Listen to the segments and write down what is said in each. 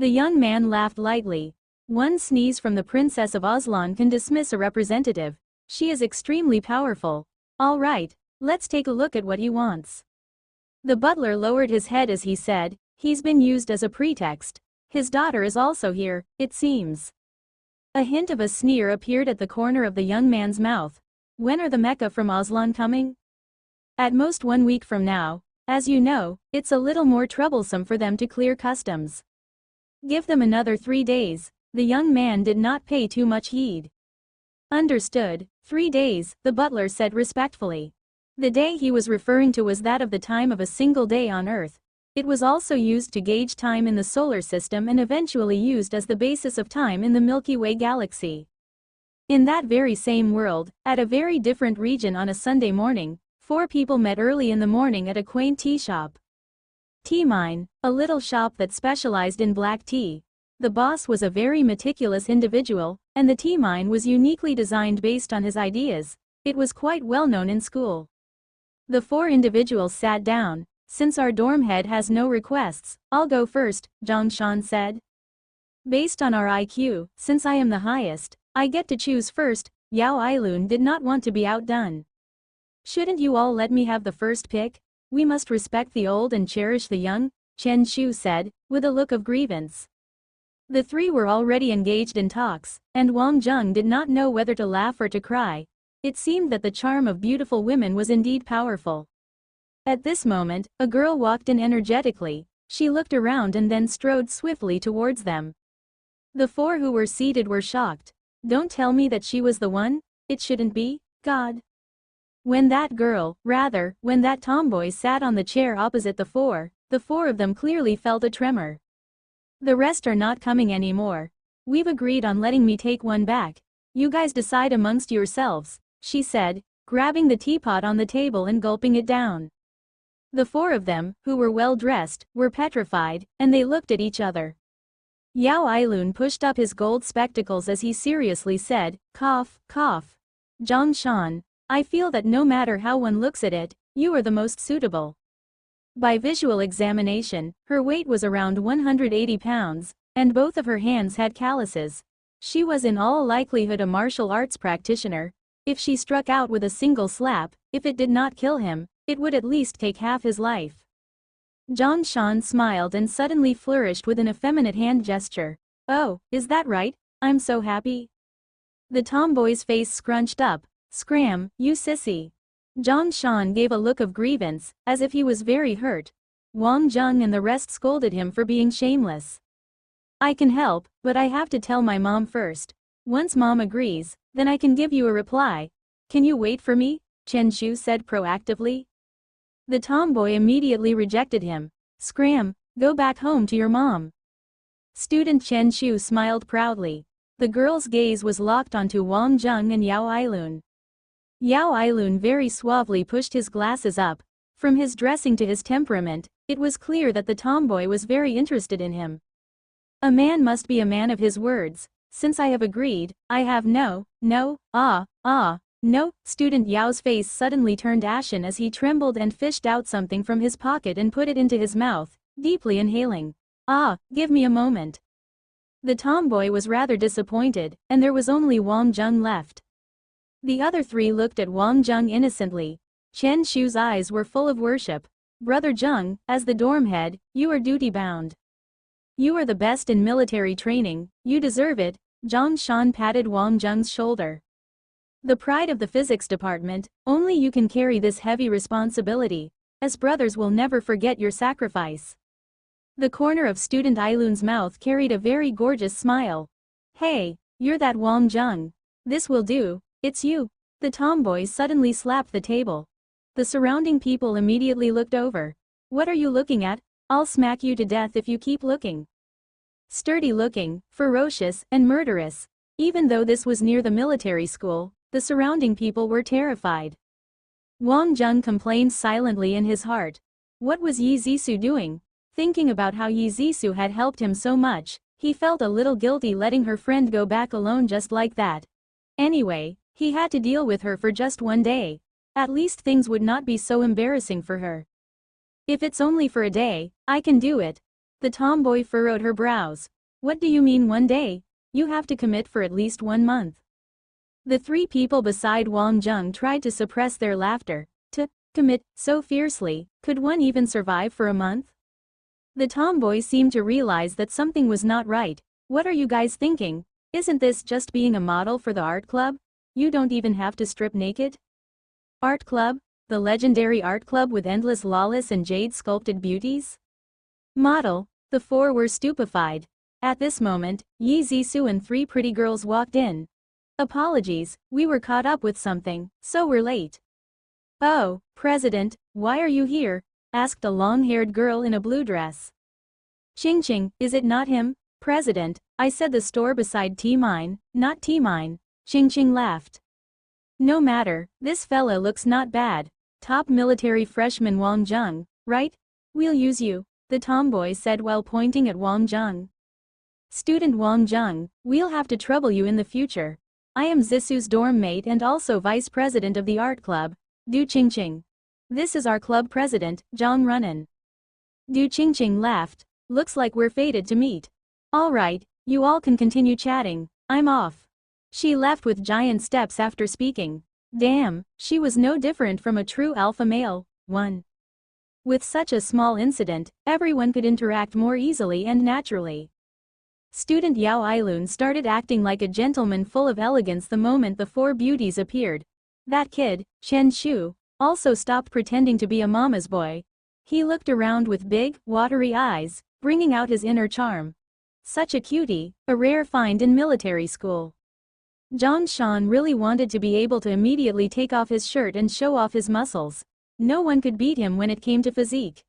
The young man laughed lightly. One sneeze from the Princess of Aslan can dismiss a representative. She is extremely powerful. All right, let's take a look at what he wants. The butler lowered his head as he said, he's been used as a pretext. His daughter is also here, it seems. A hint of a sneer appeared at the corner of the young man's mouth. When are the Mecca from Aslan coming? At most 1 week from now. As you know, it's a little more troublesome for them to clear customs. Give them another 3 days. The young man did not pay too much heed. Understood, 3 days, the butler said respectfully. The day he was referring to was that of the time of a single day on Earth. It was also used to gauge time in the solar system and eventually used as the basis of time in the Milky Way galaxy. In that very same world, at a very different region on a Sunday morning, 4 people met early in the morning at a quaint tea shop. Tea Mine, a little shop that specialized in black tea. The boss was a very meticulous individual, and the tea mine was uniquely designed based on his ideas. It was quite well known in school. The 4 individuals sat down. Since our dorm head has no requests, I'll go first, Zhang Shan said. Based on our IQ, since I am the highest, I get to choose first. Yao Ailun did not want to be outdone. Shouldn't you all let me have the first pick? We must respect the old and cherish the young, Chen Shu said, with a look of grievance. The 3 were already engaged in talks, and Wang Zheng did not know whether to laugh or to cry. It seemed that the charm of beautiful women was indeed powerful. At this moment, a girl walked in energetically. She looked around and then strode swiftly towards them. The 4 who were seated were shocked. Don't tell me that she was the one? It shouldn't be, God. When that tomboy sat on the chair opposite the 4 of them clearly felt a tremor. The rest are not coming anymore. We've agreed on letting me take one back. You guys decide amongst yourselves, she said, grabbing the teapot on the table and gulping it down. The 4 of them, who were well dressed, were petrified, and they looked at each other. Yao Ailun pushed up his gold spectacles as he seriously said, cough, cough. Zhang Shan, I feel that no matter how one looks at it, you are the most suitable. By visual examination, her weight was around 180 pounds, and both of her hands had calluses. She was in all likelihood a martial arts practitioner. If she struck out with a single slap, if it did not kill him, it would at least take half his life. Zhang Shan smiled and suddenly flourished with an effeminate hand gesture. Oh, is that right? I'm so happy. The tomboy's face scrunched up. Scram, you sissy. Zhang Shan gave a look of grievance, as if he was very hurt. Wang Zheng and the rest scolded him for being shameless. I can help, but I have to tell my mom first. Once mom agrees, then I can give you a reply. Can you wait for me? Chen Shu said proactively. The tomboy immediately rejected him. Scram, go back home to your mom. Student Chen Shu smiled proudly. The girl's gaze was locked onto Wang Zheng and Yao Ailun. Yao Ailun very suavely pushed his glasses up. From his dressing to his temperament, it was clear that the tomboy was very interested in him. A man must be a man of his words. Since I have agreed, I have no. Student Yao's face suddenly turned ashen as he trembled and fished out something from his pocket and put it into his mouth, deeply inhaling. Give me a moment. The tomboy was rather disappointed, and there was only Wang Zheng left. The other 3 looked at Wang Zheng innocently. Chen Shu's eyes were full of worship. Brother Zheng, as the dorm head, you are duty-bound. You are the best in military training, you deserve it. Zhang Shan patted Wang Zheng's shoulder. The pride of the physics department, only you can carry this heavy responsibility. As brothers will never forget your sacrifice. The corner of student Ailun's mouth carried a very gorgeous smile. Hey, you're that Wang Zheng. This will do, it's you. The tomboy suddenly slapped the table. The surrounding people immediately looked over. What are you looking at? I'll smack you to death if you keep looking. Sturdy looking, ferocious, and murderous. Even though this was near the military school, the surrounding people were terrified. Wang Zheng complained silently in his heart. What was Yi Zisu doing? Thinking about how Yi Zisu had helped him so much, he felt a little guilty letting her friend go back alone just like that. Anyway, he had to deal with her for just 1 day. At least things would not be so embarrassing for her. If it's only for a day, I can do it. The tomboy furrowed her brows. What do you mean one day? You have to commit for at least 1 month. The three people beside Wang Jung tried to suppress their laughter. To commit so fiercely, could one even survive for a month? The tomboy seemed to realize that something was not right. What are you guys thinking? Isn't this just being a model for the art club? You don't even have to strip naked? Art club? The legendary art club with endless lawless and jade-sculpted beauties? Model? The four were stupefied. At this moment, Yi Zisu and 3 pretty girls walked in. Apologies, we were caught up with something, so we're late. Oh, President, why are you here? Asked a long-haired girl in a blue dress. Ching, is it not him? President, I said the store beside T-Mine, not T-Mine. Ching laughed. No matter, this fella looks not bad. Top military freshman Wang Jung, right? We'll use you, the tomboy said while pointing at Wang Jung. Student Wang Jung, we'll have to trouble you in the future. I am Zisu's dorm mate and also vice president of the art club, Du Ching. This is our club president, Zhang Runan. Du Ching laughed. Looks like we're fated to meet. Alright, you all can continue chatting, I'm off. She left with giant steps after speaking. Damn, she was no different from a true alpha male. 1. With such a small incident, everyone could interact more easily and naturally. Student Yao Ailun started acting like a gentleman full of elegance the moment the 4 beauties appeared. That kid, Chen Shu, also stopped pretending to be a mama's boy. He looked around with big, watery eyes, bringing out his inner charm. Such a cutie, a rare find in military school. Zhang Shan really wanted to be able to immediately take off his shirt and show off his muscles. No one could beat him when it came to physique.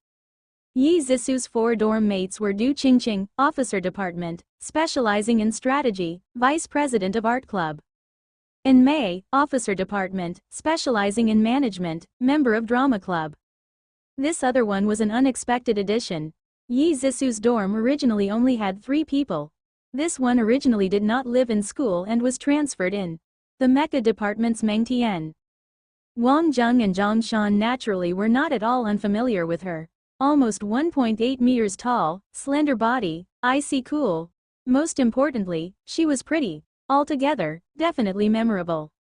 Yi Zisu's 4 dorm mates were Du Ching, officer department, specializing in strategy, vice president of art club. And Mei, officer department, specializing in management, member of drama club. This other one was an unexpected addition. Yi Zisu's dorm originally only had 3 people. This one originally did not live in school and was transferred in the mecha department's Meng Tian. Wang Jung and Zhang Shan naturally were not at all unfamiliar with her. Almost 1.8 meters tall, slender body, icy cool. Most importantly, she was pretty. Altogether, definitely memorable.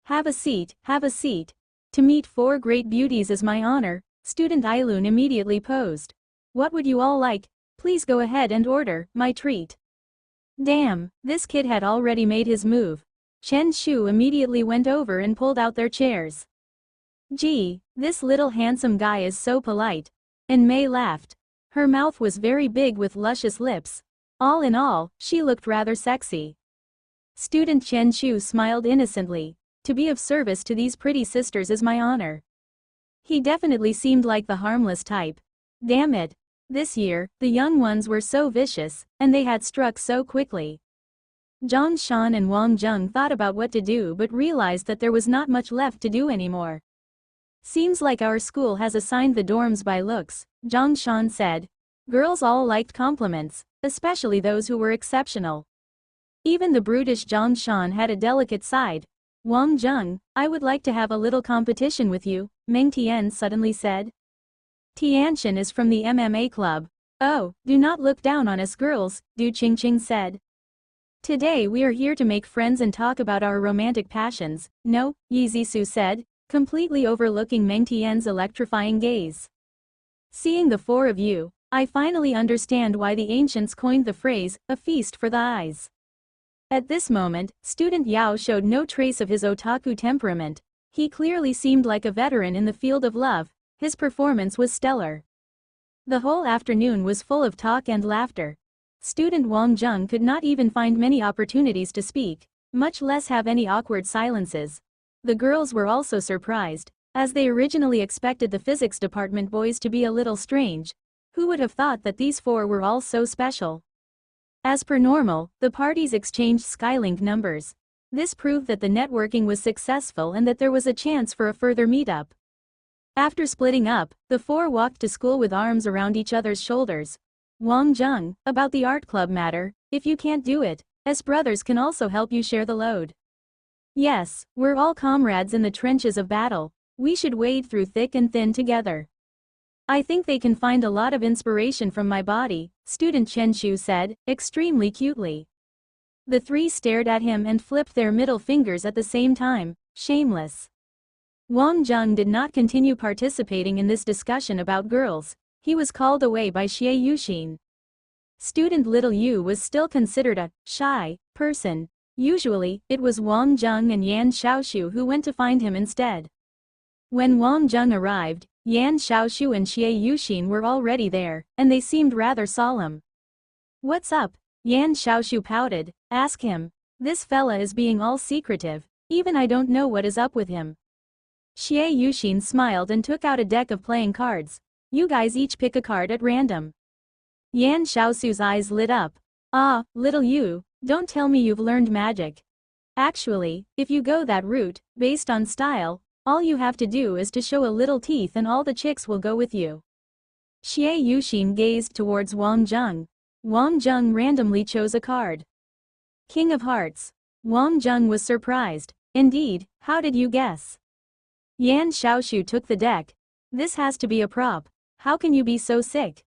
Have a seat, have a seat. To meet 4 great beauties is my honor, student Ailun immediately posed. What would you all like? Please go ahead and order, my treat. Damn, this kid had already made his move. Chen Shu immediately went over and pulled out their chairs. Gee, this little handsome guy is so polite. And Mei laughed. Her mouth was very big with luscious lips. All in all, she looked rather sexy. Student Chen Shu smiled innocently. To be of service to these pretty sisters is my honor. He definitely seemed like the harmless type. Damn it. This year, the young ones were so vicious, and they had struck so quickly. Zhang Shan and Wang Jung thought about what to do but realized that there was not much left to do anymore. Seems like our school has assigned the dorms by looks, Zhang Shan said. Girls all liked compliments, especially those who were exceptional. Even the brutish Zhang Shan had a delicate side. Wang Jung, I would like to have a little competition with you, Meng Tian suddenly said. Tianxian is from the MMA club. Oh, do not look down on us girls, Du Ching said. Today we are here to make friends and talk about our romantic passions, no, Yi Zisu said, completely overlooking Meng Tian's electrifying gaze. Seeing the 4 of you, I finally understand why the ancients coined the phrase, a feast for the eyes. At this moment, student Yao showed no trace of his otaku temperament. He clearly seemed like a veteran in the field of love. His performance was stellar. The whole afternoon was full of talk and laughter. Student Wang Jung could not even find many opportunities to speak, much less have any awkward silences. The girls were also surprised, as they originally expected the physics department boys to be a little strange. Who would have thought that these 4 were all so special? As per normal, the parties exchanged Skylink numbers. This proved that the networking was successful and that there was a chance for a further meetup. After splitting up, the 4 walked to school with arms around each other's shoulders. Wang Jung, about the art club matter, if you can't do it, us brothers can also help you share the load. Yes, we're all comrades in the trenches of battle. We should wade through thick and thin together. I think they can find a lot of inspiration from my body, student Chen Shu said, extremely cutely. The three stared at him and flipped their middle fingers at the same time, shameless. Wang Zheng did not continue participating in this discussion about girls. He was called away by Xie Yuxin. Student Little Yu was still considered a shy person. Usually, it was Wang Zheng and Yan Xiaoshu who went to find him instead. When Wang Zheng arrived, Yan Xiaoshu and Xie Yuxin were already there, and they seemed rather solemn. "What's up?" Yan Xiaoshu pouted. "Ask him. This fella is being all secretive, even I don't know what is up with him." Xie Yuxin smiled and took out a deck of playing cards. "You guys each pick a card at random." Yan Xiaoshu's eyes lit up. "Ah, Little Yu, don't tell me you've learned magic. Actually, if you go that route, based on style, all you have to do is to show a little teeth and all the chicks will go with you." Xie Yuxin gazed towards Wang Zheng. Wang Zheng randomly chose a card. King of Hearts. Wang Zheng was surprised. "Indeed, how did you guess?" Yan Xiaoshu took the deck. "This has to be a prop. How can you be so sick?"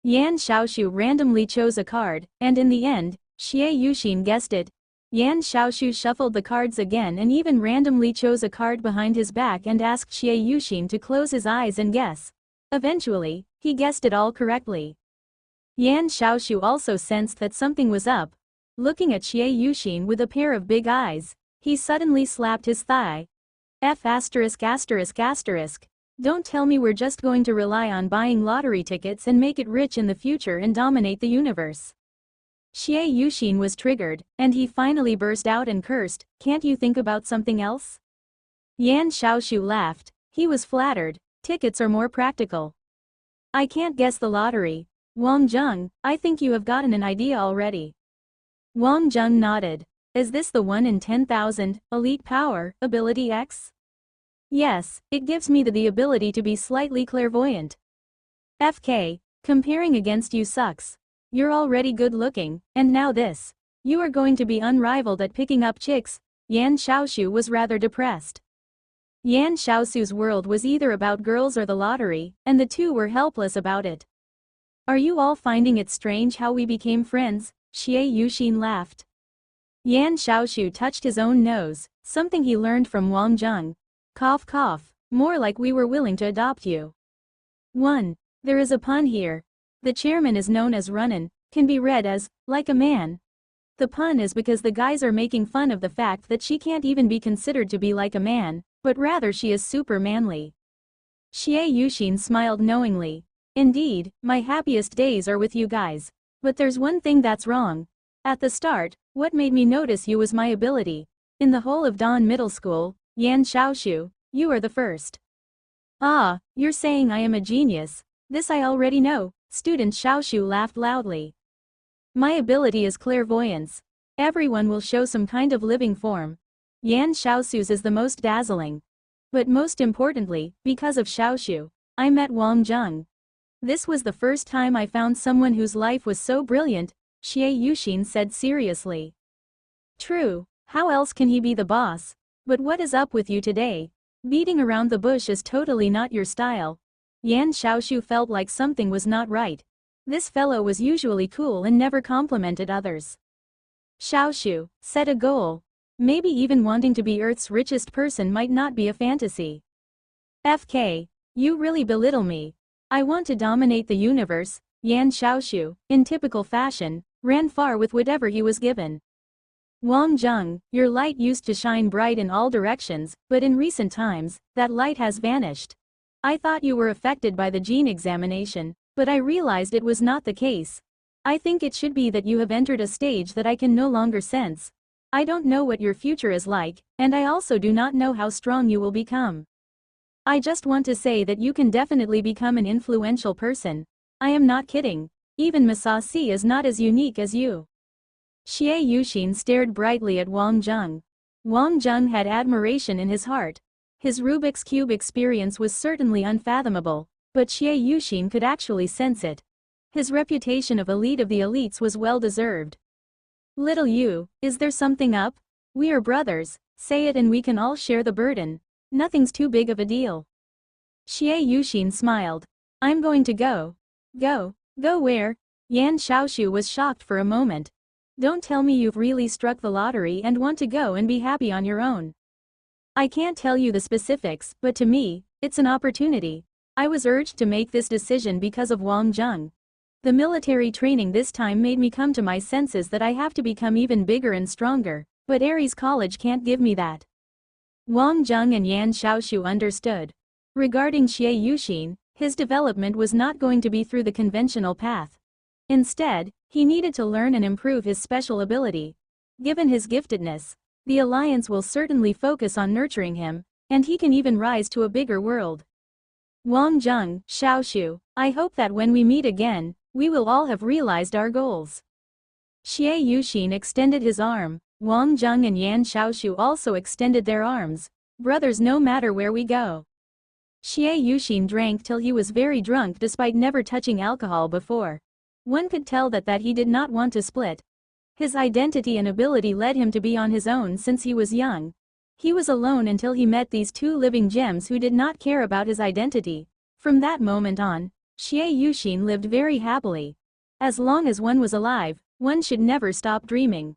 Yan Xiaoshu randomly chose a card, and in the end, Xie Yuxin guessed it. Yan Xiaoshu shuffled the cards again and even randomly chose a card behind his back and asked Xie Yuxin to close his eyes and guess. Eventually, he guessed it all correctly. Yan Xiaoshu also sensed that something was up. Looking at Xie Yuxin with a pair of big eyes, he suddenly slapped his thigh. F*******. Don't tell me we're just going to rely on buying lottery tickets and make it rich in the future and dominate the universe. Xie Yuxin was triggered, and he finally burst out and cursed, "Can't you think about something else?" Yan Xiaoshu laughed. He was flattered. Tickets are more practical. "I can't guess the lottery. Wang Zheng, I think you have gotten an idea already." Wang Zheng nodded. "Is this the 1 in 10,000, Elite Power, Ability X? Yes, it gives me the ability to be slightly clairvoyant. FK, comparing against you sucks. You're already good looking, and now this. You are going to be unrivaled at picking up chicks." Yan Xiaoshu was rather depressed. Yan Xiaoshu's world was either about girls or the lottery, and the two were helpless about it. "Are you all finding it strange how we became friends?" Xie Yuxin laughed. Yan Xiaoshu touched his own nose, something he learned from Wang Zheng. Cough cough, more like we were willing to adopt you. 1. There is a pun here. The chairman is known as Runnin, can be read as, like a man. The pun is because the guys are making fun of the fact that she can't even be considered to be like a man, but rather she is super manly. Xie Yuxin smiled knowingly. "Indeed, my happiest days are with you guys. But there's one thing that's wrong. At the start, what made me notice you was my ability. In the whole of Dawn Middle School, Yan Xiaoshu, you are the first." "Ah, you're saying I am a genius. This I already know," student Xiaoshu laughed loudly. "My ability is clairvoyance. Everyone will show some kind of living form. Yan Xiaoshu's is the most dazzling. But most importantly, because of Xiaoshu, I met Wang Zheng. This was the first time I found someone whose life was so brilliant," Xie Yuxin said seriously. "True, how else can he be the boss? But what is up with you today? Beating around the bush is totally not your style." Yan Xiaoshu felt like something was not right. This fellow was usually cool and never complimented others. Xiaoshu, set a goal. Maybe even wanting to be Earth's richest person might not be a fantasy. FK, you really belittle me. I want to dominate the universe. Yan Xiaoshu, in typical fashion, ran far with whatever he was given. Wang Zheng, your light used to shine bright in all directions, but in recent times, that light has vanished. I thought you were affected by the gene examination, but I realized it was not the case. I think it should be that you have entered a stage that I can no longer sense. I don't know what your future is like, and I also do not know how strong you will become. I just want to say that you can definitely become an influential person. I am not kidding. Even Masashi is not as unique as you." Xie Yuxin stared brightly at Wang Zheng. Wang Zheng had admiration in his heart. His Rubik's Cube experience was certainly unfathomable, but Xie Yuxin could actually sense it. His reputation of elite of the elites was well deserved. "Little Yu, is there something up? We are brothers, say it and we can all share the burden. Nothing's too big of a deal." Xie Yuxin smiled. I'm going to go. Go. Go where? Yan Xiaoshu was shocked for a moment. Don't tell me you've really struck the lottery and want to go and be happy on your own. I can't tell you the specifics, but to me, it's an opportunity. I was urged to make this decision because of Wang Zheng. The military training this time made me come to my senses that I have to become even bigger and stronger, but Aries College can't give me that. Wang Zheng and Yan Xiaoshu understood. Regarding Xie Yuxin, his development was not going to be through the conventional path. Instead, he needed to learn and improve his special ability. Given his giftedness, the Alliance will certainly focus on nurturing him, and he can even rise to a bigger world. Wang Zheng, Xiaoshu, I hope that when we meet again, we will all have realized our goals. Xie Yuxin extended his arm. Wang Zheng and Yan Xiaoshu also extended their arms. Brothers no matter where we go. Xie Yuxin drank till he was very drunk despite never touching alcohol before. One could tell that he did not want to split. His identity and ability led him to be on his own since he was young. He was alone until he met these two living gems who did not care about his identity. From that moment on, Xie Yuxin lived very happily. As long as one was alive, one should never stop dreaming.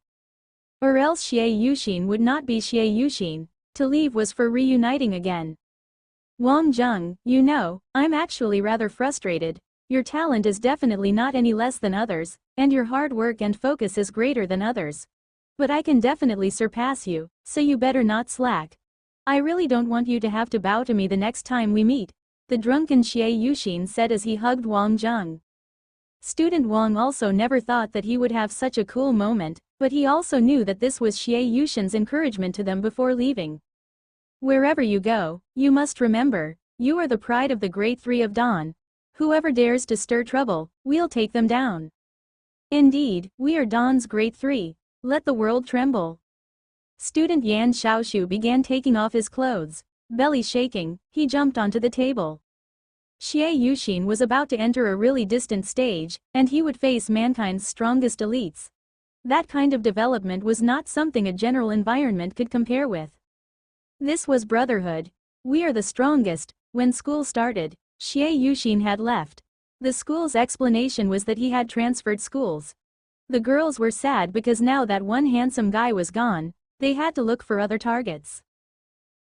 Or else Xie Yuxin would not be Xie Yuxin. To leave was for reuniting again. Wang Zheng, you know, I'm actually rather frustrated. Your talent is definitely not any less than others, and your hard work and focus is greater than others. But I can definitely surpass you, so you better not slack. I really don't want you to have to bow to me the next time we meet, the drunken Xie Yuxin said as he hugged Wang Zheng. Student Wang also never thought that he would have such a cool moment, but he also knew that this was Xie Yuxin's encouragement to them before leaving. Wherever you go, you must remember, you are the pride of the Great Three of Dawn. Whoever dares to stir trouble, we'll take them down. Indeed, we are Dawn's Great Three. Let the world tremble. Student Yan Xiaoshu began taking off his clothes. Belly shaking, he jumped onto the table. Xie Yuxin was about to enter a really distant stage, and he would face mankind's strongest elites. That kind of development was not something a general environment could compare with. This was brotherhood. We are the strongest. When school started, Xie Yuxin had left. The school's explanation was that he had transferred schools. The girls were sad because now that one handsome guy was gone, they had to look for other targets.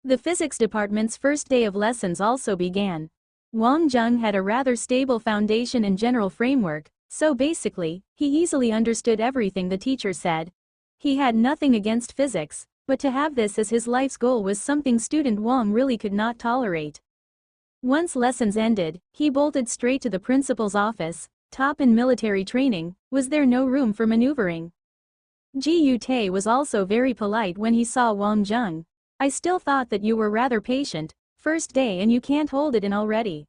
The physics department's first day of lessons also began. Wang Zheng had a rather stable foundation and general framework, so basically, he easily understood everything the teacher said. He had nothing against physics, but to have this as his life's goal was something student Wang really could not tolerate. Once lessons ended, he bolted straight to the principal's office. Top in military training, was there no room for maneuvering? Ji Yute was also very polite when he saw Wang Zheng. I still thought that you were rather patient, first day and you can't hold it in already.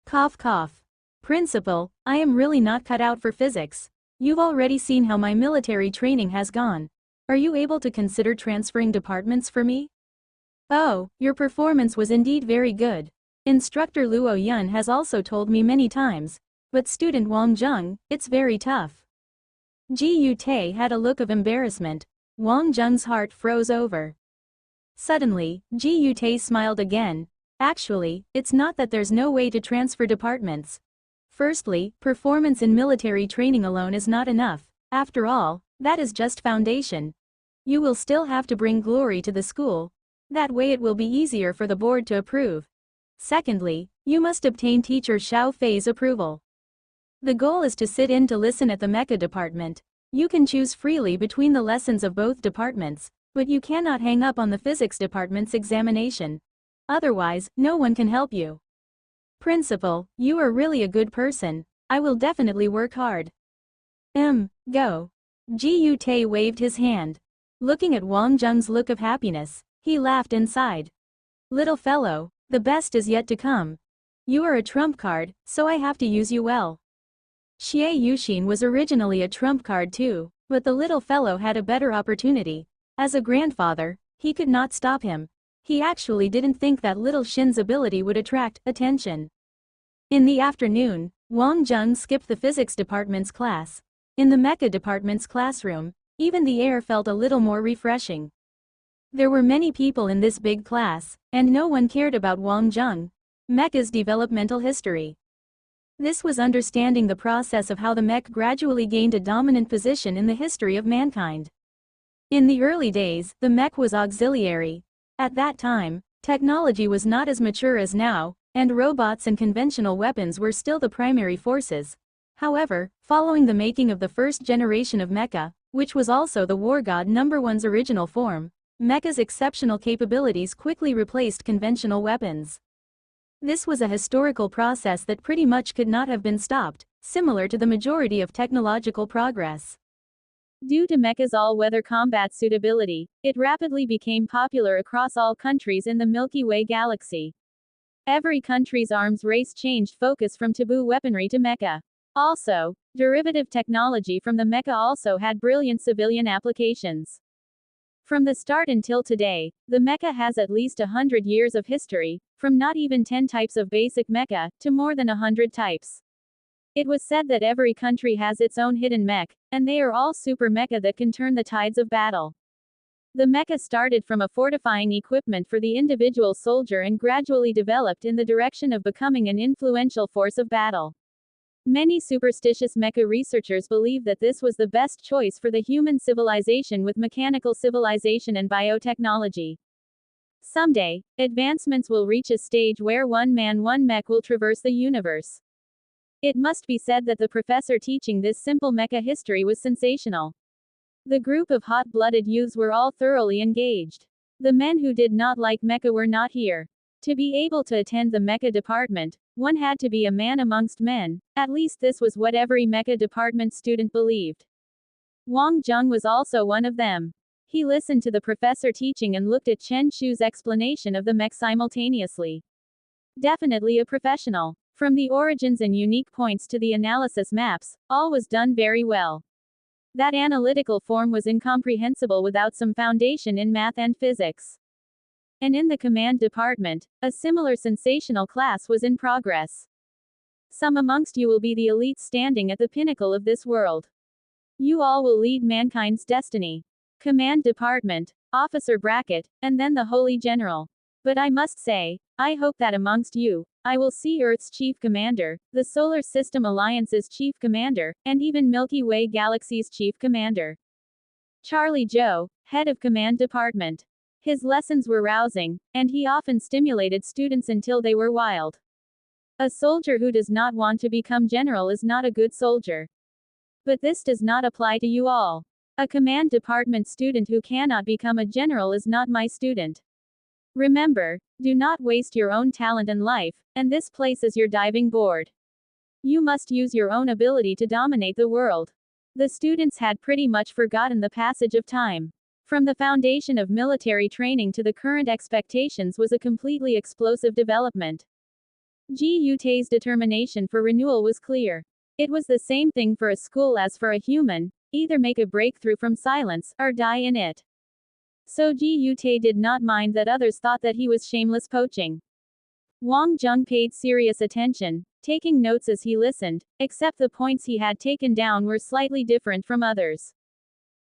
Cough cough. Principal, I am really not cut out for physics. You've already seen how my military training has gone. Are you able to consider transferring departments for me? Oh, your performance was indeed very good. Instructor Luo Yun has also told me many times, but student Wang Zheng, it's very tough. Ji Yute had a look of embarrassment. Wang Zheng's heart froze over. Suddenly, Ji Yute smiled again. Actually, it's not that there's no way to transfer departments. Firstly, performance in military training alone is not enough. After all, that is just foundation. You will still have to bring glory to the school. That way it will be easier for the board to approve. Secondly, you must obtain teacher Xiao Fei's approval. The goal is to sit in to listen at the mecha department. You can choose freely between the lessons of both departments, but you cannot hang up on the physics department's examination. Otherwise, no one can help you. Principal, you are really a good person. I will definitely work hard. Go. Ji Yute waved his hand. Looking at Wang Zheng's look of happiness, he laughed inside. Little fellow, the best is yet to come. You are a trump card, so I have to use you well. Xie Yuxin was originally a trump card too, but the little fellow had a better opportunity. As a grandfather, he could not stop him. He actually didn't think that little Shin's ability would attract attention. In the afternoon, Wang Zheng skipped the physics department's class. In the mecha department's classroom, even the air felt a little more refreshing. There were many people in this big class, and no one cared about Wang Zheng. Mecha's developmental history. This was understanding the process of how the mech gradually gained a dominant position in the history of mankind. In the early days, the mech was auxiliary. At that time, technology was not as mature as now, and robots and conventional weapons were still the primary forces. However, following the making of the first generation of mecha, which was also the War God #1's original form, mecha's exceptional capabilities quickly replaced conventional weapons. This was a historical process that pretty much could not have been stopped, similar to the majority of technological progress. Due to mecha's all-weather combat suitability, it rapidly became popular across all countries in the Milky Way galaxy. Every country's arms race changed focus from taboo weaponry to mecha. Also, derivative technology from the mecha also had brilliant civilian applications. From the start until today, the mecha has at least 100 years of history, from not even 10 types of basic mecha, to more than 100 types. It was said that every country has its own hidden mech, and they are all super mecha that can turn the tides of battle. The mecha started from a fortifying equipment for the individual soldier and gradually developed in the direction of becoming an influential force of battle. Many superstitious mecha researchers believe that this was the best choice for the human civilization with mechanical civilization and biotechnology. Someday, advancements will reach a stage where one man, one mech will traverse the universe. It must be said that the professor teaching this simple mecha history was sensational. The group of hot-blooded youths were all thoroughly engaged. The men who did not like mecha were not here. To be able to attend the mecha department, one had to be a man amongst men, at least this was what every mecha department student believed. Wang Zheng was also one of them. He listened to the professor teaching and looked at Chen Shu's explanation of the mech simultaneously. Definitely a professional. From the origins and unique points to the analysis maps, all was done very well. That analytical form was incomprehensible without some foundation in math and physics. And in the command department, a similar sensational class was in progress. Some amongst you will be the elite standing at the pinnacle of this world. You all will lead mankind's destiny. Command department, officer bracket, and then the Holy General. But I must say, I hope that amongst you, I will see Earth's Chief Commander, the Solar System Alliance's Chief Commander, and even Milky Way Galaxy's Chief Commander. Charlie Joe, head of Command Department. His lessons were rousing, and he often stimulated students until they were wild. A soldier who does not want to become general is not a good soldier. But this does not apply to you all. A Command Department student who cannot become a general is not my student. Remember, do not waste your own talent and life, and this place is your diving board. You must use your own ability to dominate the world. The students had pretty much forgotten the passage of time. From the foundation of military training to the current expectations was a completely explosive development. Ji Yutei's determination for renewal was clear. It was the same thing for a school as for a human, either make a breakthrough from silence, or die in it. So Ji Yutei did not mind that others thought that he was shameless poaching. Wang Zheng paid serious attention, taking notes as he listened, except the points he had taken down were slightly different from others.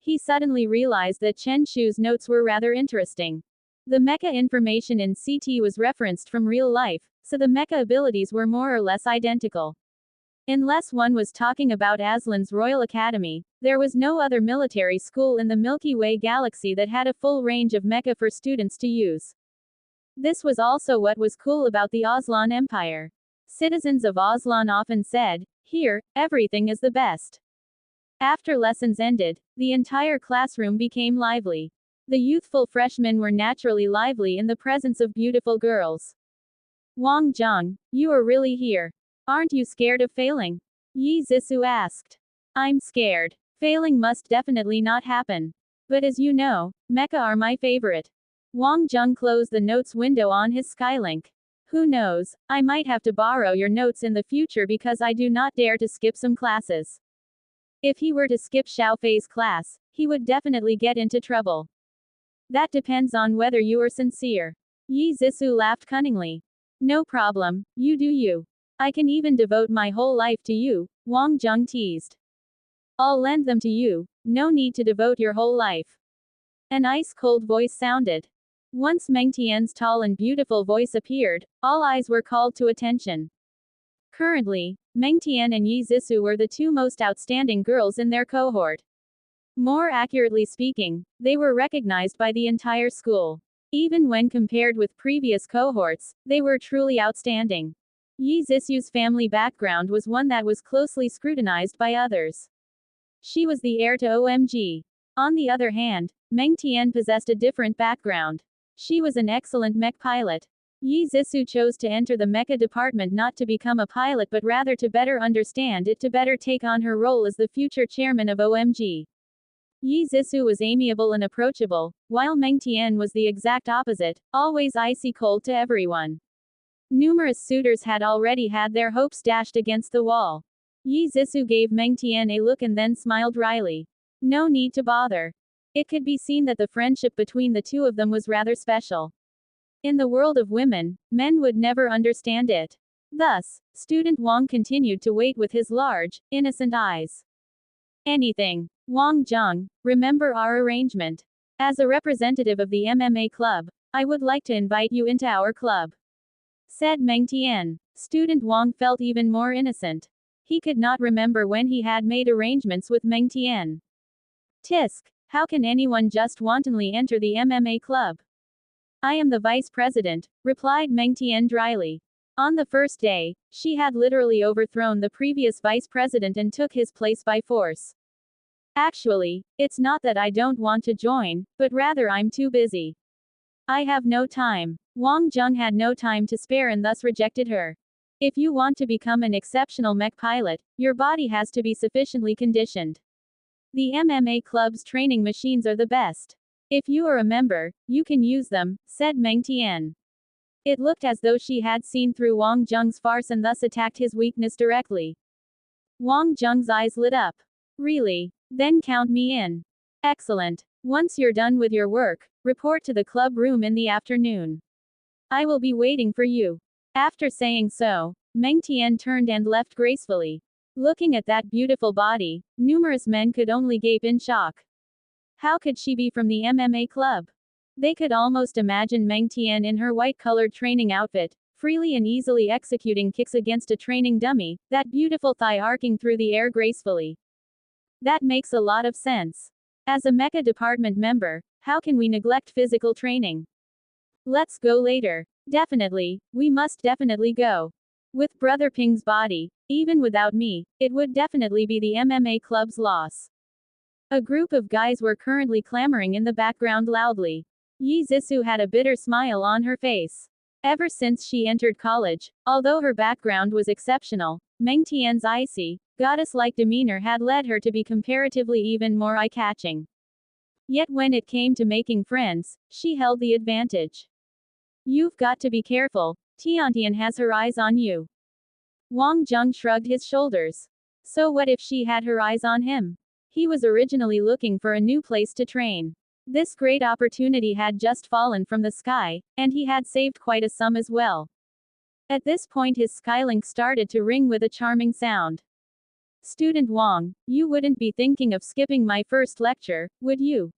He suddenly realized that Chen Shu's notes were rather interesting. The mecha information in CT was referenced from real life, so the mecha abilities were more or less identical. Unless one was talking about Aslan's Royal Academy, there was no other military school in the Milky Way galaxy that had a full range of mecha for students to use. This was also what was cool about the Aslan Empire. Citizens of Aslan often said, "Here, everything is the best." After lessons ended, the entire classroom became lively. The youthful freshmen were naturally lively in the presence of beautiful girls. Wang Zheng, you are really here. Aren't you scared of failing? Yi Zhisu asked. I'm scared. Failing must definitely not happen. But as you know, mecha are my favorite. Wang Zheng closed the notes window on his Skylink. Who knows, I might have to borrow your notes in the future because I do not dare to skip some classes. If he were to skip Xiaofei's class, he would definitely get into trouble. That depends on whether you are sincere. Yi Zhisu laughed cunningly. No problem, you do you. I can even devote my whole life to you, Wang Zheng teased. I'll lend them to you, no need to devote your whole life. An ice-cold voice sounded. Once Meng Tian's tall and beautiful voice appeared, all eyes were called to attention. Currently, Meng Tian and Yi Zhisu were the two most outstanding girls in their cohort. More accurately speaking, they were recognized by the entire school. Even when compared with previous cohorts, they were truly outstanding. Yi Zhisu's family background was one that was closely scrutinized by others. She was the heir to OMG. On the other hand, Meng Tian possessed a different background. She was an excellent mech pilot. Yi Zhisu chose to enter the mecha department not to become a pilot but rather to better understand it, to better take on her role as the future chairman of OMG. Yi Zhisu was amiable and approachable, while Meng Tian was the exact opposite, always icy cold to everyone. Numerous suitors had already had their hopes dashed against the wall. Yi Zhisu gave Meng Tian a look and then smiled wryly. No need to bother. It could be seen that the friendship between the two of them was rather special. In the world of women, men would never understand it. Thus, student Wang continued to wait with his large, innocent eyes. Anything. Wang Zheng, remember our arrangement. As a representative of the MMA club, I would like to invite you into our club, said Meng Tian. Student Wang felt even more innocent. He could not remember when he had made arrangements with Meng Tian. Tisk, how can anyone just wantonly enter the MMA club? I am the vice president, replied Meng Tian dryly. On the first day, she had literally overthrown the previous vice president and took his place by force. Actually, it's not that I don't want to join, but rather I'm too busy. I have no time. Wang Zheng had no time to spare and thus rejected her. If you want to become an exceptional mech pilot, your body has to be sufficiently conditioned. The MMA club's training machines are the best. If you are a member, you can use them, said Meng Tian. It looked as though she had seen through Wang Zheng's farce and thus attacked his weakness directly. Wang Zheng's eyes lit up. Really? Then count me in. Excellent. Once you're done with your work, report to the club room in the afternoon. I will be waiting for you. After saying so, Meng Tian turned and left gracefully. Looking at that beautiful body, numerous men could only gape in shock. How could she be from the MMA club? They could almost imagine Meng Tian in her white-colored training outfit, freely and easily executing kicks against a training dummy, that beautiful thigh arcing through the air gracefully. That makes a lot of sense. As a mecha department member, how can we neglect physical training? Let's go later. Definitely, we must definitely go. With Brother Ping's body, even without me, it would definitely be the MMA club's loss. A group of guys were currently clamoring in the background loudly. Yi Zhisu had a bitter smile on her face. Ever since she entered college, although her background was exceptional, Meng Tian's icy, goddess-like demeanor had led her to be comparatively even more eye-catching. Yet when it came to making friends, she held the advantage. You've got to be careful, Tiantian has her eyes on you. Wang Zheng shrugged his shoulders. So what if she had her eyes on him? He was originally looking for a new place to train. This great opportunity had just fallen from the sky, and he had saved quite a sum as well. At this point his skylink started to ring with a charming sound. Student Wang, you wouldn't be thinking of skipping my first lecture, would you?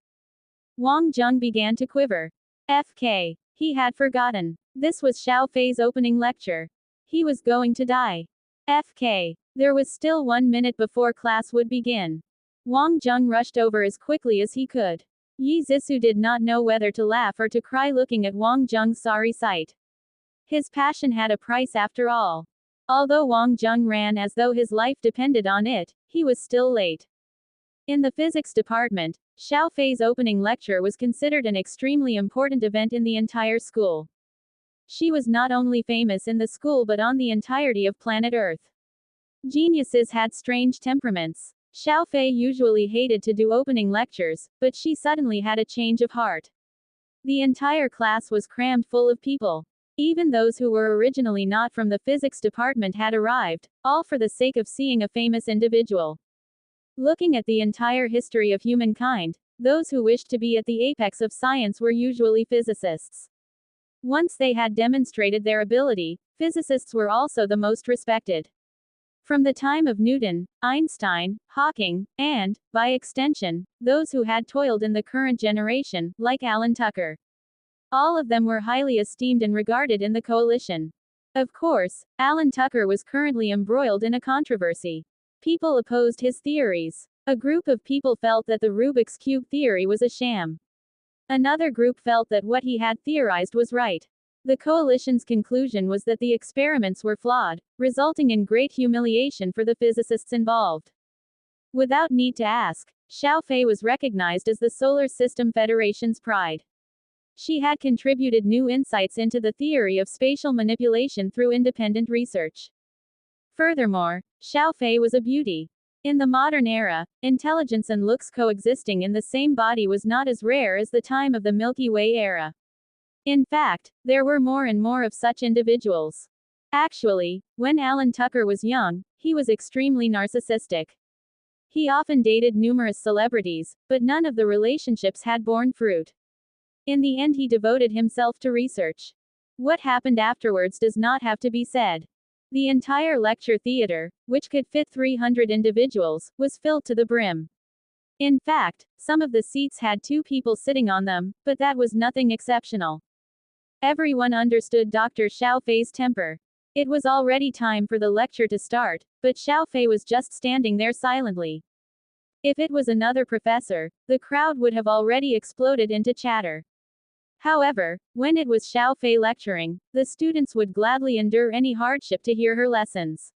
Wang Zheng began to quiver. FK. He had forgotten. This was Xiao Fei's opening lecture. He was going to die. FK. There was still 1 minute before class would begin. Wang Zheng rushed over as quickly as he could. Yi Zhisu did not know whether to laugh or to cry looking at Wang Zheng's sorry sight. His passion had a price after all. Although Wang Zheng ran as though his life depended on it, he was still late. In the physics department, Xiao Fei's opening lecture was considered an extremely important event in the entire school. She was not only famous in the school but on the entirety of planet Earth. Geniuses had strange temperaments. Xiao Fei usually hated to do opening lectures, but she suddenly had a change of heart. The entire class was crammed full of people. Even those who were originally not from the physics department had arrived, all for the sake of seeing a famous individual. Looking at the entire history of humankind, those who wished to be at the apex of science were usually physicists. Once they had demonstrated their ability, physicists were also the most respected. From the time of Newton, Einstein, Hawking, and, by extension, those who had toiled in the current generation, like Alan Tucker. All of them were highly esteemed and regarded in the coalition. Of course, Alan Tucker was currently embroiled in a controversy. People opposed his theories. A group of people felt that the Rubik's Cube theory was a sham. Another group felt that what he had theorized was right. The coalition's conclusion was that the experiments were flawed, resulting in great humiliation for the physicists involved. Without need to ask, Xiao Fei was recognized as the Solar System Federation's pride. She had contributed new insights into the theory of spatial manipulation through independent research. Furthermore, Xiao Fei was a beauty. In the modern era, intelligence and looks coexisting in the same body was not as rare as the time of the Milky Way era. In fact, there were more and more of such individuals. Actually, when Alan Tucker was young, he was extremely narcissistic. He often dated numerous celebrities, but none of the relationships had borne fruit. In the end, he devoted himself to research. What happened afterwards does not have to be said. The entire lecture theater, which could fit 300 individuals, was filled to the brim. In fact, some of the seats had 2 people sitting on them, but that was nothing exceptional. Everyone understood Dr. Xiao Fei's temper. It was already time for the lecture to start, but Xiao Fei was just standing there silently. If it was another professor, the crowd would have already exploded into chatter. However, when it was Xiao Fei lecturing, the students would gladly endure any hardship to hear her lessons.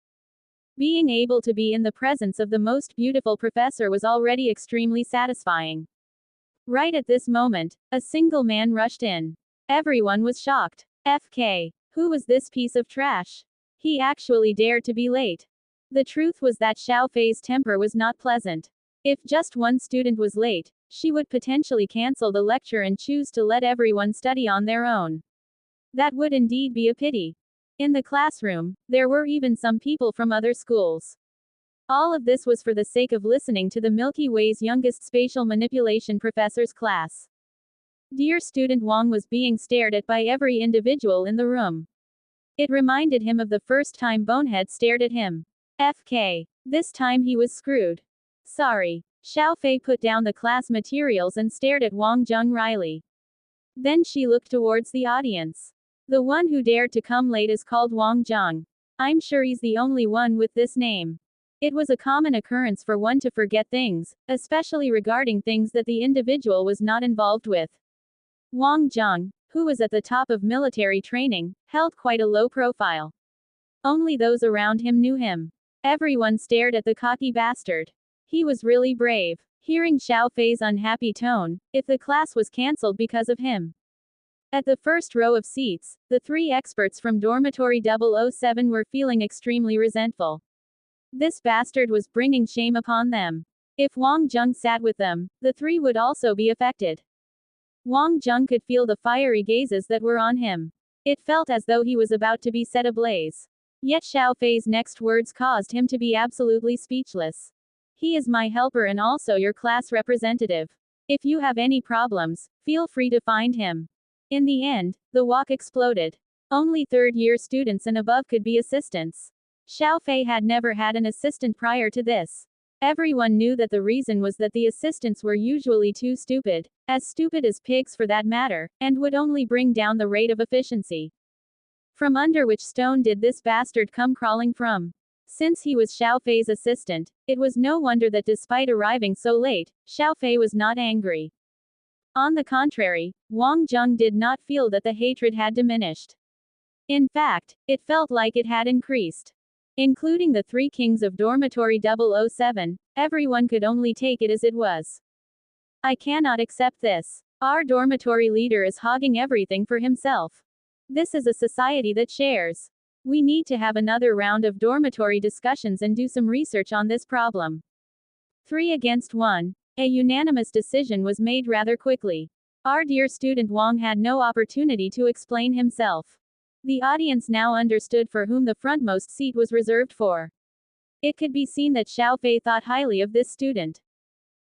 Being able to be in the presence of the most beautiful professor was already extremely satisfying. Right at this moment, a single man rushed in. Everyone was shocked. FK. Who was this piece of trash? He actually dared to be late. The truth was that Xiao Fei's temper was not pleasant. If just one student was late, she would potentially cancel the lecture and choose to let everyone study on their own. That would indeed be a pity. In the classroom, there were even some people from other schools. All of this was for the sake of listening to the Milky Way's youngest spatial manipulation professor's class. Dear student Wang was being stared at by every individual in the room. It reminded him of the first time Bonehead stared at him. FK. This time he was screwed. Sorry. Xiao Fei put down the class materials and stared at Wang Jung Riley. Then she looked towards the audience. The one who dared to come late is called Wang Jung. I'm sure he's the only one with this name. It was a common occurrence for one to forget things, especially regarding things that the individual was not involved with. Wang Jung, who was at the top of military training, held quite a low profile. Only those around him knew him. Everyone stared at the cocky bastard. He was really brave. Hearing Xiao Fei's unhappy tone, if the class was cancelled because of him. At the first row of seats, the 3 experts from dormitory 007 were feeling extremely resentful. This bastard was bringing shame upon them. If Wang Jung sat with them, the 3 would also be affected. Wang Jung could feel the fiery gazes that were on him. It felt as though he was about to be set ablaze. Yet Xiao Fei's next words caused him to be absolutely speechless. He is my helper and also your class representative. If you have any problems, feel free to find him. In the end, the walk exploded. Only third-year students and above could be assistants. Xiao Fei had never had an assistant prior to this. Everyone knew that the reason was that the assistants were usually too stupid, as stupid as pigs for that matter, and would only bring down the rate of efficiency. From under which stone did this bastard come crawling from? Since he was Xiao Fei's assistant, it was no wonder that despite arriving so late, Xiao Fei was not angry. On the contrary, Wang Jung did not feel that the hatred had diminished. In fact, it felt like it had increased. Including the 3 kings of dormitory 007, everyone could only take it as it was. I cannot accept this. Our dormitory leader is hogging everything for himself. This is a society that shares. We need to have another round of dormitory discussions and do some research on this problem. 3 against 1. A unanimous decision was made rather quickly. Our dear student Wang had no opportunity to explain himself. The audience now understood for whom the frontmost seat was reserved for. It could be seen that Xiao Fei thought highly of this student.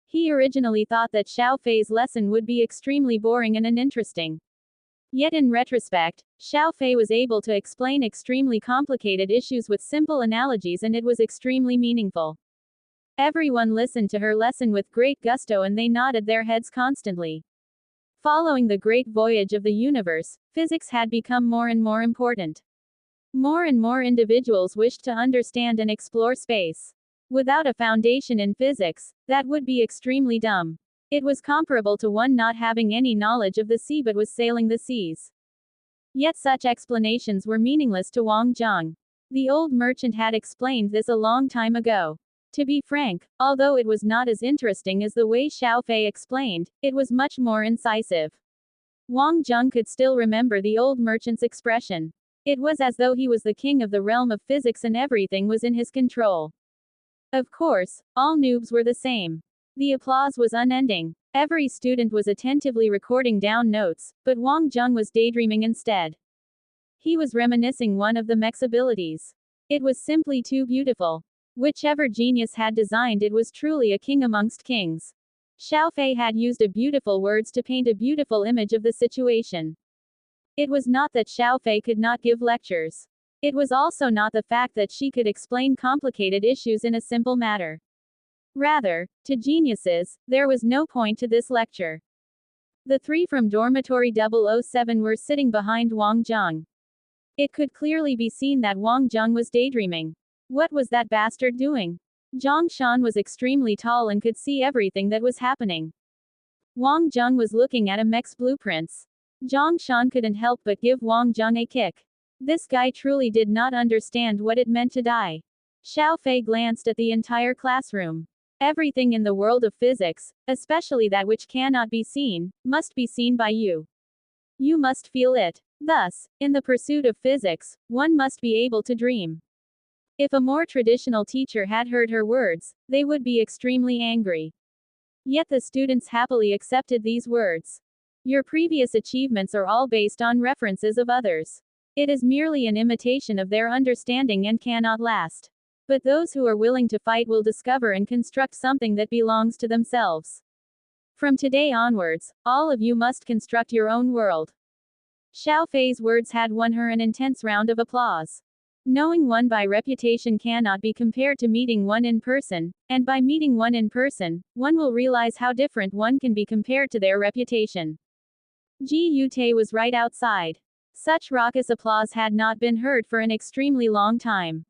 He originally thought that Xiao Fei's lesson would be extremely boring and uninteresting. Yet in retrospect, Xiao Fei was able to explain extremely complicated issues with simple analogies and it was extremely meaningful. Everyone listened to her lesson with great gusto and they nodded their heads constantly. Following the great voyage of the universe, physics had become more and more important. More and more individuals wished to understand and explore space. Without a foundation in physics, that would be extremely dumb. It was comparable to one not having any knowledge of the sea but was sailing the seas. Yet such explanations were meaningless to Wang Zheng. The old merchant had explained this a long time ago. To be frank, although it was not as interesting as the way Xiao Fei explained, it was much more incisive. Wang Zheng could still remember the old merchant's expression. It was as though he was the king of the realm of physics and everything was in his control. Of course, all noobs were the same. The applause was unending. Every student was attentively recording down notes, but Wang Zheng was daydreaming instead. He was reminiscing one of the mech's abilities. It was simply too beautiful. Whichever genius had designed it was truly a king amongst kings. Xiao Fei had used beautiful words to paint a beautiful image of the situation. It was not that Xiao Fei could not give lectures. It was also not the fact that she could explain complicated issues in a simple matter. Rather, to geniuses, there was no point to this lecture. The three from dormitory 007 were sitting behind Wang Zheng. It could clearly be seen that Wang Zheng was daydreaming. What was that bastard doing? Zhang Shan was extremely tall and could see everything that was happening. Wang Zheng was looking at a mech's blueprints. Zhang Shan couldn't help but give Wang Zheng a kick. This guy truly did not understand what it meant to die. Xiao Fei glanced at the entire classroom. Everything in the world of physics, especially that which cannot be seen, must be seen by you. You must feel it. Thus, in the pursuit of physics, one must be able to dream. If a more traditional teacher had heard her words, they would be extremely angry. Yet the students happily accepted these words. Your previous achievements are all based on references of others. It is merely an imitation of their understanding and cannot last. But those who are willing to fight will discover and construct something that belongs to themselves. From today onwards, all of you must construct your own world. Xiao Fei's words had won her an intense round of applause. Knowing one by reputation cannot be compared to meeting one in person, and by meeting one in person, one will realize how different one can be compared to their reputation. Ji Yute was right outside. Such raucous applause had not been heard for an extremely long time.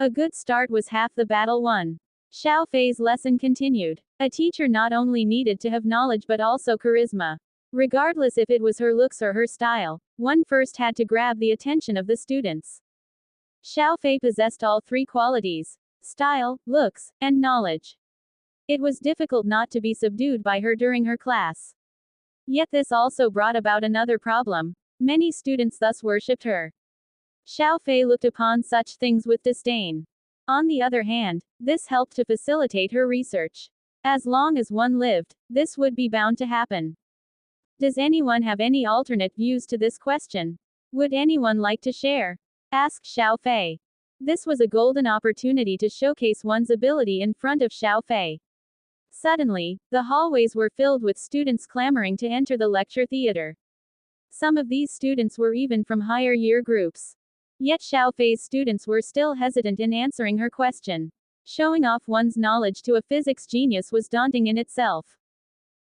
A good start was half the battle won. Xiao Fei's lesson continued. A teacher not only needed to have knowledge but also charisma. Regardless if it was her looks or her style, one first had to grab the attention of the students. Xiao Fei possessed all three qualities: style, looks, and knowledge. It was difficult not to be subdued by her during her class. Yet this also brought about another problem. Many students thus worshipped her. Xiao Fei looked upon such things with disdain. On the other hand, this helped to facilitate her research. As long as one lived, this would be bound to happen. Does anyone have any alternate views to this question? Would anyone like to share? Asked Xiao Fei. This was a golden opportunity to showcase one's ability in front of Xiao Fei. Suddenly, the hallways were filled with students clamoring to enter the lecture theater. Some of these students were even from higher year groups. Yet Xiao Fei's students were still hesitant in answering her question. Showing off one's knowledge to a physics genius was daunting in itself.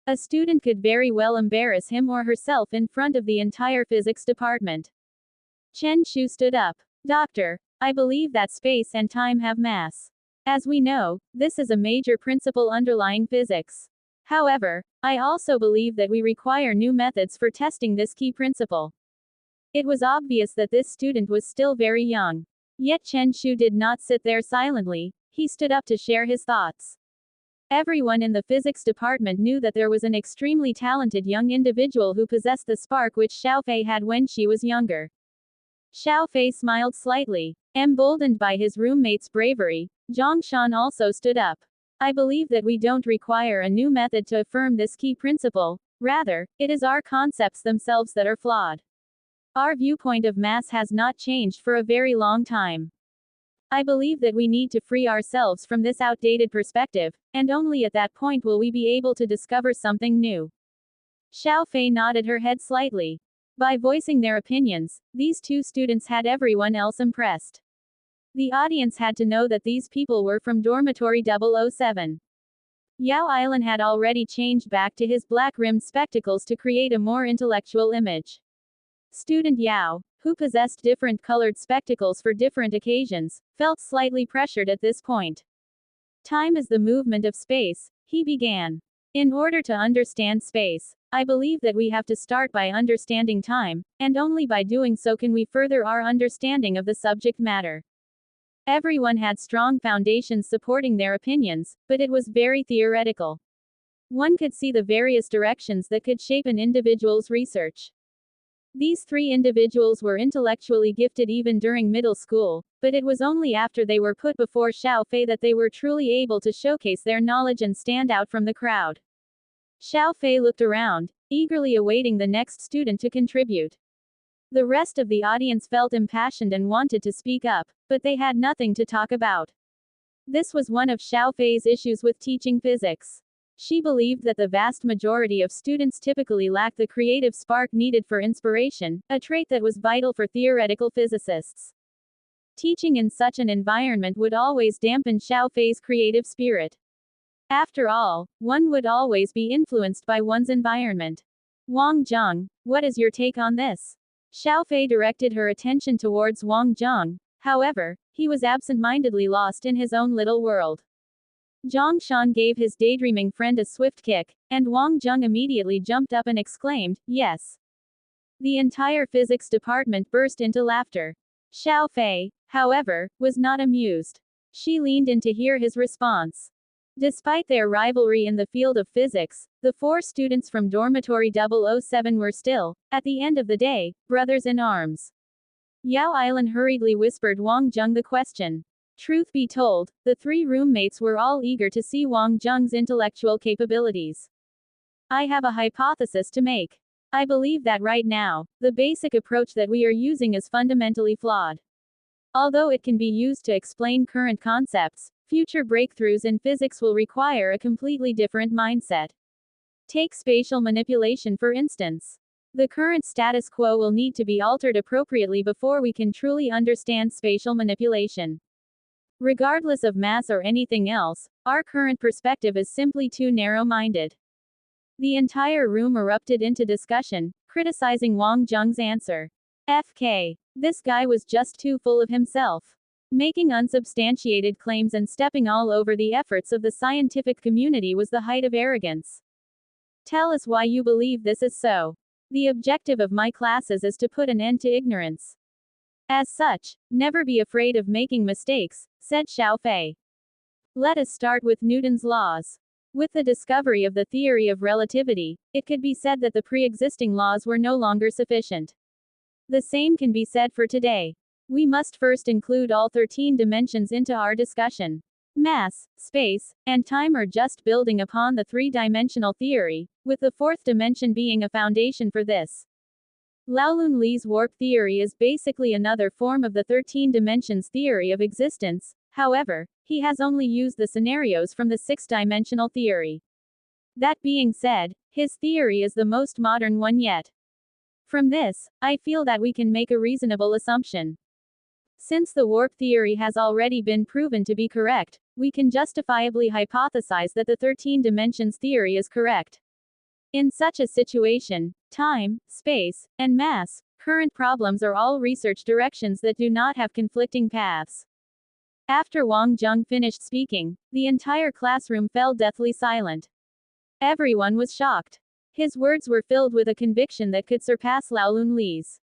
A student could very well embarrass him or herself in front of the entire physics department. Chen Shu stood up. Doctor, I believe that space and time have mass. As we know, this is a major principle underlying physics. However, I also believe that we require new methods for testing this key principle. It was obvious that this student was still very young. Yet Chen Shu did not sit there silently, he stood up to share his thoughts. Everyone in the physics department knew that there was an extremely talented young individual who possessed the spark which Xiao Fei had when she was younger. Xiao Fei smiled slightly. Emboldened by his roommate's bravery, Zhang Shan also stood up. I believe that we don't require a new method to affirm this key principle, rather, it is our concepts themselves that are flawed. Our viewpoint of mass has not changed for a very long time. I believe that we need to free ourselves from this outdated perspective, and only at that point will we be able to discover something new. Xiao Fei nodded her head slightly. By voicing their opinions, these two students had everyone else impressed. The audience had to know that these people were from dormitory 007. Yao Island had already changed back to his black-rimmed spectacles to create a more intellectual image. Student Yao, who possessed different colored spectacles for different occasions, felt slightly pressured at this point. Time is the movement of space, he began. In order to understand space, I believe that we have to start by understanding time, and only by doing so can we further our understanding of the subject matter. Everyone had strong foundations supporting their opinions, but it was very theoretical. One could see the various directions that could shape an individual's research. These three individuals were intellectually gifted even during middle school, but it was only after they were put before Xiao Fei that they were truly able to showcase their knowledge and stand out from the crowd. Xiao Fei looked around, eagerly awaiting the next student to contribute. The rest of the audience felt impassioned and wanted to speak up, but they had nothing to talk about. This was one of Xiao Fei's issues with teaching physics. She believed that the vast majority of students typically lack the creative spark needed for inspiration, a trait that was vital for theoretical physicists. Teaching in such an environment would always dampen Xiao Fei's creative spirit. After all, one would always be influenced by one's environment. Wang Zheng, what is your take on this? Xiao Fei directed her attention towards Wang Zheng. However, he was absent-mindedly lost in his own little world. Zhang Shan gave his daydreaming friend a swift kick, and Wang Zheng immediately jumped up and exclaimed, "Yes." The entire physics department burst into laughter. Xiao Fei, however, was not amused. She leaned in to hear his response. Despite their rivalry in the field of physics, the four students from dormitory 007 were still, at the end of the day, brothers in arms. Yao Island hurriedly whispered Wang Zheng the question. Truth be told, the three roommates were all eager to see Wang Zheng's intellectual capabilities. I have a hypothesis to make. I believe that right now, the basic approach that we are using is fundamentally flawed. Although it can be used to explain current concepts, future breakthroughs in physics will require a completely different mindset. Take spatial manipulation for instance. The current status quo will need to be altered appropriately before we can truly understand spatial manipulation. Regardless of mass or anything else, our current perspective is simply too narrow-minded. The entire room erupted into discussion, criticizing Wang Zheng's answer. FK. This guy was just too full of himself. Making unsubstantiated claims and stepping all over the efforts of the scientific community was the height of arrogance. Tell us why you believe this is so. The objective of my classes is to put an end to ignorance. As such, never be afraid of making mistakes, said Xiao Fei. Let us start with Newton's laws. With the discovery of the theory of relativity, it could be said that the pre-existing laws were no longer sufficient. The same can be said for today. We must first include all 13 dimensions into our discussion. Mass, space, and time are just building upon the three-dimensional theory, with the fourth dimension being a foundation for this. Laolun Li's warp theory is basically another form of the 13 dimensions theory of existence. However, he has only used the scenarios from the six-dimensional theory. That being said, his theory is the most modern one yet. From this, I feel that we can make a reasonable assumption. Since the warp theory has already been proven to be correct, we can justifiably hypothesize that the 13 dimensions theory is correct. In such a situation, time, space, and mass, current problems are all research directions that do not have conflicting paths. After Wang Zheng finished speaking, the entire classroom fell deathly silent. Everyone was shocked. His words were filled with a conviction that could surpass Laolun Li's.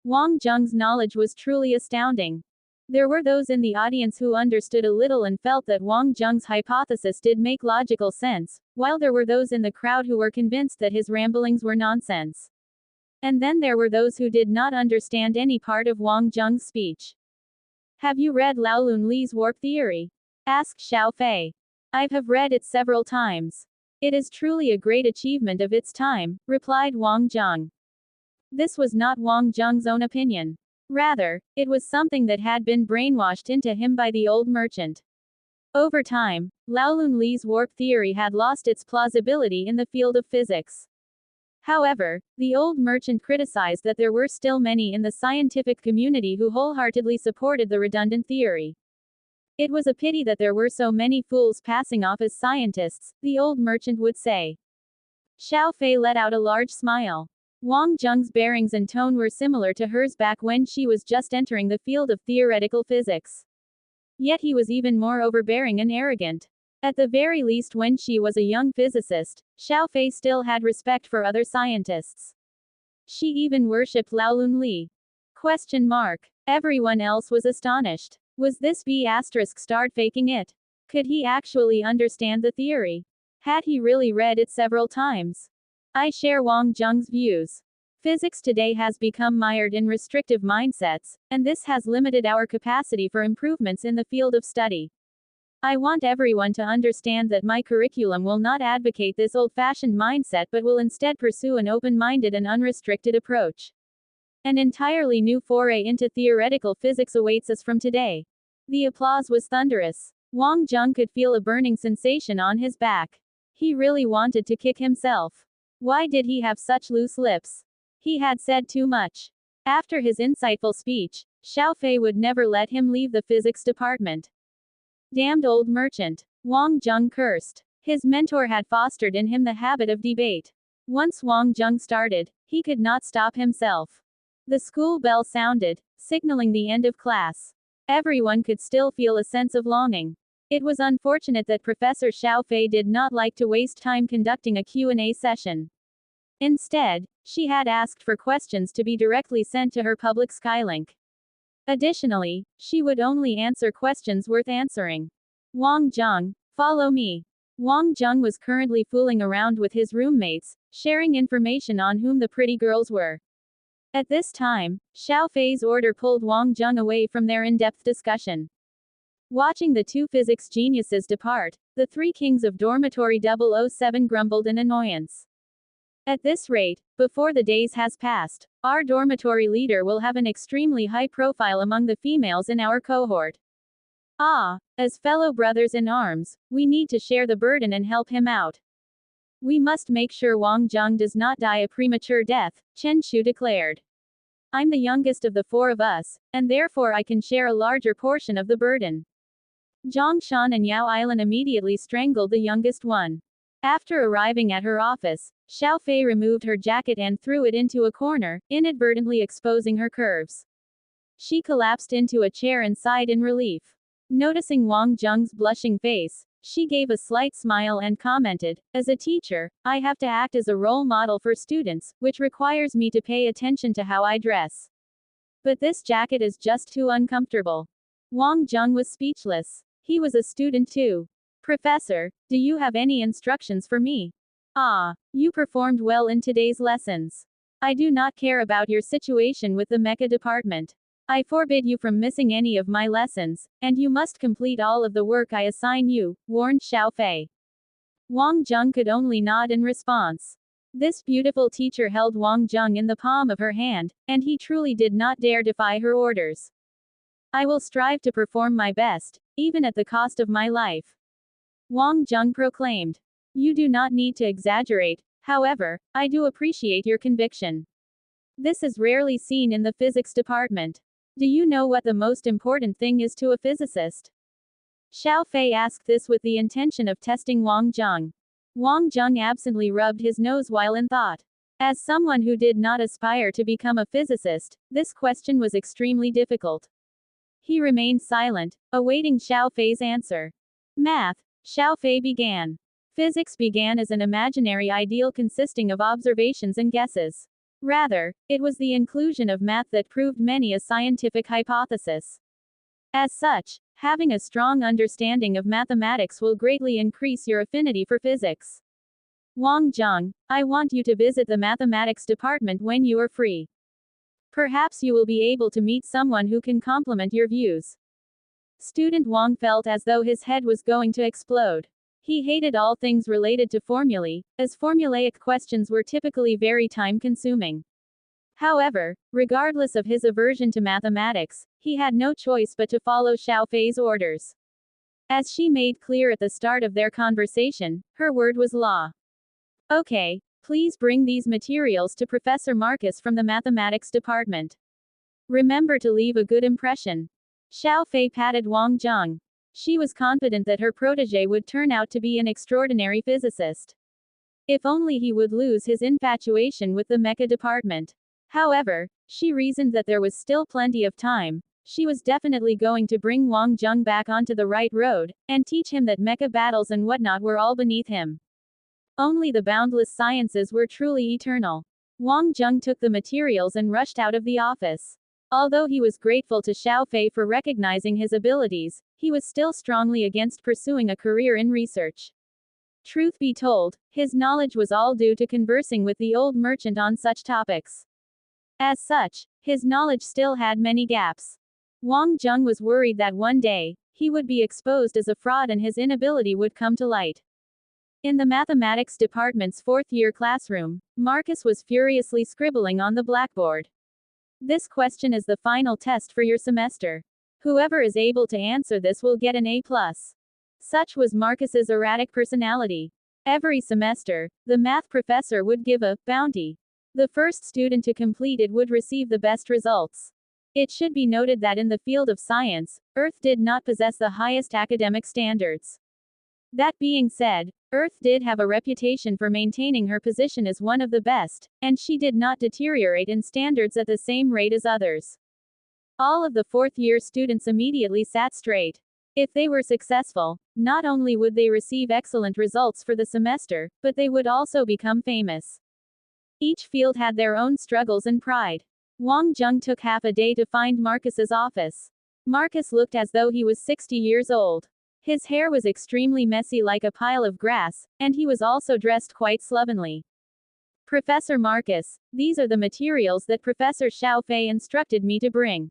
Wang Zheng's knowledge was truly astounding. There were those in the audience who understood a little and felt that Wang Zheng's hypothesis did make logical sense, while there were those in the crowd who were convinced that his ramblings were nonsense. And then there were those who did not understand any part of Wang Zheng's speech. Have you read Laolun Li's warp theory? Asked Xiao Fei. I have read it several times. It is truly a great achievement of its time, replied Wang Zheng. This was not Wang Zheng's own opinion. Rather, it was something that had been brainwashed into him by the old merchant. Over time, Laolun Li's warp theory had lost its plausibility in the field of physics. However, the old merchant criticized that there were still many in the scientific community who wholeheartedly supported the redundant theory. It was a pity that there were so many fools passing off as scientists, the old merchant would say. Xiao Fei let out a large smile. Wang Zheng's bearings and tone were similar to hers back when she was just entering the field of theoretical physics. Yet he was even more overbearing and arrogant. At the very least, when she was a young physicist, Xiaofei still had respect for other scientists. She even worshipped Laolun Li. Question mark. Everyone else was astonished. Was this B** start faking it? Could he actually understand the theory? Had he really read it several times? I share Wang Zheng's views. Physics today has become mired in restrictive mindsets, and this has limited our capacity for improvements in the field of study. I want everyone to understand that my curriculum will not advocate this old-fashioned mindset but will instead pursue an open-minded and unrestricted approach. An entirely new foray into theoretical physics awaits us from today. The applause was thunderous. Wang Zheng could feel a burning sensation on his back. He really wanted to kick himself. Why did he have such loose lips? He had said too much. After his insightful speech, Xiaofei would never let him leave the physics department. Damned old merchant. Wang Zheng cursed. His mentor had fostered in him the habit of debate. Once Wang Zheng started, he could not stop himself. The school bell sounded, signaling the end of class. Everyone could still feel a sense of longing. It was unfortunate that Professor Xiaofei did not like to waste time conducting a Q&A session. Instead, she had asked for questions to be directly sent to her public Skylink. Additionally, she would only answer questions worth answering. Wang Zheng, follow me. Wang Zheng was currently fooling around with his roommates, sharing information on whom the pretty girls were. At this time, Xiaofei's order pulled Wang Zheng away from their in-depth discussion. Watching the two physics geniuses depart, the three kings of Dormitory 007 grumbled in annoyance. At this rate, before the days has passed, our dormitory leader will have an extremely high profile among the females in our cohort. As fellow brothers in arms, we need to share the burden and help him out. We must make sure Wang Zheng does not die a premature death, Chen Shu declared. I'm the youngest of the four of us, and therefore I can share a larger portion of the burden. Zhang Shan and Yao Ailan immediately strangled the youngest one. After arriving at her office, Xiaofei removed her jacket and threw it into a corner, inadvertently exposing her curves. She collapsed into a chair and sighed in relief. Noticing Wang Zheng's blushing face, she gave a slight smile and commented, "As a teacher, I have to act as a role model for students, which requires me to pay attention to how I dress. But this jacket is just too uncomfortable." Wang Zheng was speechless. He was a student too. "Professor, do you have any instructions for me?" You performed well in today's lessons. I do not care about your situation with the mecha department. I forbid you from missing any of my lessons, and you must complete all of the work I assign you, warned Xiaofei. Wang Zheng could only nod in response. This beautiful teacher held Wang Zheng in the palm of her hand, and he truly did not dare defy her orders. I will strive to perform my best, even at the cost of my life. Wang Zheng proclaimed. You do not need to exaggerate, however, I do appreciate your conviction. This is rarely seen in the physics department. Do you know what the most important thing is to a physicist? Xiaofei asked this with the intention of testing Wang Zheng. Wang Zheng absently rubbed his nose while in thought. As someone who did not aspire to become a physicist, this question was extremely difficult. He remained silent, awaiting Xiaofei's answer. Math, Xiaofei began. Physics began as an imaginary ideal consisting of observations and guesses. Rather, it was the inclusion of math that proved many a scientific hypothesis. As such, having a strong understanding of mathematics will greatly increase your affinity for physics. Wang Zheng, I want you to visit the mathematics department when you are free. Perhaps you will be able to meet someone who can complement your views. Student Wang felt as though his head was going to explode. He hated all things related to formulae, as formulaic questions were typically very time-consuming. However, regardless of his aversion to mathematics, he had no choice but to follow Xiaofei's orders. As she made clear at the start of their conversation, her word was law. Okay, please bring these materials to Professor Marcus from the mathematics department. Remember to leave a good impression. Xiaofei patted Wang Zheng. She was confident that her protégé would turn out to be an extraordinary physicist. If only he would lose his infatuation with the mecha department. However, she reasoned that there was still plenty of time. She was definitely going to bring Wang Jung back onto the right road, and teach him that mecha battles and whatnot were all beneath him. Only the boundless sciences were truly eternal. Wang Jung took the materials and rushed out of the office. Although he was grateful to Xiao Fei for recognizing his abilities, he was still strongly against pursuing a career in research. Truth be told, his knowledge was all due to conversing with the old merchant on such topics. As such, his knowledge still had many gaps. Wang Jung was worried that one day, he would be exposed as a fraud and his inability would come to light. In the mathematics department's fourth-year classroom, Marcus was furiously scribbling on the blackboard. This question is the final test for your semester. Whoever is able to answer this will get an A+. Such was Marcus's erratic personality. Every semester, the math professor would give a bounty. The first student to complete it would receive the best results. It should be noted that in the field of science, Earth did not possess the highest academic standards. That being said, Earth did have a reputation for maintaining her position as one of the best, and she did not deteriorate in standards at the same rate as others. All of the fourth-year students immediately sat straight. If they were successful, not only would they receive excellent results for the semester, but they would also become famous. Each field had their own struggles and pride. Wang Jung took half a day to find Marcus's office. Marcus looked as though he was 60 years old. His hair was extremely messy like a pile of grass, and he was also dressed quite slovenly. Professor Marcus, these are the materials that Professor Xiao Fei instructed me to bring.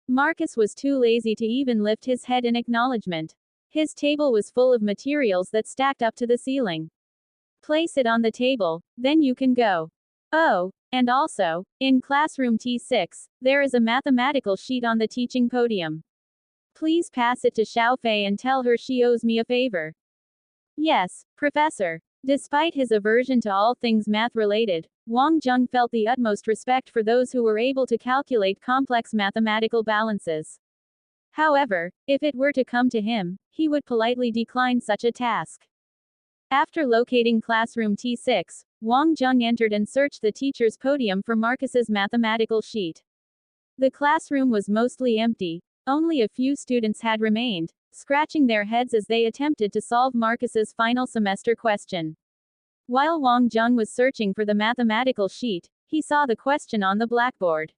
Marcus was too lazy to even lift his head in acknowledgement. His table was full of materials that stacked up to the ceiling. Place it on the table, then you can go. Oh, and also, in classroom T6, there is a mathematical sheet on the teaching podium. Please pass it to Xiao Fei and tell her she owes me a favor. Yes, Professor. Despite his aversion to all things math-related, Wang Jung felt the utmost respect for those who were able to calculate complex mathematical balances. However, if it were to come to him, he would politely decline such a task. After locating classroom T6, Wang Jung entered and searched the teacher's podium for Marcus's mathematical sheet. The classroom was mostly empty. Only a few students had remained, scratching their heads as they attempted to solve Marcus's final semester question. While Wang Jung was searching for the mathematical sheet, he saw the question on the blackboard.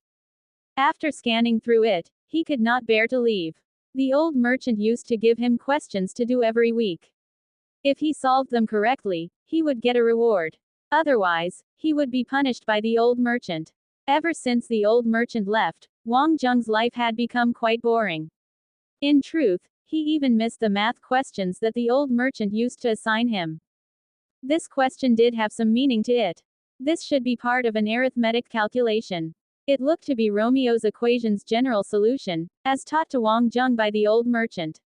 After scanning through it, he could not bear to leave. The old merchant used to give him questions to do every week. If he solved them correctly, he would get a reward. Otherwise, he would be punished by the old merchant. Ever since the old merchant left, Wang Jung's life had become quite boring. In truth, he even missed the math questions that the old merchant used to assign him. This question did have some meaning to it. This should be part of an arithmetic calculation. It looked to be Romeo's equation's general solution, as taught to Wang Jung by the old merchant.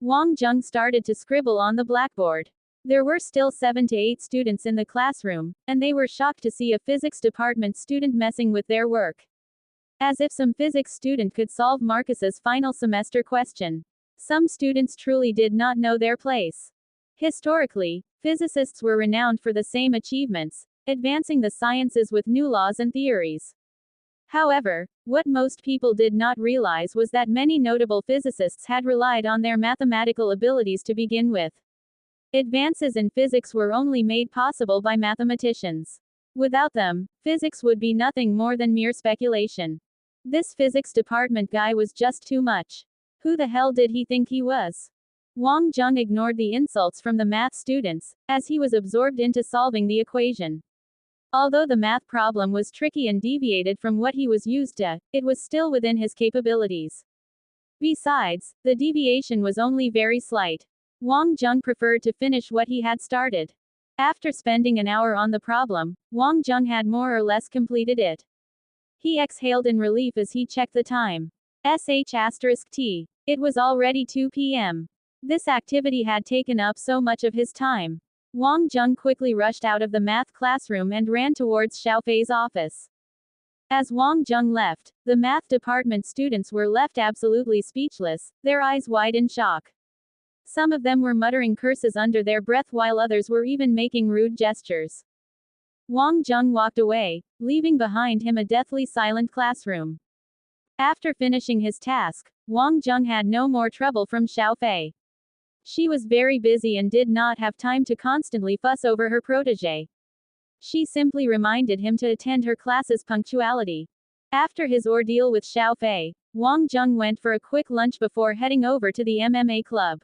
Wang Jung started to scribble on the blackboard. There were still 7 to 8 students in the classroom, and they were shocked to see a physics department student messing with their work. As if some physics student could solve Marcus's final semester question. Some students truly did not know their place. Historically, physicists were renowned for the same achievements, advancing the sciences with new laws and theories. However, what most people did not realize was that many notable physicists had relied on their mathematical abilities to begin with. Advances in physics were only made possible by mathematicians. Without them, physics would be nothing more than mere speculation. This physics department guy was just too much. Who the hell did he think he was? Wang Jung ignored the insults from the math students, as he was absorbed into solving the equation. Although the math problem was tricky and deviated from what he was used to, it was still within his capabilities. Besides, the deviation was only very slight. Wang Jung preferred to finish what he had started. After spending an hour on the problem, Wang Jung had more or less completed it. He exhaled in relief as he checked the time. *T. It was already 2 p.m. This activity had taken up so much of his time. Wang Jung quickly rushed out of the math classroom and ran towards Xiao Fei's office. As Wang Jung left, the math department students were left absolutely speechless, their eyes wide in shock. Some of them were muttering curses under their breath while others were even making rude gestures. Wang Jung walked away, leaving behind him a deathly silent classroom. After finishing his task, Wang Jung had no more trouble from Xiao Fei. She was very busy and did not have time to constantly fuss over her protégé. She simply reminded him to attend her classes punctuality. After his ordeal with Xiao Fei, Wang Jung went for a quick lunch before heading over to the MMA club.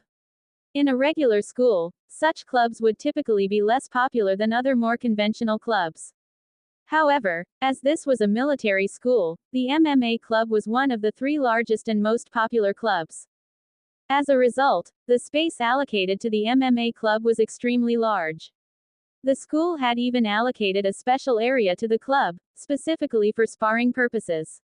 In a regular school, such clubs would typically be less popular than other more conventional clubs. However, as this was a military school, the MMA club was one of the 3 largest and most popular clubs. As a result, the space allocated to the MMA club was extremely large. The school had even allocated a special area to the club, specifically for sparring purposes.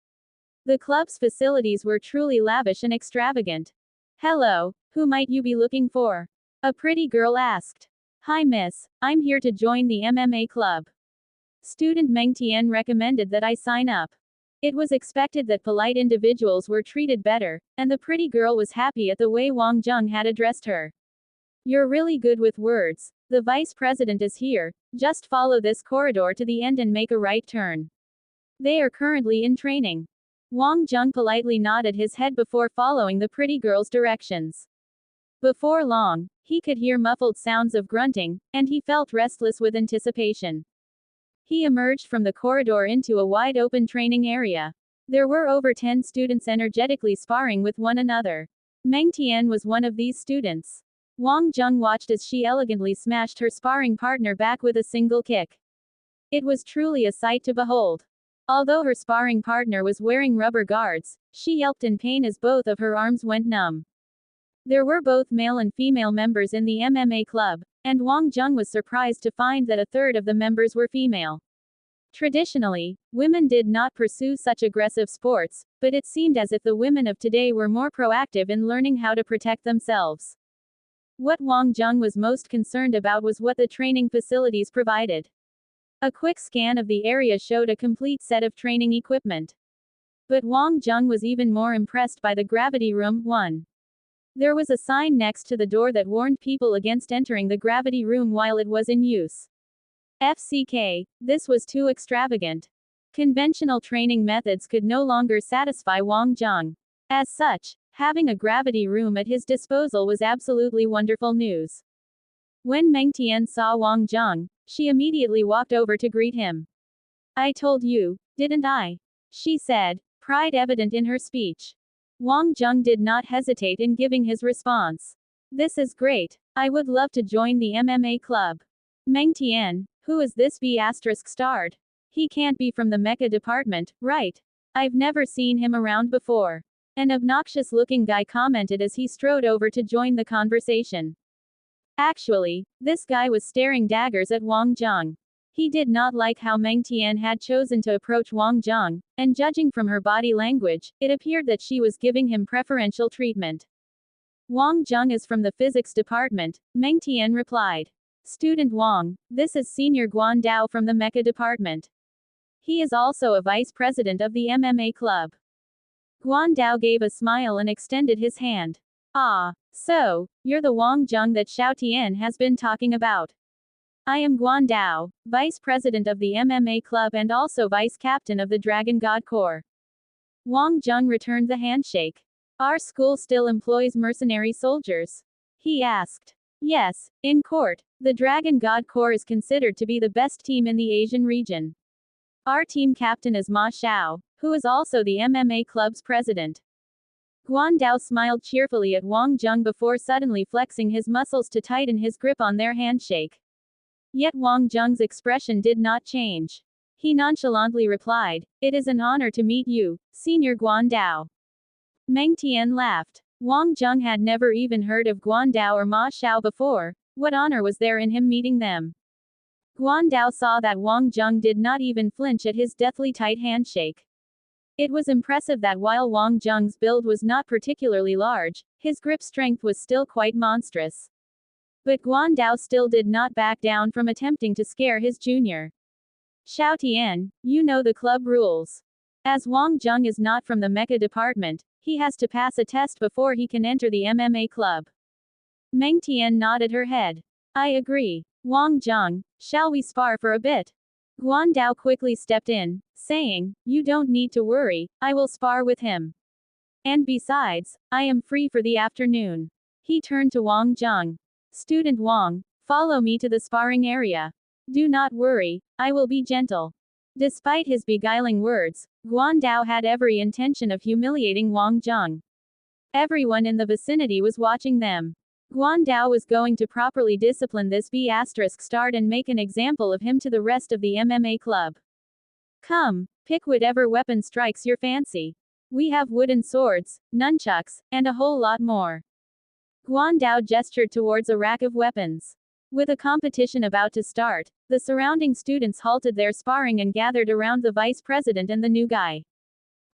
The club's facilities were truly lavish and extravagant. "Hello, who might you be looking for?" a pretty girl asked. "Hi miss, I'm here to join the MMA club. Student Meng Tian recommended that I sign up." It was expected that polite individuals were treated better, and the pretty girl was happy at the way Wang Jung had addressed her. "You're really good with words. The vice president is here, just follow this corridor to the end and make a right turn. They are currently in training." Wang Jung politely nodded his head before following the pretty girl's directions. Before long, he could hear muffled sounds of grunting, and he felt restless with anticipation. He emerged from the corridor into a wide-open training area. There were over 10 students energetically sparring with one another. Meng Tian was one of these students. Wang Jung watched as she elegantly smashed her sparring partner back with a single kick. It was truly a sight to behold. Although her sparring partner was wearing rubber guards, she yelped in pain as both of her arms went numb. There were both male and female members in the MMA club, and Wang Jung was surprised to find that a third of the members were female. Traditionally, women did not pursue such aggressive sports, but it seemed as if the women of today were more proactive in learning how to protect themselves. What Wang Jung was most concerned about was what the training facilities provided. A quick scan of the area showed a complete set of training equipment. But Wang Jung was even more impressed by the Gravity Room 1. There was a sign next to the door that warned people against entering the Gravity Room while it was in use. FCK, this was too extravagant. Conventional training methods could no longer satisfy Wang Jung. As such, having a gravity room at his disposal was absolutely wonderful news. When Meng Tian saw Wang Jung, she immediately walked over to greet him. "I told you, didn't I?" she said, pride evident in her speech. Wang Jung did not hesitate in giving his response. "This is great. I would love to join the MMA club." Meng Tian, who is this B** starred? He can't be from the mecha department, right? I've never seen him around before. An obnoxious-looking guy commented as he strode over to join the conversation. Actually, this guy was staring daggers at Wang Jung. He did not like how Meng Tian had chosen to approach Wang Jung, and judging from her body language, it appeared that she was giving him preferential treatment. "Wang Jung is from the physics department," Meng Tian replied. "Student Wang, this is Senior Guan Dao from the mecha department. He is also a vice president of the MMA club." Guan Dao gave a smile and extended his hand. "Ah, so, you're the Wang Jung that Xiao Tian has been talking about. I am Guan Dao, vice president of the MMA club and also vice captain of the Dragon God Corps." Wang Jung returned the handshake. "Our school still employs mercenary soldiers?" he asked. "Yes, in court, the Dragon God Corps is considered to be the best team in the Asian region. Our team captain is Ma Xiao, who is also the MMA club's president." Guan Dao smiled cheerfully at Wang Jung before suddenly flexing his muscles to tighten his grip on their handshake. Yet Wang Jung's expression did not change. He nonchalantly replied, "It is an honor to meet you, Senior Guan Dao." Meng Tian laughed. Wang Jung had never even heard of Guan Dao or Ma Xiao before. What honor was there in him meeting them? Guan Dao saw that Wang Jung did not even flinch at his deathly tight handshake. It was impressive that while Wang Jung's build was not particularly large, his grip strength was still quite monstrous. But Guan Dao still did not back down from attempting to scare his junior. "Xiao Tian, you know the club rules. As Wang Jung is not from the mecha department, he has to pass a test before he can enter the MMA club. Meng Tian nodded her head. I agree. Wang Zhang, shall we spar for a bit? Guan Dao quickly stepped in, saying, you don't need to worry, I will spar with him. And besides, I am free for the afternoon. He turned to Wang Zhang. Student Wang, follow me to the sparring area. Do not worry, I will be gentle. Despite his beguiling words, Guan Dao had every intention of humiliating Wang Zhang. Everyone in the vicinity was watching them. Guan Dao was going to properly discipline this B***** and make an example of him to the rest of the MMA club. Come, pick whatever weapon strikes your fancy. We have wooden swords, nunchucks, and a whole lot more. Guan Dao gestured towards a rack of weapons. With a competition about to start, the surrounding students halted their sparring and gathered around the vice president and the new guy.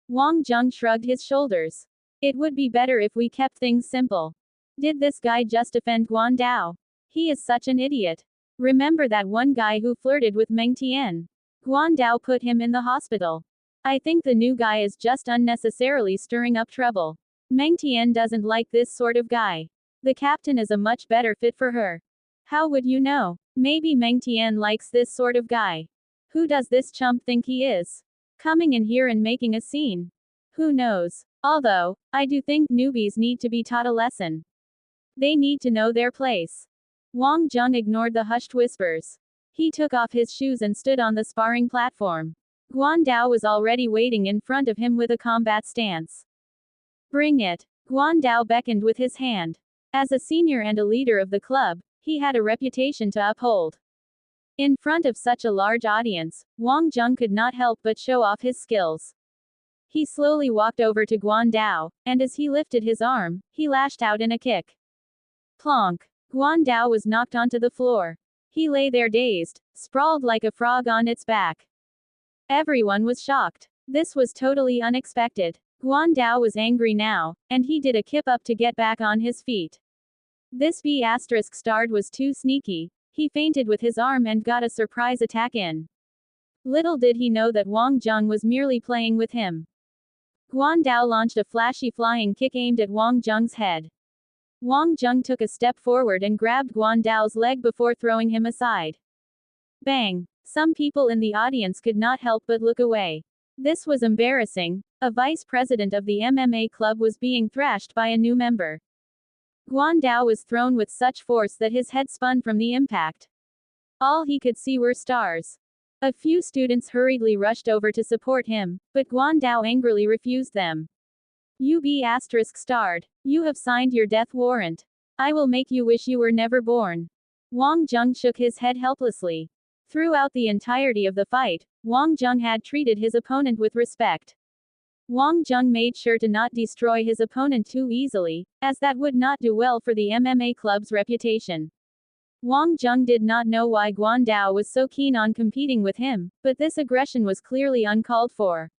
Wang Zhang shrugged his shoulders. It would be better if we kept things simple. Did this guy just offend Guan Dao? He is such an idiot. Remember that one guy who flirted with Meng Tian? Guan Dao put him in the hospital. I think the new guy is just unnecessarily stirring up trouble. Meng Tian doesn't like this sort of guy. The captain is a much better fit for her. How would you know? Maybe Meng Tian likes this sort of guy. Who does this chump think he is? Coming in here and making a scene. Who knows? Although, I do think newbies need to be taught a lesson. They need to know their place. Wang Zhang ignored the hushed whispers. He took off his shoes and stood on the sparring platform. Guan Dao was already waiting in front of him with a combat stance. Bring it. Guan Dao beckoned with his hand. As a senior and a leader of the club, he had a reputation to uphold. In front of such a large audience, Wang Zhang could not help but show off his skills. He slowly walked over to Guan Dao, and as he lifted his arm, he lashed out in a kick. Plonk! Guan Dao was knocked onto the floor. He lay there dazed, sprawled like a frog on its back. Everyone was shocked. This was totally unexpected. Guan Dao was angry now, and he did a kip up to get back on his feet. This B***** was too sneaky. He feinted with his arm and got a surprise attack in. Little did he know that Wang Zhang was merely playing with him. Guan Dao launched a flashy flying kick aimed at Wang Zhang's head. Wang Zhang took a step forward and grabbed Guan Dao's leg before throwing him aside. Bang! Some people in the audience could not help but look away. This was embarrassing. A vice president of the MMA club was being thrashed by a new member. Guan Dao was thrown with such force that his head spun from the impact. All he could see were stars. A few students hurriedly rushed over to support him, but Guan Dao angrily refused them. You B*****, you have signed your death warrant. I will make you wish you were never born. Wang Zhang shook his head helplessly. Throughout the entirety of the fight, Wang Zhang had treated his opponent with respect. Wang Zhang made sure to not destroy his opponent too easily, as that would not do well for the MMA club's reputation. Wang Zhang did not know why Guan Dao was so keen on competing with him, but this aggression was clearly uncalled for.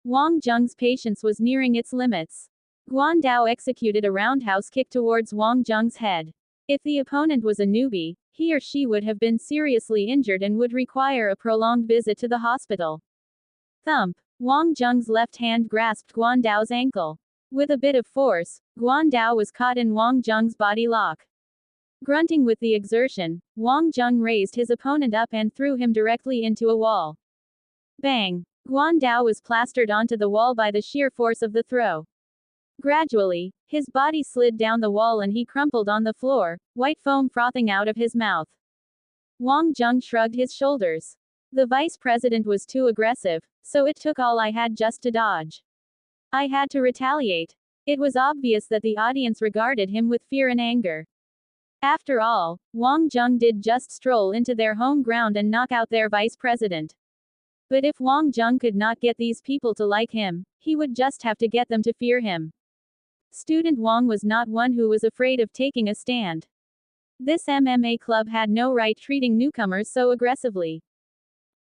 Wang Zhang's patience was nearing its limits. Guan Dao executed a roundhouse kick towards Wang Zhang's head. If the opponent was a newbie, he or she would have been seriously injured and would require a prolonged visit to the hospital. Thump! Wang Zhang's left hand grasped Guan Dao's ankle. With a bit of force, Guan Dao was caught in Wang Zhang's body lock. Grunting with the exertion, Wang Zhang raised his opponent up and threw him directly into a wall. Bang! Guan Dao was plastered onto the wall by the sheer force of the throw. Gradually, his body slid down the wall and he crumpled on the floor, white foam frothing out of his mouth. Wang Zhang shrugged his shoulders. The vice president was too aggressive, so it took all I had just to dodge. I had to retaliate. It was obvious that the audience regarded him with fear and anger. After all, Wang Zhang did just stroll into their home ground and knock out their vice president. But if Wang Zhang could not get these people to like him, he would just have to get them to fear him. Student Wang was not one who was afraid of taking a stand. This MMA club had no right treating newcomers so aggressively.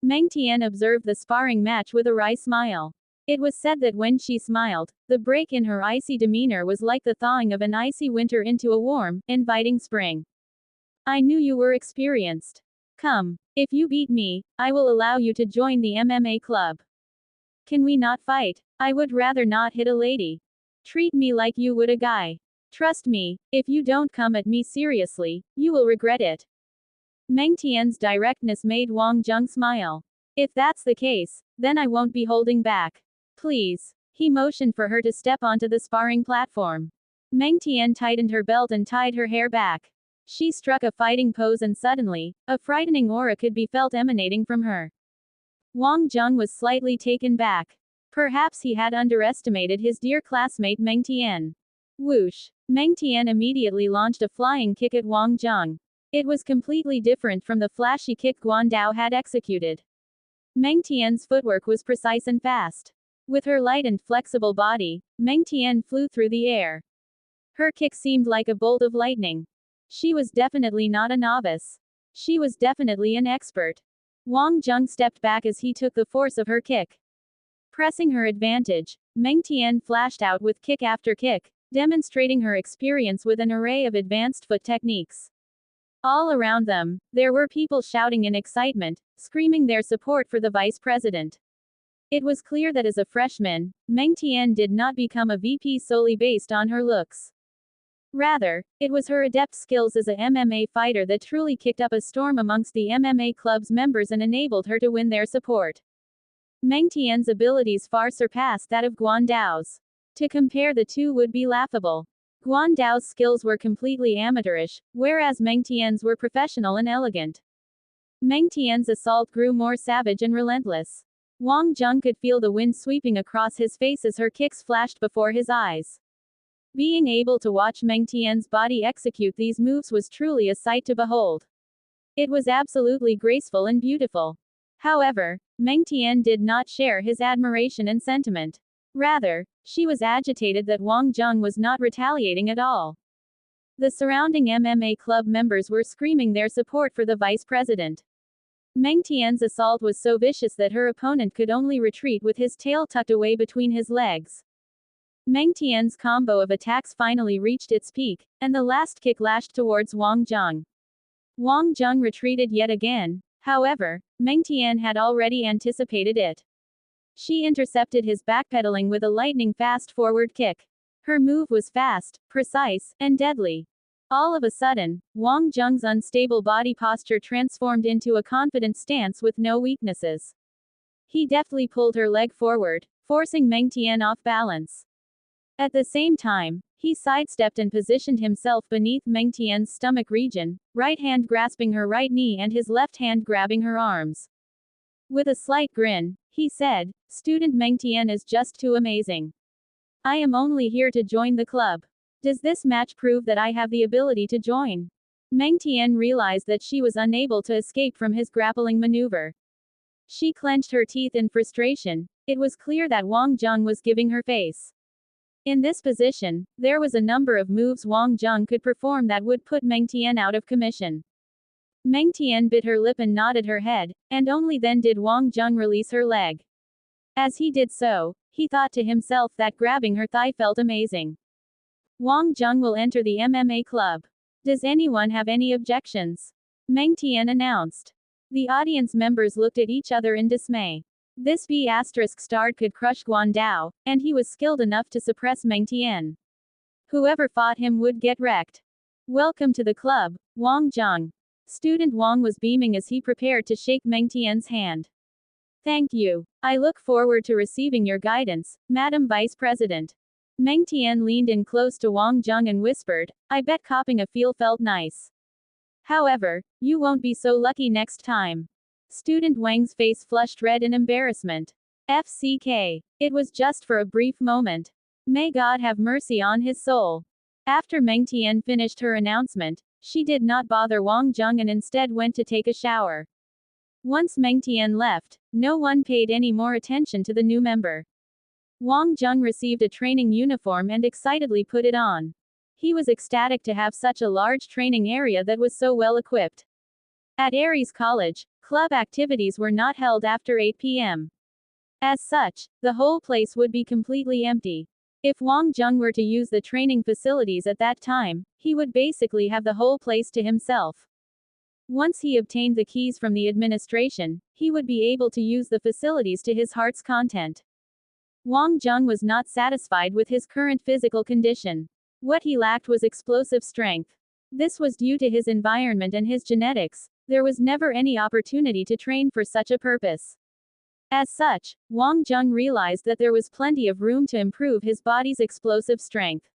Meng Tian observed the sparring match with a wry smile. It was said that when she smiled, the break in her icy demeanor was like the thawing of an icy winter into a warm, inviting spring. I knew you were experienced. Come, if you beat me, I will allow you to join the MMA club. Can we not fight? I would rather not hit a lady. Treat me like you would a guy. Trust me, if you don't come at me seriously, you will regret it. Meng Tian's directness made Wang Zheng smile. If that's the case, then I won't be holding back. Please. He motioned for her to step onto the sparring platform. Meng Tian tightened her belt and tied her hair back. She struck a fighting pose and suddenly, a frightening aura could be felt emanating from her. Wang Zheng was slightly taken back. Perhaps he had underestimated his dear classmate Meng Tian. Whoosh! Meng Tian immediately launched a flying kick at Wang Zheng. It was completely different from the flashy kick Guan Dao had executed. Meng Tian's footwork was precise and fast. With her light and flexible body, Meng Tian flew through the air. Her kick seemed like a bolt of lightning. She was definitely not a novice. She was definitely an expert. Wang Zheng stepped back as he took the force of her kick. Pressing her advantage, Meng Tian flashed out with kick after kick, demonstrating her experience with an array of advanced foot techniques. All around them, there were people shouting in excitement, screaming their support for the vice president. It was clear that as a freshman, Meng Tian did not become a VP solely based on her looks. Rather, it was her adept skills as a MMA fighter that truly kicked up a storm amongst the MMA club's members and enabled her to win their support. Meng Tian's abilities far surpassed that of Guan Dao's. To compare the two would be laughable. Guan Dao's skills were completely amateurish, whereas Meng Tian's were professional and elegant. Meng Tian's assault grew more savage and relentless. Wang Zheng could feel the wind sweeping across his face as her kicks flashed before his eyes. Being able to watch Meng Tian's body execute these moves was truly a sight to behold. It was absolutely graceful and beautiful. However, Meng Tian did not share his admiration and sentiment. Rather, she was agitated that Wang Zheng was not retaliating at all. The surrounding MMA club members were screaming their support for the vice president. Meng Tian's assault was so vicious that her opponent could only retreat with his tail tucked away between his legs. Meng Tian's combo of attacks finally reached its peak, and the last kick lashed towards Wang Zheng. Wang Zheng retreated yet again. However, Meng Tian had already anticipated it. She intercepted his backpedaling with a lightning-fast forward kick. Her move was fast, precise, and deadly. All of a sudden, Wang Zheng's unstable body posture transformed into a confident stance with no weaknesses. He deftly pulled her leg forward, forcing Meng Tian off balance. At the same time, he sidestepped and positioned himself beneath Meng Tian's stomach region, right hand grasping her right knee and his left hand grabbing her arms. With a slight grin, he said, "Student Meng Tian is just too amazing. I am only here to join the club. Does this match prove that I have the ability to join?" Meng Tian realized that she was unable to escape from his grappling maneuver. She clenched her teeth in frustration. It was clear that Wang Zheng was giving her face. In this position, there was a number of moves Wang Zheng could perform that would put Meng Tian out of commission. Meng Tian bit her lip and nodded her head, and only then did Wang Zheng release her leg. As he did so, he thought to himself that grabbing her thigh felt amazing. Wang Zheng will enter the MMA club. Does anyone have any objections? Meng Tian announced. The audience members looked at each other in dismay. This B** could crush Guan Dao, and he was skilled enough to suppress Meng Tian. Whoever fought him would get wrecked. Welcome to the club, Wang Zheng. Student Wang was beaming as he prepared to shake Meng Tian's hand. Thank you. I look forward to receiving your guidance, Madam Vice President. Meng Tian leaned in close to Wang Zheng and whispered, I bet copping a feel felt nice. However, you won't be so lucky next time. Student Wang's face flushed red in embarrassment. FCK. It was just for a brief moment. May God have mercy on his soul. After Meng Tian finished her announcement, she did not bother Wang Zheng and instead went to take a shower. Once Meng Tian left, no one paid any more attention to the new member. Wang Zheng received a training uniform and excitedly put it on. He was ecstatic to have such a large training area that was so well equipped. At Aries College, club activities were not held after 8 p.m. As such, the whole place would be completely empty. If Wang Zheng were to use the training facilities at that time, he would basically have the whole place to himself. Once he obtained the keys from the administration, he would be able to use the facilities to his heart's content. Wang Zheng was not satisfied with his current physical condition. What he lacked was explosive strength. This was due to his environment and his genetics. There was never any opportunity to train for such a purpose. As such, Wang Zheng realized that there was plenty of room to improve his body's explosive strength.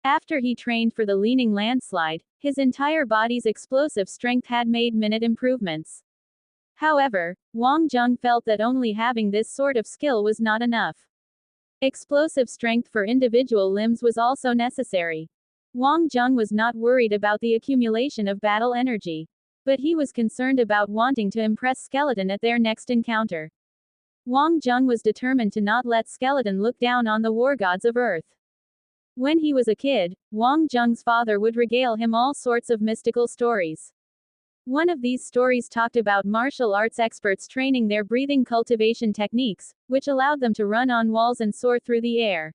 After he trained for the leaning landslide, his entire body's explosive strength had made minute improvements. However, Wang Zheng felt that only having this sort of skill was not enough. Explosive strength for individual limbs was also necessary. Wang Zheng was not worried about the accumulation of battle energy, but he was concerned about wanting to impress Skeleton at their next encounter. Wang Zheng was determined to not let Skeleton look down on the war gods of Earth. When he was a kid, Wang Zheng's father would regale him all sorts of mystical stories. One of these stories talked about martial arts experts training their breathing cultivation techniques, which allowed them to run on walls and soar through the air.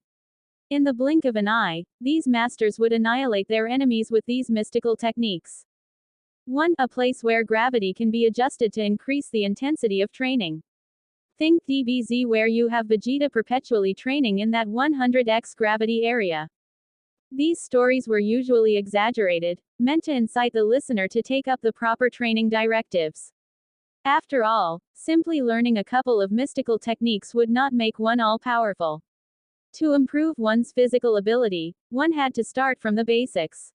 In the blink of an eye, these masters would annihilate their enemies with these mystical techniques. 1. A place where gravity can be adjusted to increase the intensity of training. Think DBZ, where you have Vegeta perpetually training in that 100x gravity area. These stories were usually exaggerated, meant to incite the listener to take up the proper training directives. After all, simply learning a couple of mystical techniques would not make one all-powerful. To improve one's physical ability, one had to start from the basics.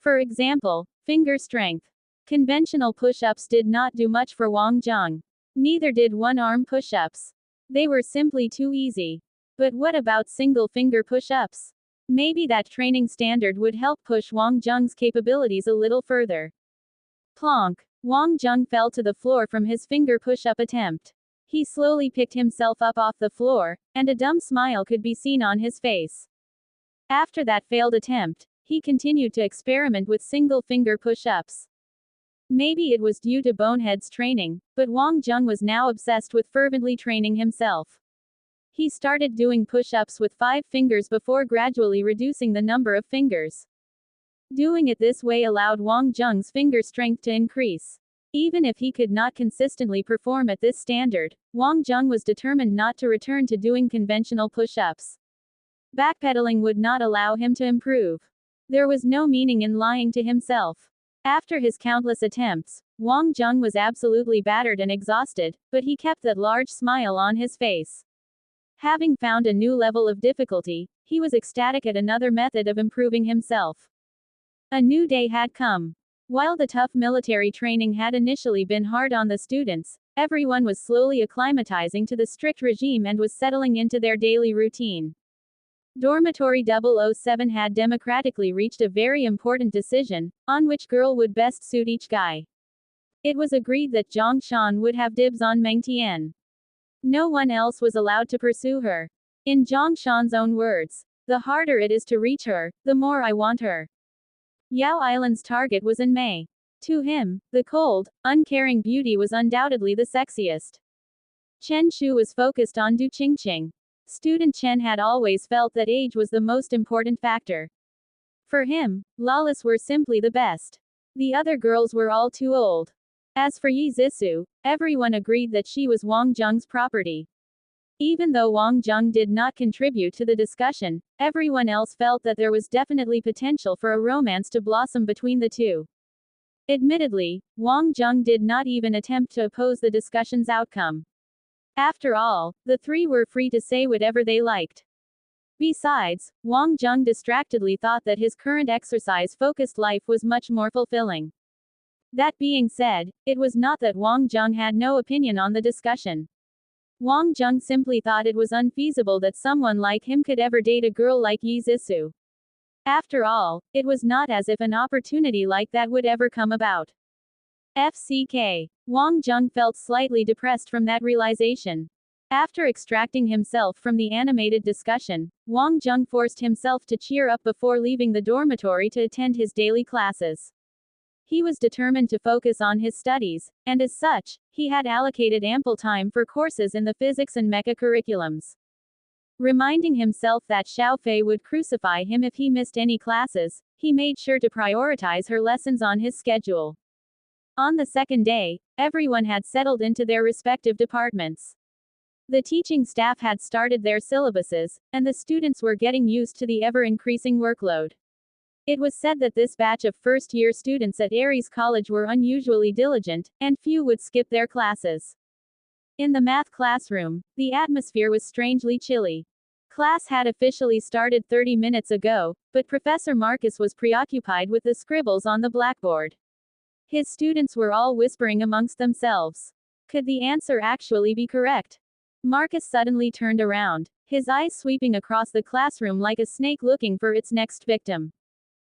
For example, finger strength. Conventional push-ups did not do much for Wang Zheng. Neither did one-arm push-ups. They were simply too easy. But what about single-finger push-ups? Maybe that training standard would help push Wang Zheng's capabilities a little further. Plonk! Wang Zheng fell to the floor from his finger push-up attempt. He slowly picked himself up off the floor, and a dumb smile could be seen on his face. After that failed attempt, he continued to experiment with single-finger push-ups. Maybe it was due to Bonehead's training, but Wang Zheng was now obsessed with fervently training himself. He started doing push-ups with 5 fingers before gradually reducing the number of fingers. Doing it this way allowed Wang Zheng's finger strength to increase. Even if he could not consistently perform at this standard, Wang Zheng was determined not to return to doing conventional push-ups. Backpedaling would not allow him to improve. There was no meaning in lying to himself. After his countless attempts, Wang Zheng was absolutely battered and exhausted, but he kept that large smile on his face. Having found a new level of difficulty, he was ecstatic at another method of improving himself. A new day had come. While the tough military training had initially been hard on the students, everyone was slowly acclimatizing to the strict regime and was settling into their daily routine. Dormitory 007 had democratically reached a very important decision, on which girl would best suit each guy. It was agreed that Zhang Shan would have dibs on Meng Tian. No one else was allowed to pursue her. In Zhang Shan's own words, "The harder it is to reach her, the more I want her." Yao Island's target was in Mei. To him, the cold, uncaring beauty was undoubtedly the sexiest. Chen Shu was focused on Du Qingqing. Student Chen had always felt that age was the most important factor. For him, Lawless were simply the best. The other girls were all too old. As for Yi Zissou, everyone agreed that she was Wang Zheng's property. Even though Wang Zheng did not contribute to the discussion, everyone else felt that there was definitely potential for a romance to blossom between the two. Admittedly, Wang Zheng did not even attempt to oppose the discussion's outcome. After all, the three were free to say whatever they liked. Besides, Wang Zheng distractedly thought that his current exercise-focused life was much more fulfilling. That being said, it was not that Wang Zheng had no opinion on the discussion. Wang Zheng simply thought it was unfeasible that someone like him could ever date a girl like Yi Zissou. After all, it was not as if an opportunity like that would ever come about. FCK. Wang Zheng felt slightly depressed from that realization. After extracting himself from the animated discussion, Wang Zheng forced himself to cheer up before leaving the dormitory to attend his daily classes. He was determined to focus on his studies, and as such, he had allocated ample time for courses in the physics and mecha curriculums. Reminding himself that Xiao Fei would crucify him if he missed any classes, he made sure to prioritize her lessons on his schedule. On the second day, everyone had settled into their respective departments. The teaching staff had started their syllabuses, and the students were getting used to the ever-increasing workload. It was said that this batch of first-year students at Aries College were unusually diligent, and few would skip their classes. In the math classroom, the atmosphere was strangely chilly. Class had officially started 30 minutes ago, but Professor Marcus was preoccupied with the scribbles on the blackboard. His students were all whispering amongst themselves. Could the answer actually be correct? Marcus suddenly turned around, his eyes sweeping across the classroom like a snake looking for its next victim.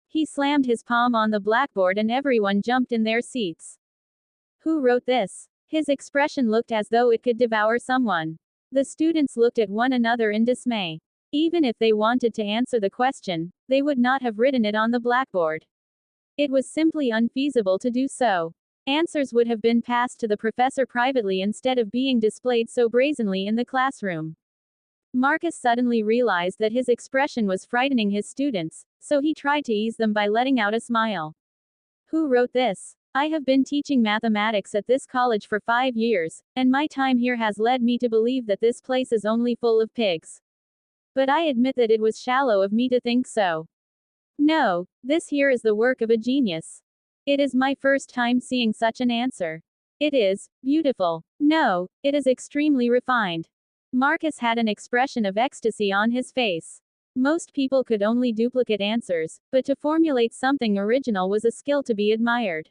He slammed his palm on the blackboard and everyone jumped in their seats. Who wrote this? His expression looked as though it could devour someone. The students looked at one another in dismay. Even if they wanted to answer the question, they would not have written it on the blackboard. It was simply unfeasible to do so. Answers would have been passed to the professor privately instead of being displayed so brazenly in the classroom. Marcus suddenly realized that his expression was frightening his students, so he tried to ease them by letting out a smile. Who wrote this? I have been teaching mathematics at this college for 5 years, and my time here has led me to believe that this place is only full of pigs. But I admit that it was shallow of me to think so. No, this here is the work of a genius. It is my first time seeing such an answer. It is beautiful. No, it is extremely refined. Marcus had an expression of ecstasy on his face. Most people could only duplicate answers, but to formulate something original was a skill to be admired.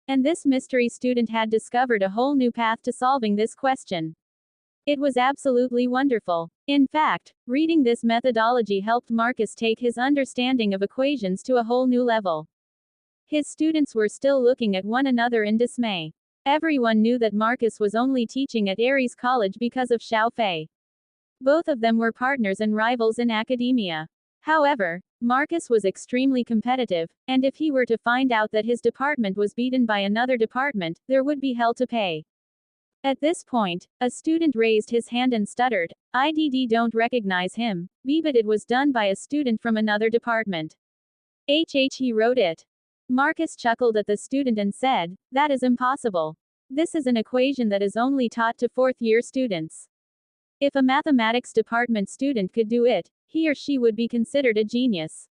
And this mystery student had discovered a whole new path to solving this question. It was absolutely wonderful. In fact, reading this methodology helped Marcus take his understanding of equations to a whole new level. His students were still looking at one another in dismay. Everyone knew that Marcus was only teaching at Aries College because of Xiao Fei. Both of them were partners and rivals in academia. However, Marcus was extremely competitive, and if he were to find out that his department was beaten by another department, there would be hell to pay. At this point, a student raised his hand and stuttered, "I don't recognize him, but it was done by a student from another department. He wrote it." Marcus chuckled at the student and said, "That is impossible. This is an equation that is only taught to fourth-year students. If a mathematics department student could do it, he or she would be considered a genius.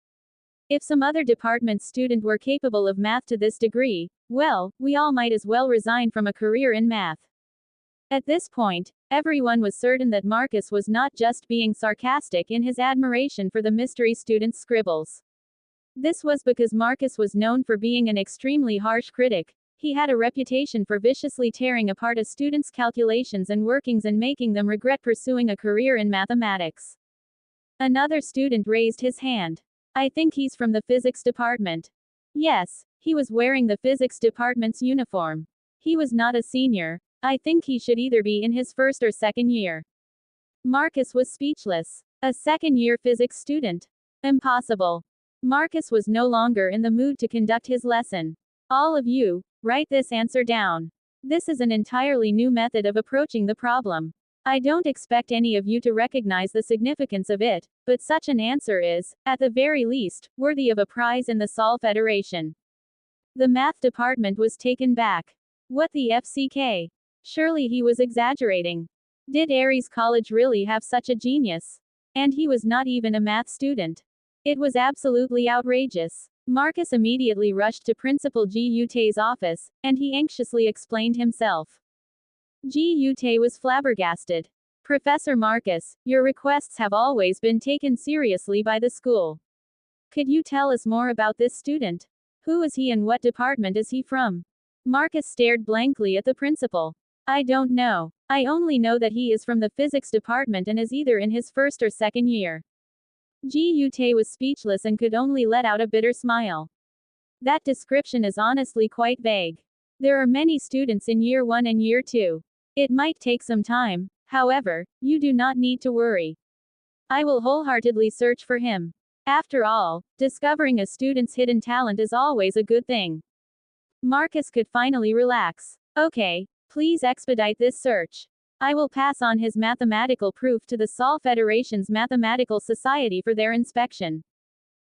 If some other department student were capable of math to this degree, well, we all might as well resign from a career in math." At this point, everyone was certain that Marcus was not just being sarcastic in his admiration for the mystery student's scribbles. This was because Marcus was known for being an extremely harsh critic. He had a reputation for viciously tearing apart a student's calculations and workings and making them regret pursuing a career in mathematics. Another student raised his hand. "I think he's from the physics department." Yes, he was wearing the physics department's uniform. He was not a senior. I think he should either be in his first or second year. Marcus was speechless. A second-year physics student? Impossible. Marcus was no longer in the mood to conduct his lesson. "All of you, write this answer down. This is an entirely new method of approaching the problem. I don't expect any of you to recognize the significance of it, but such an answer is, at the very least, worthy of a prize in the Sol Federation." The math department was taken back. What the FCK? Surely he was exaggerating. Did Aries College really have such a genius? And he was not even a math student. It was absolutely outrageous. Marcus immediately rushed to Principal Ji Yute's office, and he anxiously explained himself. Ji Yute was flabbergasted. "Professor Marcus, your requests have always been taken seriously by the school. Could you tell us more about this student? Who is he and what department is he from?" Marcus stared blankly at the principal. "I don't know. I only know that he is from the physics department and is either in his first or second year." Ji Yute was speechless and could only let out a bitter smile. "That description is honestly quite vague. There are many students in year 1 and year 2. It might take some time, however, you do not need to worry. I will wholeheartedly search for him. After all, discovering a student's hidden talent is always a good thing." Marcus could finally relax. "Okay, please expedite this search. I will pass on his mathematical proof to the Sol Federation's Mathematical Society for their inspection.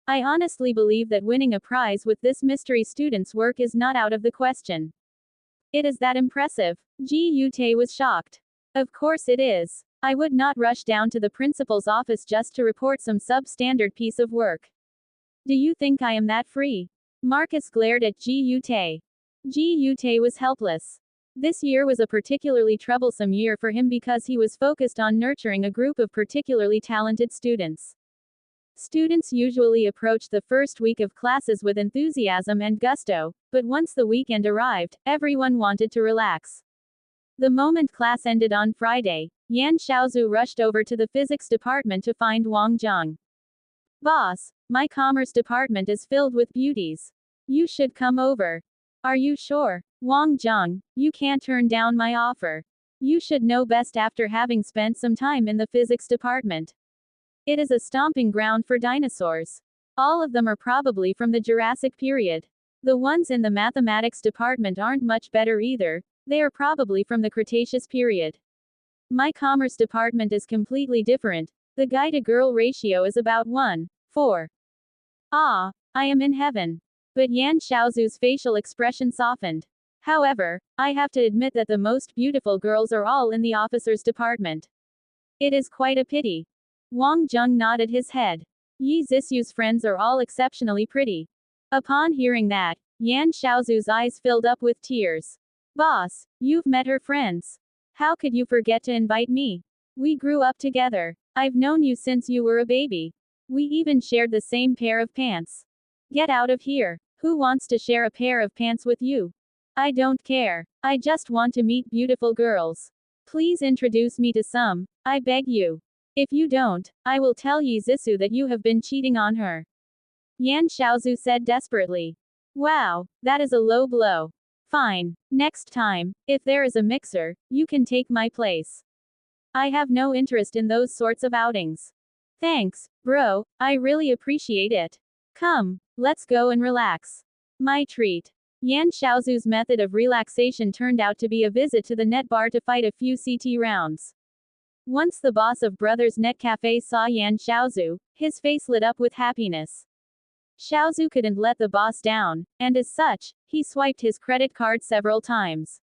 I honestly believe that winning a prize with this mystery student's work is not out of the question. It is that impressive." Ji Yute was shocked. "Of course it is. I would not rush down to the principal's office just to report some substandard piece of work. Do you think I am that free? Marcus glared at Ji Yute. Ji Yute was helpless. This year was a particularly troublesome year for him because he was focused on nurturing a group of particularly talented students. Students usually approached the first week of classes with enthusiasm and gusto, but once the weekend arrived, everyone wanted to relax. The moment class ended on Friday, Yan Xiaozu rushed over to the physics department to find Wang Zheng. Boss, my commerce department is filled with beauties. You should come over. Are you sure? Wang Zheng, you can't turn down my offer. You should know best after having spent some time in the physics department. It is a stomping ground for dinosaurs. All of them are probably from the Jurassic period. The ones in the mathematics department aren't much better either, they are probably from the Cretaceous period. My commerce department is completely different. The guy-to-girl ratio is about 1:4. Ah, I am in heaven. But Yan Xiaozu's facial expression softened. However, I have to admit that the most beautiful girls are all in the officers' department. It is quite a pity. Wang Zheng nodded his head. Yi Zisu's friends are all exceptionally pretty. Upon hearing that, Yan Xiaozu's eyes filled up with tears. Boss, you've met her friends. How could you forget to invite me? We grew up together. I've known you since you were a baby. We even shared the same pair of pants. Get out of here. Who wants to share a pair of pants with you? I don't care. I just want to meet beautiful girls. Please introduce me to some, I beg you. If you don't, I will tell Yi Zisu that you have been cheating on her. Yan Xiaozu said desperately. Wow, that is a low blow. Fine. Next time, if there is a mixer, you can take my place. I have no interest in those sorts of outings. Thanks, bro, I really appreciate it. Come, let's go and relax. My treat. Yan Xiaozu's method of relaxation turned out to be a visit to the net bar to fight a few CT rounds. Once the boss of Brothers Net Cafe saw Yan Xiaozu, his face lit up with happiness. Xiaozu couldn't let the boss down, and as such, he swiped his credit card several times.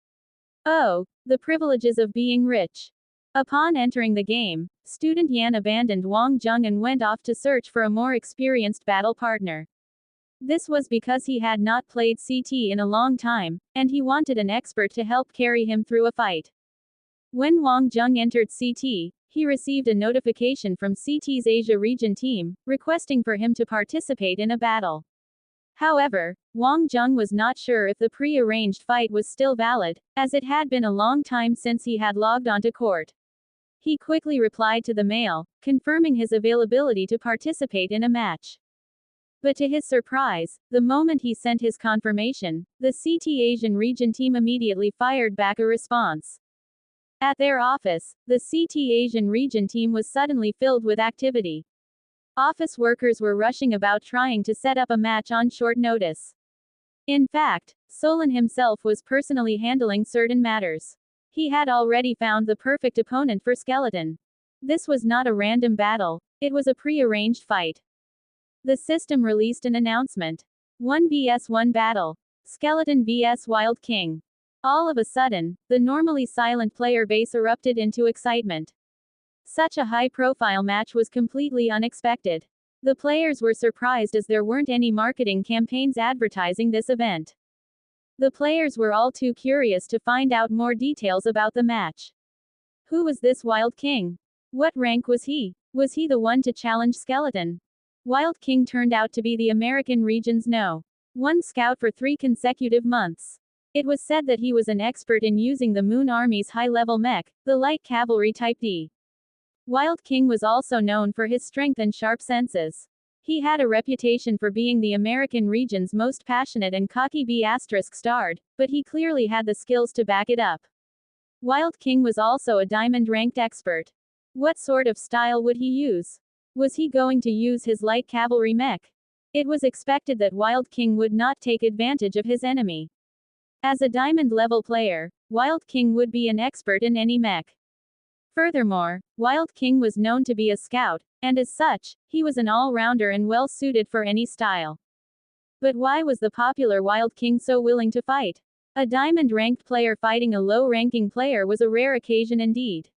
Oh, the privileges of being rich. Upon entering the game, student Yan abandoned Wang Zheng and went off to search for a more experienced battle partner. This was because he had not played CT in a long time, and he wanted an expert to help carry him through a fight. When Wang Zheng entered CT, he received a notification from CT's Asia region team, requesting for him to participate in a battle. However, Wang Zheng was not sure if the pre-arranged fight was still valid, as it had been a long time since he had logged onto court. He quickly replied to the mail, confirming his availability to participate in a match. But to his surprise, the moment he sent his confirmation, the CT Asian region team immediately fired back a response. At their office, the CT Asian region team was suddenly filled with activity. Office workers were rushing about trying to set up a match on short notice. In fact, Solon himself was personally handling certain matters. He had already found the perfect opponent for Skeleton. This was not a random battle, it was a pre-arranged fight. The system released an announcement. 1 vs 1 battle. Skeleton vs Wild King. All of a sudden, the normally silent player base erupted into excitement. Such a high-profile match was completely unexpected. The players were surprised as there weren't any marketing campaigns advertising this event. The players were all too curious to find out more details about the match. Who was this Wild King? What rank was he? Was he the one to challenge Skeleton? Wild King turned out to be the American region's No.1 scout for 3 consecutive months. It was said that he was an expert in using the Moon Army's high-level mech, the Light Cavalry Type D. Wild King was also known for his strength and sharp senses. He had a reputation for being the American region's most passionate and cocky B***starred, but he clearly had the skills to back it up. Wild King was also a diamond-ranked expert. What sort of style would he use? Was he going to use his light cavalry mech? It was expected that Wild King would not take advantage of his enemy. As a diamond-level player, Wild King would be an expert in any mech. Furthermore, Wild King was known to be a scout, and as such, he was an all-rounder and well-suited for any style. But why was the popular Wild King so willing to fight? A diamond-ranked player fighting a low-ranking player was a rare occasion indeed.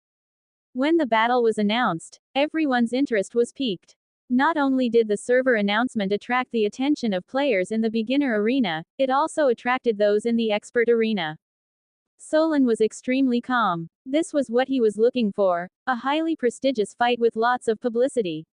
When the battle was announced, everyone's interest was piqued. Not only did the server announcement attract the attention of players in the beginner arena, it also attracted those in the expert arena. Solon was extremely calm. This was what he was looking for, a highly prestigious fight with lots of publicity.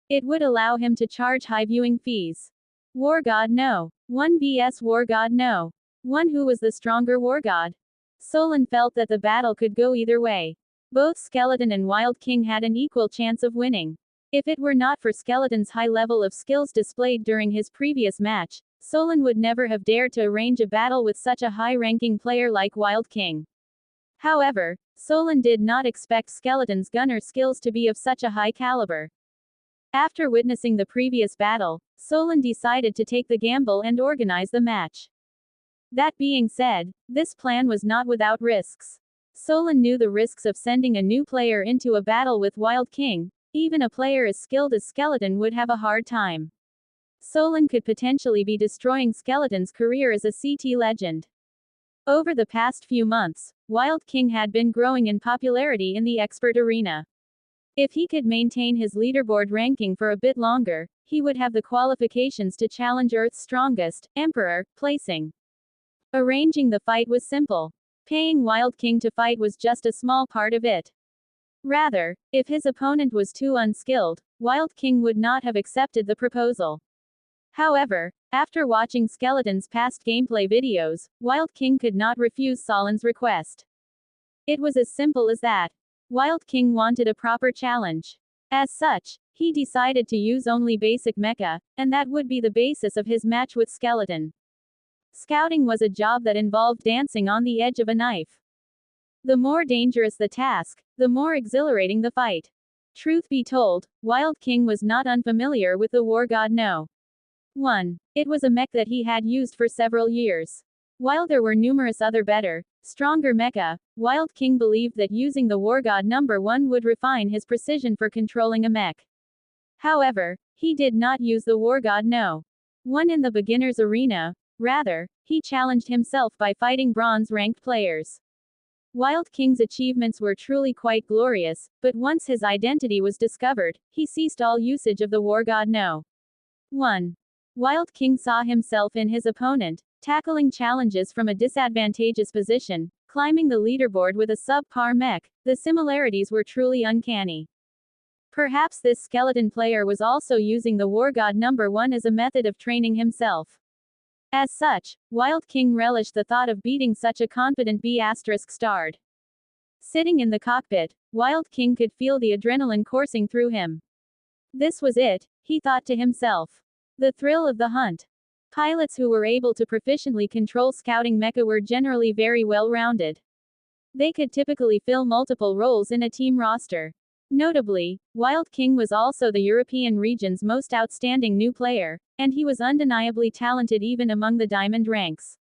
It would allow him to charge high viewing fees. War God no. 1 vs War God no. 1 Who was the stronger War God? Solon felt that the battle could go either way. Both Skeleton and Wild King had an equal chance of winning. If it were not for Skeleton's high level of skills displayed during his previous match, Solon would never have dared to arrange a battle with such a high-ranking player like Wild King. However, Solon did not expect Skeleton's gunner skills to be of such a high caliber. After witnessing the previous battle, Solon decided to take the gamble and organize the match. That being said, this plan was not without risks. Solon knew the risks of sending a new player into a battle with Wild King. Even a player as skilled as Skeleton would have a hard time. Solon could potentially be destroying Skeleton's career as a CT legend. Over the past few months, Wild King had been growing in popularity in the expert arena. If he could maintain his leaderboard ranking for a bit longer, he would have the qualifications to challenge Earth's strongest, Emperor, placing. Arranging the fight was simple. Paying Wild King to fight was just a small part of it. Rather, if his opponent was too unskilled, Wild King would not have accepted the proposal. However, after watching Skeleton's past gameplay videos, Wild King could not refuse Solon's request. It was as simple as that. Wild King wanted a proper challenge. As such, he decided to use only basic mecha, and that would be the basis of his match with Skeleton. Scouting was a job that involved dancing on the edge of a knife. The more dangerous the task, the more exhilarating the fight. Truth be told, Wild King was not unfamiliar with the War God No. 1. It was a mech that he had used for several years. While there were numerous other better, stronger mecha, Wild King believed that using the War God No. 1 would refine his precision for controlling a mech. However, he did not use the War God No. 1 in the beginner's arena. Rather, he challenged himself by fighting bronze-ranked players. Wild King's achievements were truly quite glorious, but once his identity was discovered, he ceased all usage of the War God No. 1. Wild King saw himself in his opponent, tackling challenges from a disadvantageous position, climbing the leaderboard with a subpar mech. The similarities were truly uncanny. Perhaps this Skeleton player was also using the War God No. 1 as a method of training himself. As such, Wild King relished the thought of beating such a confident B***starred. Sitting in the cockpit, Wild King could feel the adrenaline coursing through him. This was it, he thought to himself. The thrill of the hunt. Pilots who were able to proficiently control scouting mecha were generally very well-rounded. They could typically fill multiple roles in a team roster. Notably, Wild King was also the European region's most outstanding new player, and he was undeniably talented even among the diamond ranks.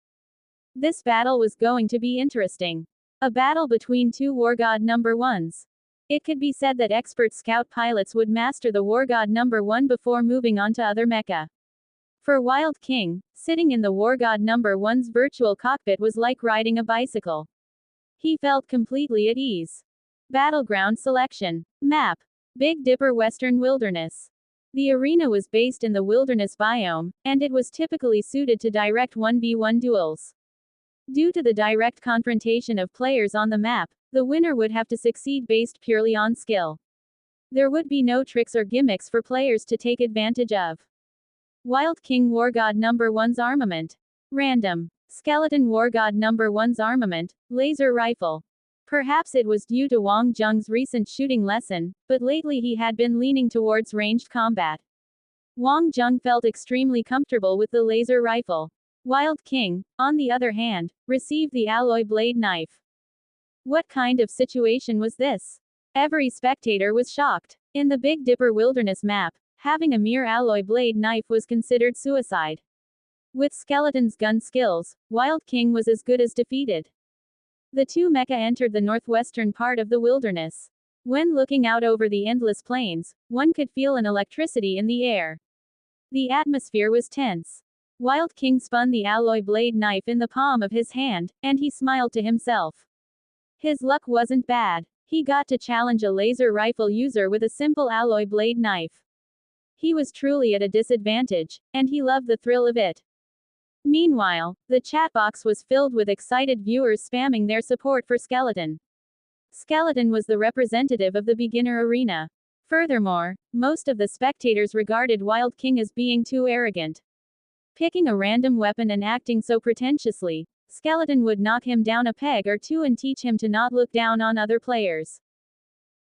This battle was going to be interesting. A battle between two War God No. 1s. It could be said that expert scout pilots would master the War God No. 1 before moving on to other mecha. For Wild King, sitting in the War God No. 1's virtual cockpit was like riding a bicycle. He felt completely at ease. Battleground selection. Map. Big Dipper Western Wilderness. The arena was based in the wilderness biome, and it was typically suited to direct 1v1 duels. Due to the direct confrontation of players on the map, the winner would have to succeed based purely on skill. There would be no tricks or gimmicks for players to take advantage of. Wild King War God No. 1's armament. Random. Skeleton War God No. 1's armament, laser rifle. Perhaps it was due to Wang Zheng's recent shooting lesson, but lately he had been leaning towards ranged combat. Wang Zheng felt extremely comfortable with the laser rifle. Wild King, on the other hand, received the alloy blade knife. What kind of situation was this? Every spectator was shocked. In the Big Dipper Wilderness map, having a mere alloy blade knife was considered suicide. With Skeleton's gun skills, Wild King was as good as defeated. The two mecha entered the northwestern part of the wilderness. When looking out over the endless plains, one could feel an electricity in the air. The atmosphere was tense. Wild King spun the alloy blade knife in the palm of his hand, and he smiled to himself. His luck wasn't bad. He got to challenge a laser rifle user with a simple alloy blade knife. He was truly at a disadvantage, and he loved the thrill of it. Meanwhile, the chat box was filled with excited viewers spamming their support for Skeleton. Skeleton was the representative of the beginner arena. Furthermore, most of the spectators regarded Wild King as being too arrogant. Picking a random weapon and acting so pretentiously, Skeleton would knock him down a peg or two and teach him to not look down on other players.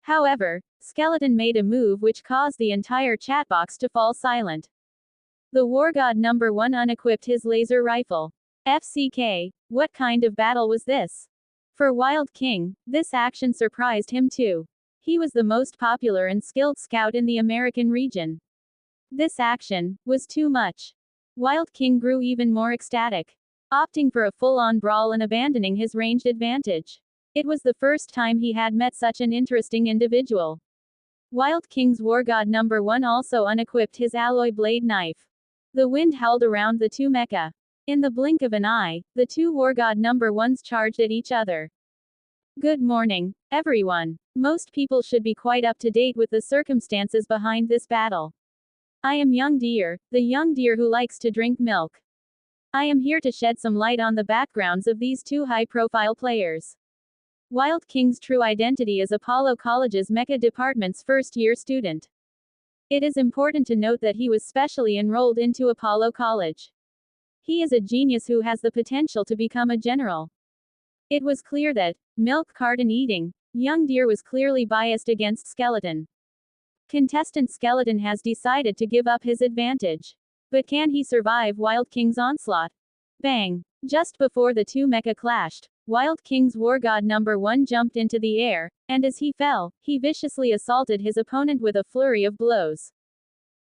However, Skeleton made a move which caused the entire chat box to fall silent. The War God number 1 unequipped his laser rifle. FCK, what kind of battle was this? For Wild King, this action surprised him too. He was the most popular and skilled scout in the American region. This action was too much. Wild King grew even more ecstatic, opting for a full-on brawl and abandoning his ranged advantage. It was the first time he had met such an interesting individual. Wild King's War God number 1 also unequipped his alloy blade knife. The wind howled around the two mecha. In the blink of an eye, the two War God number 1s charged at each other. Good morning, everyone. Most people should be quite up to date with the circumstances behind this battle. I am Young Deer, the young deer who likes to drink milk. I am here to shed some light on the backgrounds of these two high-profile players. Wild King's true identity is Apollo College's Mecha Department's first-year student. It is important to note that he was specially enrolled into Apollo College. He is a genius who has the potential to become a general. It was clear that, milk carton eating, Young Deer was clearly biased against Skeleton. Contestant Skeleton has decided to give up his advantage. But can he survive Wild King's onslaught? Bang! Just before the two mecha clashed, Wild King's War God number 1 jumped into the air, and as he fell, he viciously assaulted his opponent with a flurry of blows.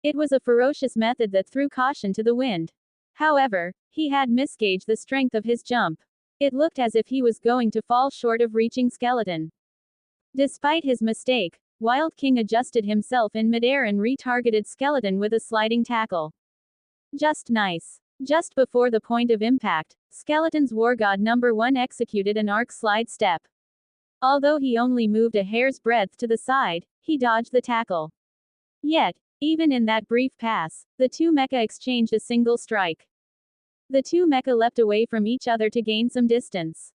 It was a ferocious method that threw caution to the wind. However, he had misgauged the strength of his jump. It looked as if he was going to fall short of reaching Skeleton. Despite his mistake, Wild King adjusted himself in midair and retargeted Skeleton with a sliding tackle. Just nice. Just before the point of impact, Skeleton's War God number 1 executed an arc slide step. Although he only moved a hair's breadth to the side, he dodged the tackle. Yet, even in that brief pass, the two mecha exchanged a single strike. The two mecha leapt away from each other to gain some distance.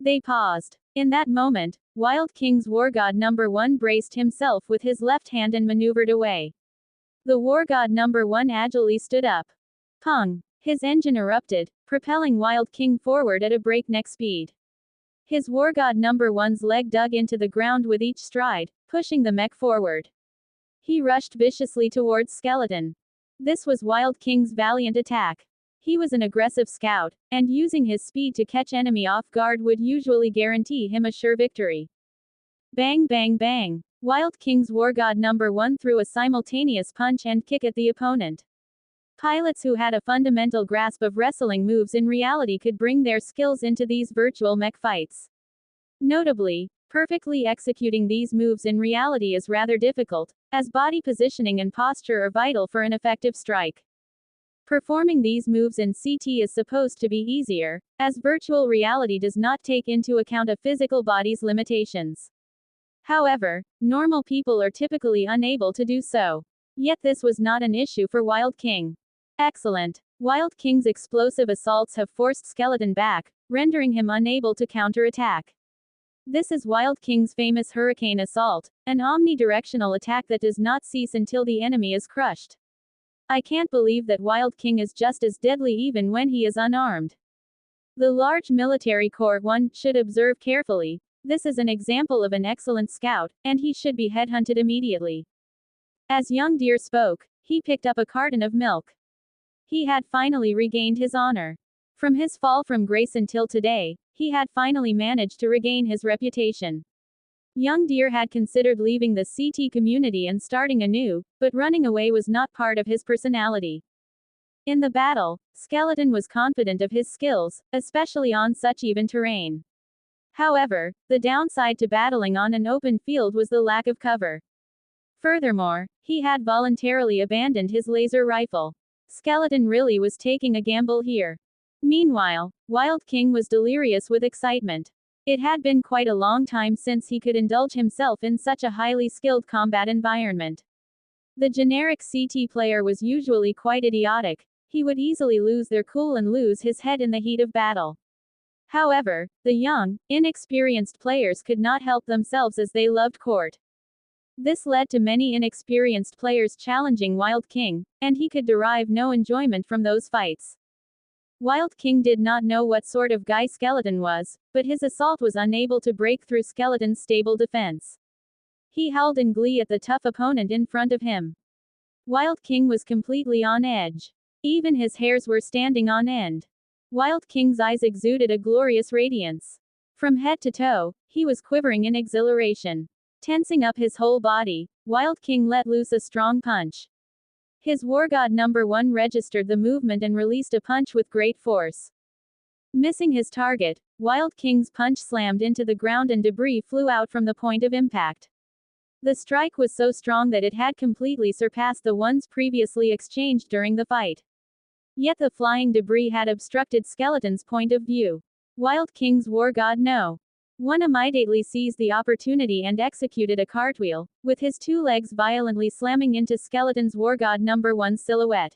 They paused. In that moment, Wild King's War God number 1 braced himself with his left hand and maneuvered away. The War God number 1 agilely stood up. Pung! His engine erupted, propelling Wild King forward at a breakneck speed. His War God number 1's leg dug into the ground with each stride, pushing the mech forward. He rushed viciously towards Skeleton. This was Wild King's valiant attack. He was an aggressive scout, and using his speed to catch enemy off guard would usually guarantee him a sure victory. Bang bang bang! Wild King's War God number 1 threw a simultaneous punch and kick at the opponent. Pilots who had a fundamental grasp of wrestling moves in reality could bring their skills into these virtual mech fights. Notably, perfectly executing these moves in reality is rather difficult, as body positioning and posture are vital for an effective strike. Performing these moves in CT is supposed to be easier, as virtual reality does not take into account a physical body's limitations. However, normal people are typically unable to do so. Yet this was not an issue for Wild King. Excellent. Wild King's explosive assaults have forced Skeleton back, rendering him unable to counterattack. This is Wild King's famous Hurricane Assault, an omnidirectional attack that does not cease until the enemy is crushed. I can't believe that Wild King is just as deadly even when he is unarmed. The large military corps one should observe carefully. This is an example of an excellent scout, and he should be headhunted immediately. As Young Deer spoke, he picked up a carton of milk. He had finally regained his honor. From his fall from grace until today, he had finally managed to regain his reputation. Young Deer had considered leaving the CT community and starting anew, but running away was not part of his personality. In the battle, Skeleton was confident of his skills, especially on such even terrain. However, the downside to battling on an open field was the lack of cover. Furthermore, he had voluntarily abandoned his laser rifle. Skeleton really was taking a gamble here. Meanwhile, Wild King was delirious with excitement. It had been quite a long time since he could indulge himself in such a highly skilled combat environment. The generic CT player was usually quite idiotic. He would easily lose their cool and lose his head in the heat of battle. However, the young, inexperienced players could not help themselves as they loved court. This led to many inexperienced players challenging Wild King, and he could derive no enjoyment from those fights. Wild King did not know what sort of guy Skeleton was, but his assault was unable to break through Skeleton's stable defense. He howled in glee at the tough opponent in front of him. Wild King was completely on edge. Even his hairs were standing on end. Wild King's eyes exuded a glorious radiance. From head to toe, he was quivering in exhilaration. Tensing up his whole body, Wild King let loose a strong punch. His war god number 1 registered the movement and released a punch with great force. Missing his target, Wild King's punch slammed into the ground and debris flew out from the point of impact. The strike was so strong that it had completely surpassed the ones previously exchanged during the fight. Yet the flying debris had obstructed Skeleton's point of view. Wild King's war god No. 1 immediately seized the opportunity and executed a cartwheel, with his two legs violently slamming into Skeleton's war god number 1's silhouette.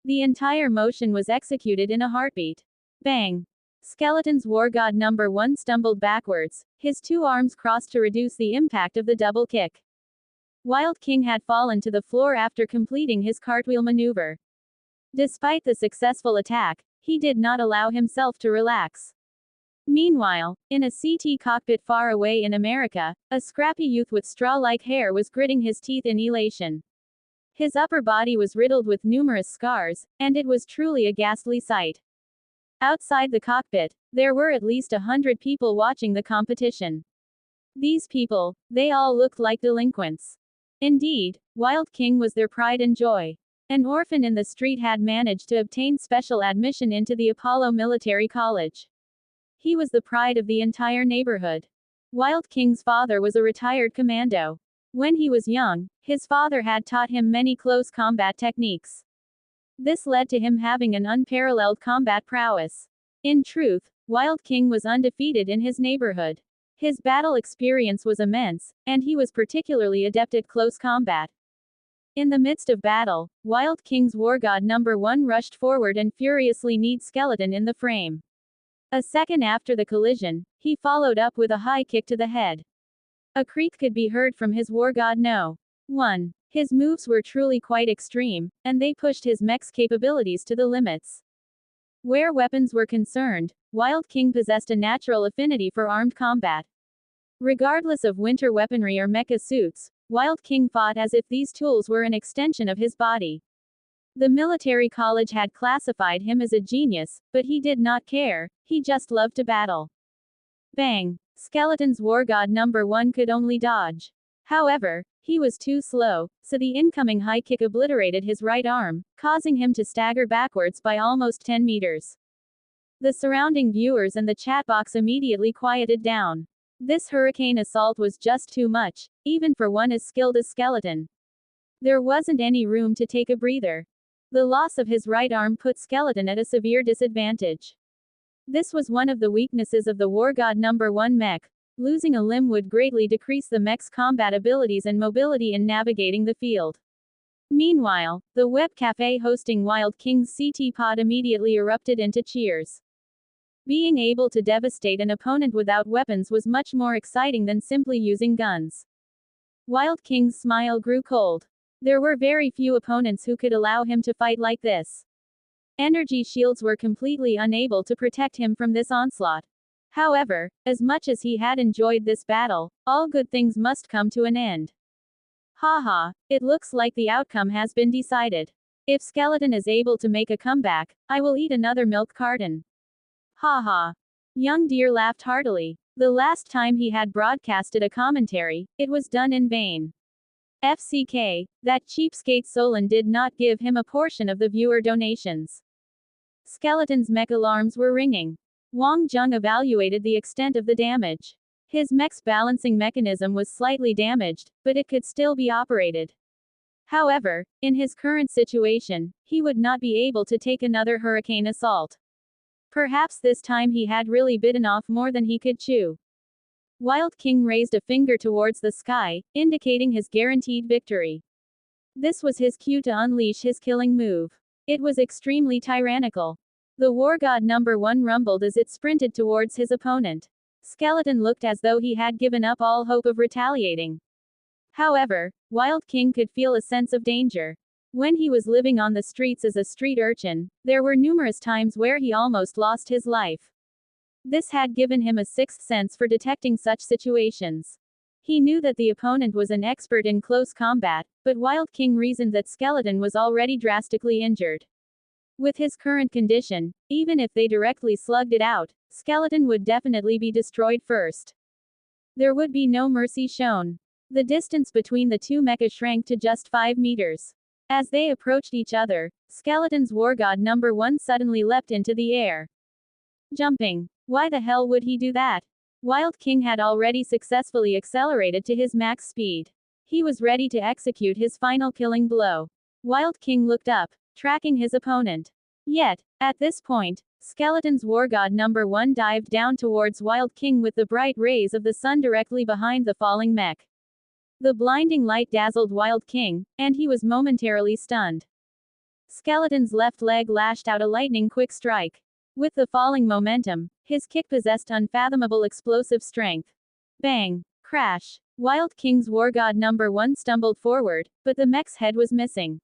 The entire motion was executed in a heartbeat. Bang! Skeleton's war god number 1 stumbled backwards, his two arms crossed to reduce the impact of the double kick. Wild King had fallen to the floor after completing his cartwheel maneuver. Despite the successful attack, he did not allow himself to relax. Meanwhile, in a CT cockpit far away in America, a scrappy youth with straw-like hair was gritting his teeth in elation. His upper body was riddled with numerous scars, and it was truly a ghastly sight. Outside the cockpit, there were at least 100 people watching the competition. These people, they all looked like delinquents. Indeed, Wild King was their pride and joy. An orphan in the street had managed to obtain special admission into the Apollo Military College. He was the pride of the entire neighborhood. Wild King's father was a retired commando. When he was young, his father had taught him many close combat techniques. This led to him having an unparalleled combat prowess. In truth, Wild King was undefeated in his neighborhood. His battle experience was immense, and he was particularly adept at close combat. In the midst of battle, Wild King's war god number 1 rushed forward and furiously kneed Skeleton in the frame. A second after the collision, he followed up with a high kick to the head. A creak could be heard from his war god No. 1. His moves were truly quite extreme, and they pushed his mech's capabilities to the limits. Where weapons were concerned, Wild King possessed a natural affinity for armed combat. Regardless of winter weaponry or mecha suits, Wild King fought as if these tools were an extension of his body. The military college had classified him as a genius, but he did not care, he just loved to battle. Bang! Skeleton's war god number 1 could only dodge. However, he was too slow, so the incoming high kick obliterated his right arm, causing him to stagger backwards by almost 10 meters. The surrounding viewers and the chat box immediately quieted down. This hurricane assault was just too much, even for one as skilled as Skeleton. There wasn't any room to take a breather. The loss of his right arm put Skeleton at a severe disadvantage. This was one of the weaknesses of the war god number 1 mech. Losing a limb would greatly decrease the mech's combat abilities and mobility in navigating the field. Meanwhile, the web cafe hosting Wild King's CT pod immediately erupted into cheers. Being able to devastate an opponent without weapons was much more exciting than simply using guns. Wild King's smile grew cold. There were very few opponents who could allow him to fight like this. Energy shields were completely unable to protect him from this onslaught. However, as much as he had enjoyed this battle, all good things must come to an end. Haha, it looks like the outcome has been decided. If Skeleton is able to make a comeback, I will eat another milk carton. Haha. Young Deer laughed heartily. The last time he had broadcasted a commentary, it was done in vain. FCK, that cheapskate Solon did not give him a portion of the viewer donations. Skeleton's mech alarms were ringing. Wang Jung evaluated the extent of the damage. His mech's balancing mechanism was slightly damaged, but it could still be operated. However, in his current situation, he would not be able to take another hurricane assault. Perhaps this time he had really bitten off more than he could chew. Wild King raised a finger towards the sky, indicating his guaranteed victory. This was his cue to unleash his killing move. It was extremely tyrannical. The war god number 1 rumbled as it sprinted towards his opponent. Skeleton looked as though he had given up all hope of retaliating. However, Wild King could feel a sense of danger. When he was living on the streets as a street urchin, there were numerous times where he almost lost his life. This had given him a sixth sense for detecting such situations. He knew that the opponent was an expert in close combat, but Wild King reasoned that Skeleton was already drastically injured. With his current condition, even if they directly slugged it out, Skeleton would definitely be destroyed first. There would be no mercy shown. The distance between the two mecha shrank to just 5 meters. As they approached each other, Skeleton's war god number 1 suddenly leapt into the air. Jumping. Why the hell would he do that? Wild King had already successfully accelerated to his max speed. He was ready to execute his final killing blow. Wild King looked up, tracking his opponent. Yet, at this point, Skeleton's war god number 1 dived down towards Wild King with the bright rays of the sun directly behind the falling mech. The blinding light dazzled Wild King, and he was momentarily stunned. Skeleton's left leg lashed out a lightning-quick strike. With the falling momentum, his kick possessed unfathomable explosive strength. Bang! Crash! Wild King's war god number 1 stumbled forward, but the mech's head was missing.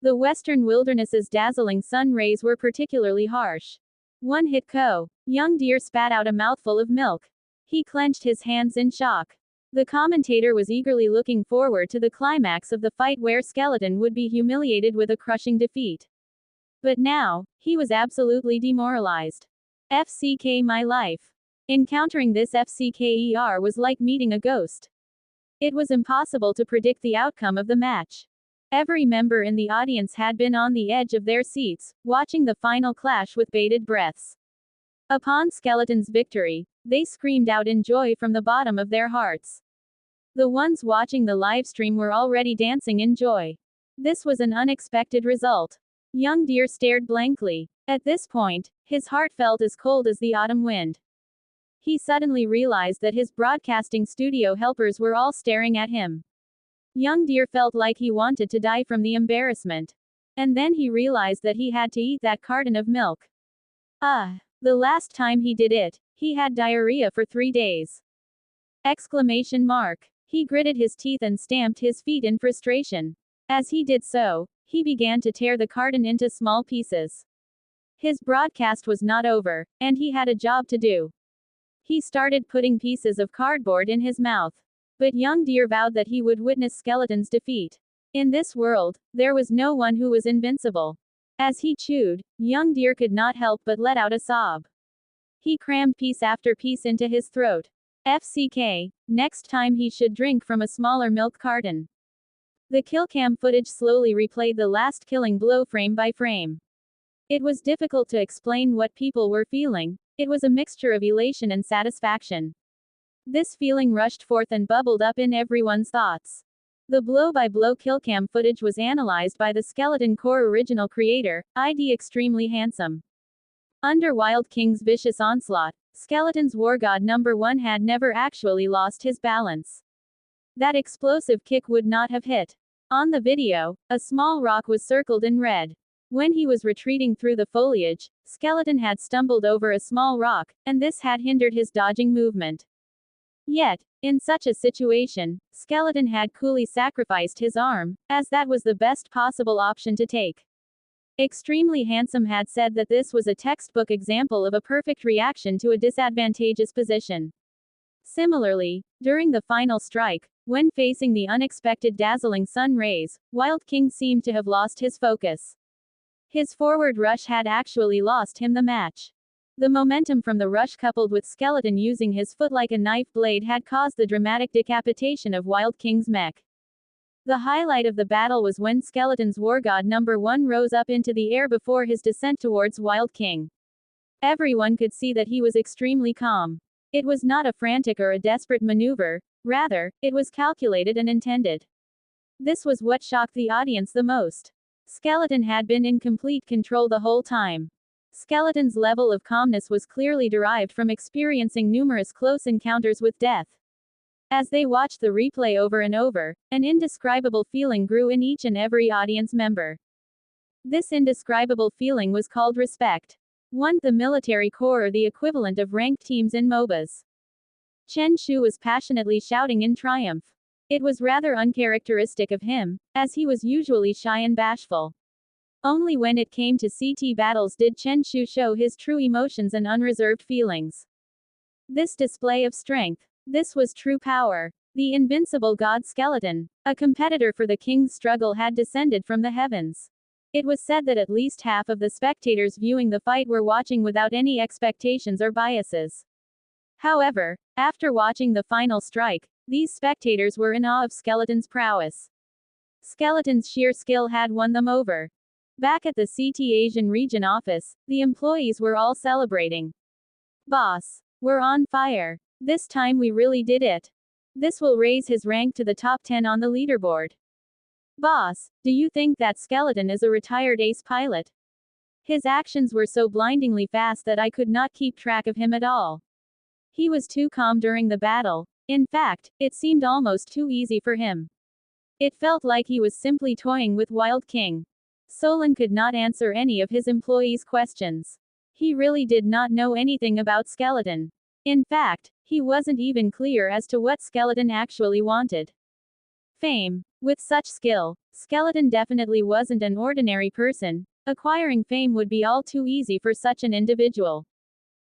The western wilderness's dazzling sun rays were particularly harsh. One hit KO. Young Deer spat out a mouthful of milk. He clenched his hands in shock. The commentator was eagerly looking forward to the climax of the fight where Skeleton would be humiliated with a crushing defeat. But now, he was absolutely demoralized. FCK my life. Encountering this FCKER was like meeting a ghost. It was impossible to predict the outcome of the match. Every member in the audience had been on the edge of their seats, watching the final clash with bated breaths. Upon Skeleton's victory, they screamed out in joy from the bottom of their hearts. The ones watching the livestream were already dancing in joy. This was an unexpected result. Young Deer stared blankly. At this point, his heart felt as cold as the autumn wind. He suddenly realized that his broadcasting studio helpers were all staring at him. Young Deer felt like he wanted to die from the embarrassment. And then he realized that he had to eat that carton of milk. The last time he did it, he had diarrhea for 3 days. Exclamation mark. He gritted his teeth and stamped his feet in frustration. As he did so, he began to tear the carton into small pieces. His broadcast was not over, and he had a job to do. He started putting pieces of cardboard in his mouth. But Young Deer vowed that he would witness Skeleton's defeat. In this world, there was no one who was invincible. As he chewed, Young Deer could not help but let out a sob. He crammed piece after piece into his throat. FCK, next time he should drink from a smaller milk carton. The killcam footage slowly replayed the last killing blow frame by frame. It was difficult to explain what people were feeling. It was a mixture of elation and satisfaction. This feeling rushed forth and bubbled up in everyone's thoughts. The blow-by-blow killcam footage was analyzed by the Skeleton Core original creator, ID Extremely Handsome. Under Wild King's vicious onslaught, Skeleton's war god number 1 had never actually lost his balance. That explosive kick would not have hit. On the video, a small rock was circled in red. When he was retreating through the foliage, Skeleton had stumbled over a small rock, and this had hindered his dodging movement. Yet, in such a situation, Skeleton had coolly sacrificed his arm, as that was the best possible option to take. Extremely Handsome had said that this was a textbook example of a perfect reaction to a disadvantageous position. Similarly, during the final strike, when facing the unexpected dazzling sun rays, Wild King seemed to have lost his focus. His forward rush had actually lost him the match. The momentum from the rush coupled with Skeleton using his foot like a knife blade had caused the dramatic decapitation of Wild King's mech. The highlight of the battle was when Skeleton's war god number 1 rose up into the air before his descent towards Wild King. Everyone could see that he was extremely calm. It was not a frantic or a desperate maneuver, rather, it was calculated and intended. This was what shocked the audience the most. Skeleton had been in complete control the whole time. Skeleton's level of calmness was clearly derived from experiencing numerous close encounters with death. As they watched the replay over and over, an indescribable feeling grew in each and every audience member. This indescribable feeling was called respect. 1. The military corps, or the equivalent of ranked teams in MOBAs. Chen Shu was passionately shouting in triumph. It was rather uncharacteristic of him, as he was usually shy and bashful. Only when it came to CT battles did Chen Shu show his true emotions and unreserved feelings. This display of strength. This was true power. The invincible god skeleton, a competitor for the king's struggle, had descended from the heavens. It was said that at least half of the spectators viewing the fight were watching without any expectations or biases. However, after watching the final strike, these spectators were in awe of Skeleton's prowess. Skeleton's sheer skill had won them over. Back at the CT Asian region office, the employees were all celebrating. "Boss, we're on fire. This time we really did it. This will raise his rank to the top 10 on the leaderboard. Boss, do you think that Skeleton is a retired ace pilot? His actions were so blindingly fast that I could not keep track of him at all. He was too calm during the battle. In fact, it seemed almost too easy for him. It felt like he was simply toying with Wild King." Solon could not answer any of his employees' questions. He really did not know anything about Skeleton. In fact, he wasn't even clear as to what Skeleton actually wanted. Fame. With such skill, Skeleton definitely wasn't an ordinary person. Acquiring fame would be all too easy for such an individual.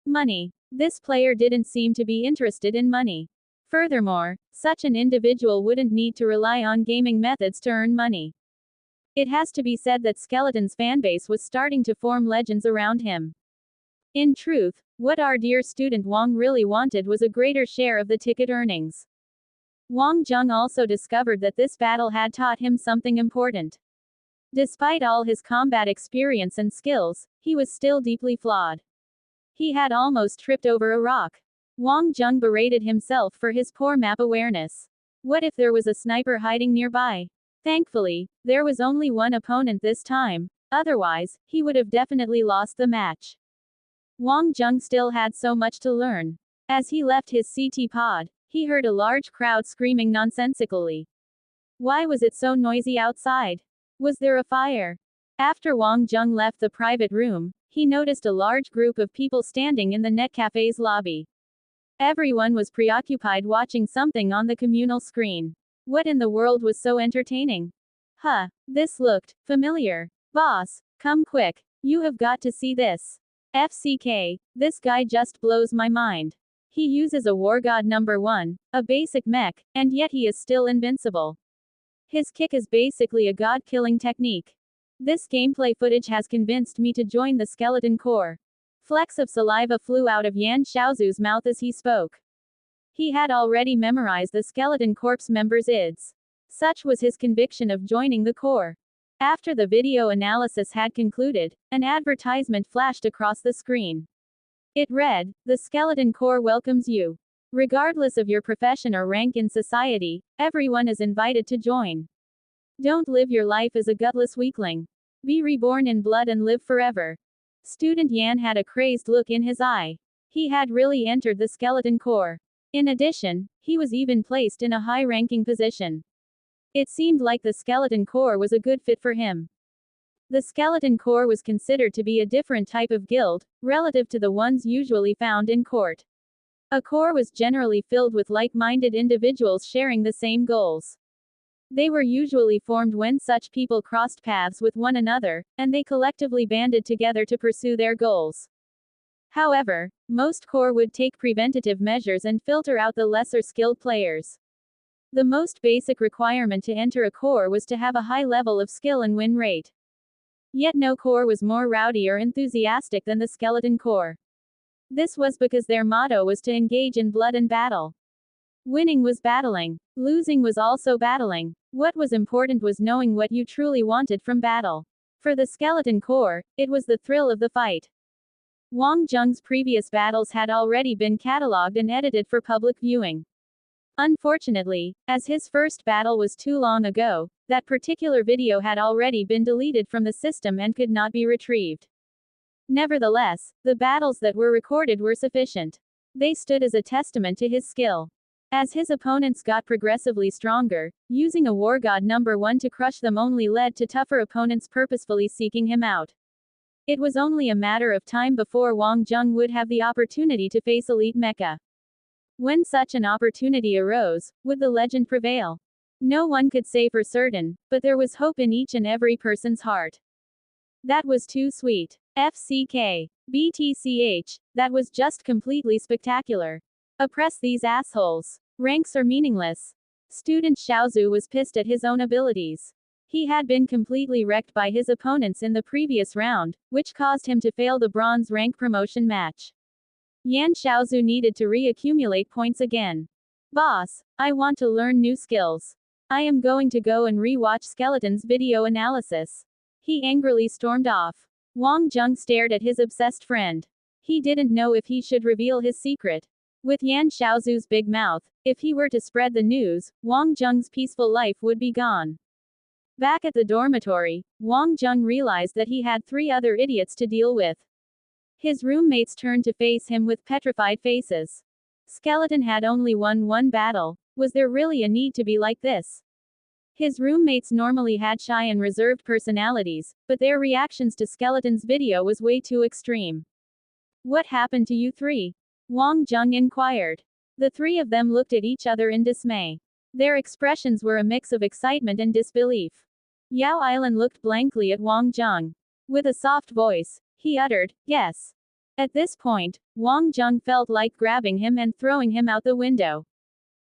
Money. This player didn't seem to be interested in money. Furthermore, such an individual wouldn't need to rely on gaming methods to earn money. It has to be said that Skeleton's fanbase was starting to form legends around him. In truth, what our dear student Wang really wanted was a greater share of the ticket earnings. Wang Zheng also discovered that this battle had taught him something important. Despite all his combat experience and skills, he was still deeply flawed. He had almost tripped over a rock. Wang Zheng berated himself for his poor map awareness. What if there was a sniper hiding nearby? Thankfully, there was only one opponent this time, otherwise, he would have definitely lost the match. Wang Zheng still had so much to learn. As he left his CT pod, he heard a large crowd screaming nonsensically. Why was it so noisy outside? Was there a fire? After Wang Zheng left the private room, he noticed a large group of people standing in the netcafe's lobby. Everyone was preoccupied watching something on the communal screen. What in the world was so entertaining? This looked familiar. Boss, come quick. You have got to see this. FCK, this guy just blows my mind. He uses a war god number 1, a basic mech, and yet he is still invincible. His kick is basically a god-killing technique. This gameplay footage has convinced me to join the Skeleton Corps. Flecks of saliva flew out of Yan Xiaozu's mouth as he spoke. He had already memorized the Skeleton Corps members' IDs. Such was his conviction of joining the Corps. After the video analysis had concluded, an advertisement flashed across the screen. It read, "The Skeleton Corps welcomes you. Regardless of your profession or rank in society, everyone is invited to join. Don't live your life as a gutless weakling. Be reborn in blood and live forever." Student Yan had a crazed look in his eye. He had really entered the Skeleton Corps. In addition, he was even placed in a high-ranking position. It seemed like the Skeleton Corps was a good fit for him. The Skeleton Corps was considered to be a different type of guild, relative to the ones usually found in court. A corps was generally filled with like-minded individuals sharing the same goals. They were usually formed when such people crossed paths with one another, and they collectively banded together to pursue their goals. However, most corps would take preventative measures and filter out the lesser skilled players. The most basic requirement to enter a corps was to have a high level of skill and win rate. Yet no corps was more rowdy or enthusiastic than the Skeleton Corps. This was because their motto was to engage in blood and battle. Winning was battling. Losing was also battling. What was important was knowing what you truly wanted from battle. For the Skeleton Corps, it was the thrill of the fight. Wang Zheng's previous battles had already been catalogued and edited for public viewing. Unfortunately, as his first battle was too long ago, that particular video had already been deleted from the system and could not be retrieved. Nevertheless, the battles that were recorded were sufficient. They stood as a testament to his skill. As his opponents got progressively stronger, using a war god number 1 to crush them only led to tougher opponents purposefully seeking him out. It was only a matter of time before Wang Zheng would have the opportunity to face elite mecha. When such an opportunity arose, would the legend prevail? No one could say for certain, but there was hope in each and every person's heart. That was too sweet. FCK. BTCH. That was just completely spectacular. Oppress these assholes. Ranks are meaningless. Student Xiaozu was pissed at his own abilities. He had been completely wrecked by his opponents in the previous round, which caused him to fail the bronze rank promotion match. Yan Xiaozu needed to re-accumulate points again. Boss, I want to learn new skills. I am going to go and re-watch Skeleton's video analysis. He angrily stormed off. Wang Zheng stared at his obsessed friend. He didn't know if he should reveal his secret. With Yan Xiaozu's big mouth, if he were to spread the news, Wang Zheng's peaceful life would be gone. Back at the dormitory, Wang Zheng realized that he had 3 other idiots to deal with. His roommates turned to face him with petrified faces. Skeleton had only won 1 battle. Was there really a need to be like this? His roommates normally had shy and reserved personalities, but their reactions to Skeleton's video was way too extreme. What happened to you 3? Wang Zheng inquired. The 3 of them looked at each other in dismay. Their expressions were a mix of excitement and disbelief. Yao Island looked blankly at Wang Zheng. With a soft voice, he uttered, "Yes." At this point, Wang Zheng felt like grabbing him and throwing him out the window.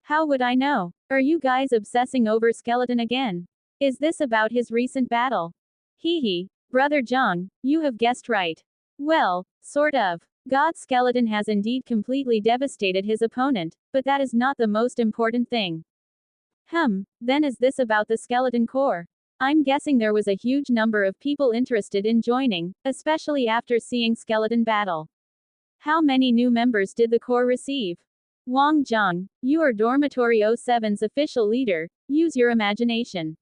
How would I know? Are you guys obsessing over Skeleton again? Is this about his recent battle? Hee, Brother Zheng, you have guessed right. Well, sort of. God Skeleton has indeed completely devastated his opponent, but that is not the most important thing. Then is this about the Skeleton Corps? I'm guessing there was a huge number of people interested in joining, especially after seeing Skeleton battle. How many new members did the Corps receive? Wang Zheng, you are Dormitory 07's official leader, use your imagination.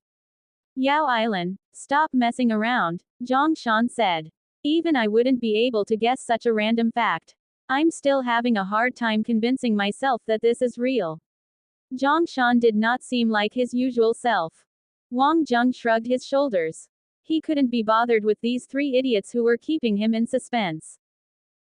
Yao Island, stop messing around, Zhang Shan said. Even I wouldn't be able to guess such a random fact. I'm still having a hard time convincing myself that this is real. Zhang Shan did not seem like his usual self. Wang Zheng shrugged his shoulders. He couldn't be bothered with these 3 idiots who were keeping him in suspense.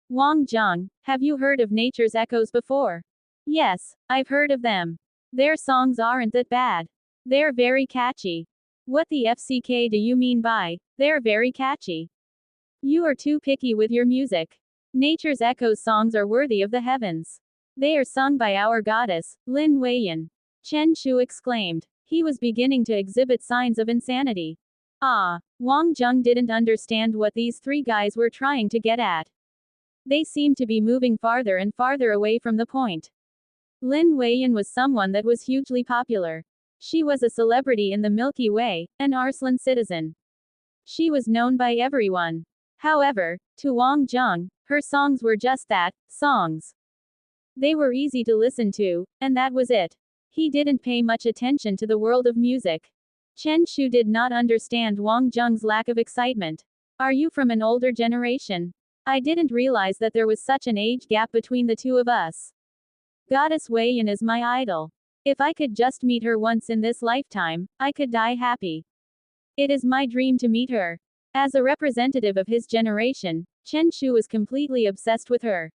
Wang Zheng, have you heard of Nature's Echoes before? Yes, I've heard of them. Their songs aren't that bad. They're very catchy. What the FCK do you mean by, they're very catchy? You are too picky with your music. Nature's Echoes songs are worthy of the heavens. They are sung by our goddess, Lin Weiyan. Chen Shu exclaimed. He was beginning to exhibit signs of insanity. Wang Zheng didn't understand what these 3 guys were trying to get at. They seemed to be moving farther and farther away from the point. Lin Weiyan was someone that was hugely popular. She was a celebrity in the Milky Way, an Arslan citizen. She was known by everyone. However, to Wang Zheng, her songs were just that, songs. They were easy to listen to, and that was it. He didn't pay much attention to the world of music. Chen Shu did not understand Wang Zheng's lack of excitement. Are you from an older generation? I didn't realize that there was such an age gap between the 2 of us. Goddess Weiyan is my idol. If I could just meet her once in this lifetime, I could die happy. It is my dream to meet her. As a representative of his generation, Chen Shu was completely obsessed with her.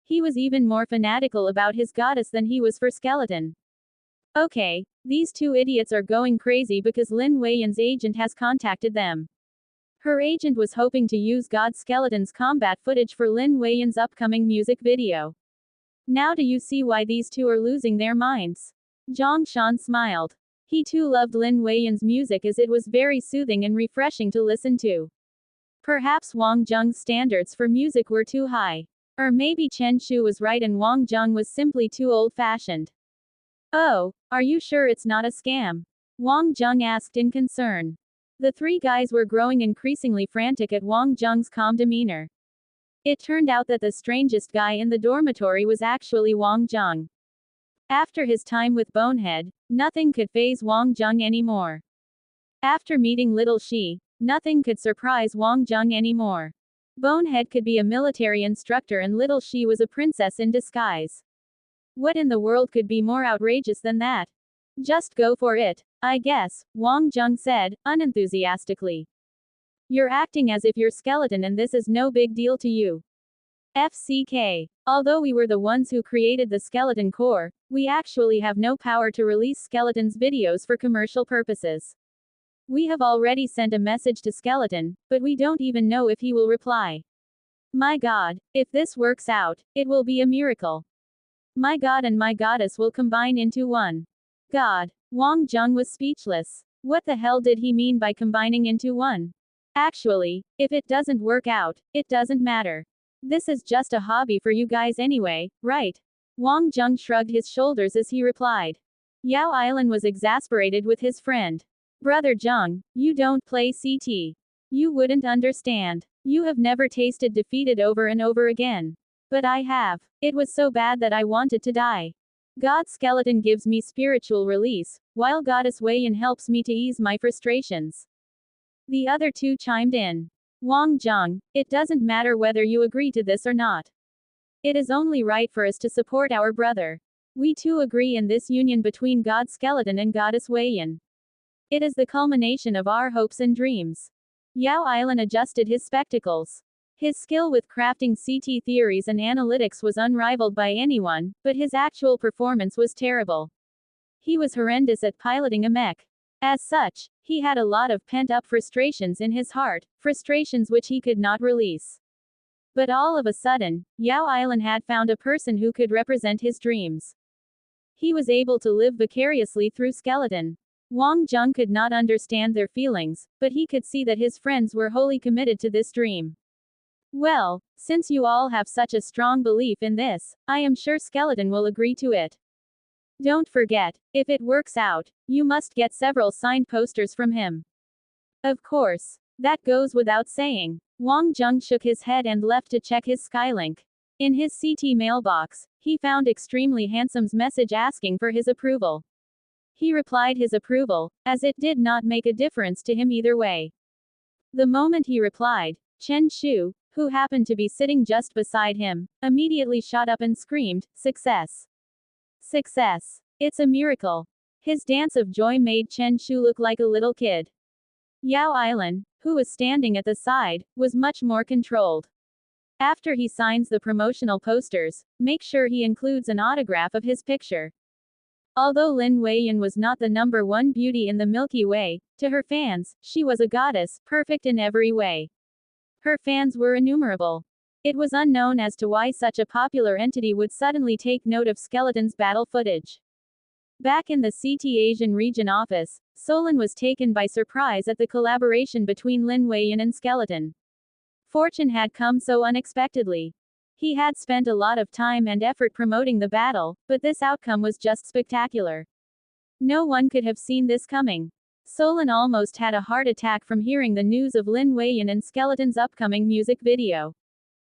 He was even more fanatical about his goddess than he was for Skeleton. Okay, these 2 idiots are going crazy because Lin Weiyan's agent has contacted them. Her agent was hoping to use God Skeleton's combat footage for Lin Weiyan's upcoming music video. Now do you see why these 2 are losing their minds? Zhang Shan smiled. He too loved Lin Weiyan's music as it was very soothing and refreshing to listen to. Perhaps Wang Zheng's standards for music were too high. Or maybe Chen Shu was right and Wang Zheng was simply too old-fashioned. Oh, are you sure it's not a scam? Wang Zheng asked in concern. The 3 guys were growing increasingly frantic at Wang Zheng's calm demeanor. It turned out that the strangest guy in the dormitory was actually Wang Zheng. After his time with Bonehead, nothing could faze Wang Zheng anymore. After meeting Little Shi, nothing could surprise Wang Zheng anymore. Bonehead could be a military instructor and little she was a princess in disguise. What in the world could be more outrageous than that? Just go for it, I guess, Wang Jung said, unenthusiastically. You're acting as if you're skeleton and this is no big deal to you. FCK. Although we were the ones who created the skeleton core, we actually have no power to release skeleton's videos for commercial purposes. We have already sent a message to skeleton, but we don't even know if he will reply. My god, if this works out, it will be a miracle. My god and my goddess will combine into one. God. Wang Jung was speechless. What the hell did he mean by combining into one? Actually, if it doesn't work out, it doesn't matter. This is just a hobby for you guys anyway, right? Wang Jung shrugged his shoulders as he replied. Yao Island was exasperated with his friend. Brother Jung, you don't play CT. You wouldn't understand. You have never tasted defeated over and over again. But I have. It was so bad that I wanted to die. God Skeleton gives me spiritual release, while Goddess Weiyan helps me to ease my frustrations. The other two chimed in. Wang Jung, it doesn't matter whether you agree to this or not. It is only right for us to support our brother. We too agree in this union between God Skeleton and Goddess Weiyan. It is the culmination of our hopes and dreams. Yao Island adjusted his spectacles. His skill with crafting CT theories and analytics was unrivaled by anyone, but his actual performance was terrible. He was horrendous at piloting a mech. As such, he had a lot of pent-up frustrations in his heart, frustrations which he could not release. But all of a sudden, Yao Island had found a person who could represent his dreams. He was able to live vicariously through Skeleton. Wang Jung could not understand their feelings, but he could see that his friends were wholly committed to this dream. Well, since you all have such a strong belief in this, I am sure Skeleton will agree to it. Don't forget, if it works out, you must get several signed posters from him. Of course. That goes without saying. Wang Jung shook his head and left to check his Skylink. In his CT mailbox, he found Extremely Handsome's message asking for his approval. He replied his approval, as it did not make a difference to him either way. The moment he replied, Chen Shu, who happened to be sitting just beside him, immediately shot up and screamed, "Success! Success! It's a miracle!" His dance of joy made Chen Shu look like a little kid. Yao Island, who was standing at the side, was much more controlled. After he signs the promotional posters, make sure he includes an autograph of his picture. Although Lin Weiyan was not the #1 beauty in the Milky Way, to her fans, she was a goddess, perfect in every way. Her fans were innumerable. It was unknown as to why such a popular entity would suddenly take note of Skeleton's battle footage. Back in the CT Asian region office, Solon was taken by surprise at the collaboration between Lin Weiyan and Skeleton. Fortune had come so unexpectedly. He had spent a lot of time and effort promoting the battle, but this outcome was just spectacular. No one could have seen this coming. Solon almost had a heart attack from hearing the news of Lin Weiyan and Skeleton's upcoming music video.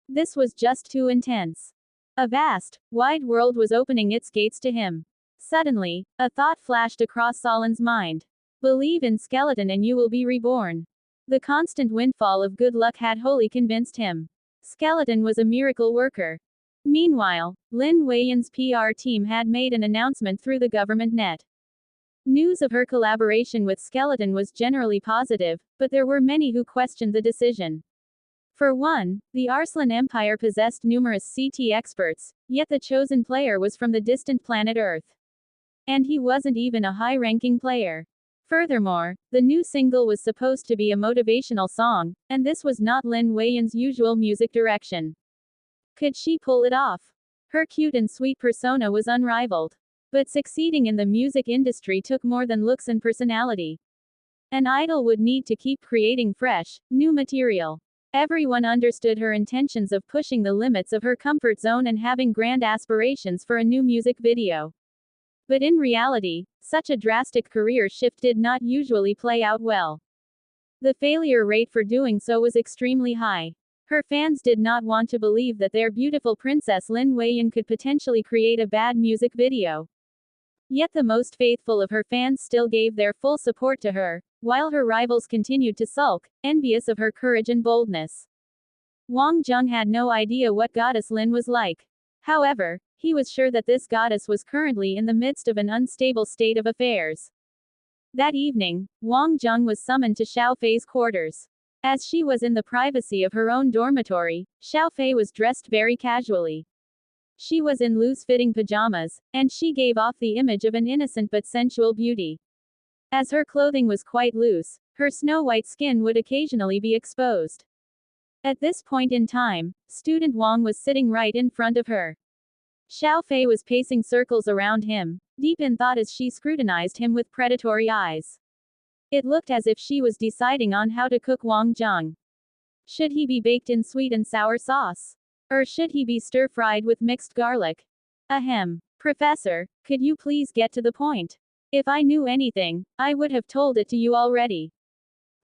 This was just too intense. A vast, wide world was opening its gates to him. Suddenly, a thought flashed across Solon's mind. Believe in Skeleton and you will be reborn. The constant windfall of good luck had wholly convinced him. Skeleton was a miracle worker. Meanwhile, Lin Weiyan's PR team had made an announcement through the government net. News of her collaboration with Skeleton was generally positive, but there were many who questioned the decision. For one, the Arslan Empire possessed numerous CT experts, yet the chosen player was from the distant planet Earth. And he wasn't even a high-ranking player. Furthermore, the new single was supposed to be a motivational song, and this was not Lin Weiyan's usual music direction. Could she pull it off? Her cute and sweet persona was unrivaled. But succeeding in the music industry took more than looks and personality. An idol would need to keep creating fresh, new material. Everyone understood her intentions of pushing the limits of her comfort zone and having grand aspirations for a new music video. But in reality, such a drastic career shift did not usually play out well. The failure rate for doing so was extremely high. Her fans did not want to believe that their beautiful princess Lin Weiyan could potentially create a bad music video. Yet the most faithful of her fans still gave their full support to her, while her rivals continued to sulk, envious of her courage and boldness. Wang Jung had no idea what Goddess Lin was like. However, he was sure that this goddess was currently in the midst of an unstable state of affairs. That evening, Wang Jung was summoned to Xiao Fei's quarters. As she was in the privacy of her own dormitory, Xiao Fei was dressed very casually. She was in loose-fitting pajamas, and she gave off the image of an innocent but sensual beauty. As her clothing was quite loose, her snow-white skin would occasionally be exposed. At this point in time, student Wang was sitting right in front of her. Xiao Fei was pacing circles around him, deep in thought as she scrutinized him with predatory eyes. It looked as if she was deciding on how to cook Wang Jung. Should he be baked in sweet and sour sauce? Or should he be stir-fried with mixed garlic? Ahem. Professor, could you please get to the point? If I knew anything, I would have told it to you already.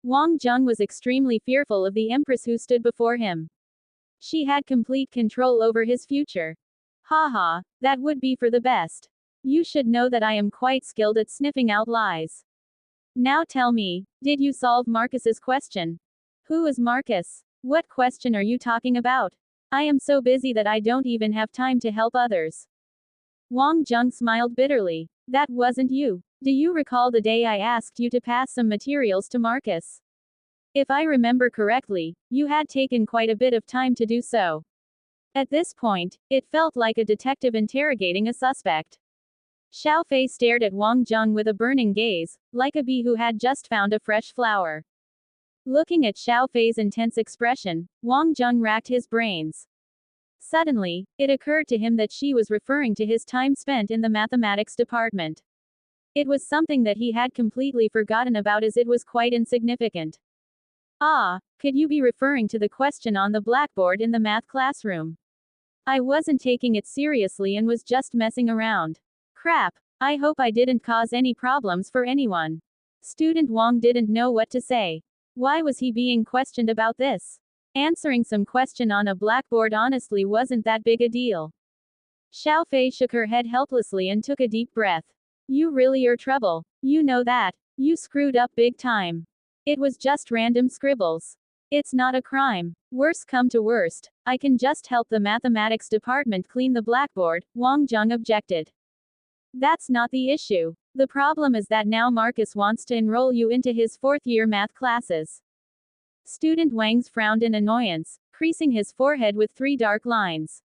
Wang Jung was extremely fearful of the empress who stood before him. She had complete control over his future. Haha, that would be for the best. You should know that I am quite skilled at sniffing out lies. Now tell me, did you solve Marcus's question? Who is Marcus? What question are you talking about? I am so busy that I don't even have time to help others. Wang Jung smiled bitterly. That wasn't you. Do you recall the day I asked you to pass some materials to Marcus? If I remember correctly, you had taken quite a bit of time to do so. At this point, it felt like a detective interrogating a suspect. Xiao Fei stared at Wang Jung with a burning gaze, like a bee who had just found a fresh flower. Looking at Xiao Fei's intense expression, Wang Jung racked his brains. Suddenly, it occurred to him that she was referring to his time spent in the mathematics department. It was something that he had completely forgotten about as it was quite insignificant. Ah, could you be referring to the question on the blackboard in the math classroom? I wasn't taking it seriously and was just messing around. Crap, I hope I didn't cause any problems for anyone. Student Wang didn't know what to say. Why was he being questioned about this? Answering some question on a blackboard honestly wasn't that big a deal. Xiao Fei shook her head helplessly and took a deep breath. You really are trouble. You know that. You screwed up big time. It was just random scribbles. It's not a crime. Worst come to worst, I can just help the mathematics department clean the blackboard, Wang Jung objected. That's not the issue. The problem is that now Marcus wants to enroll you into his fourth-year math classes. Student Wang's frowned in annoyance, creasing his forehead with 3 dark lines.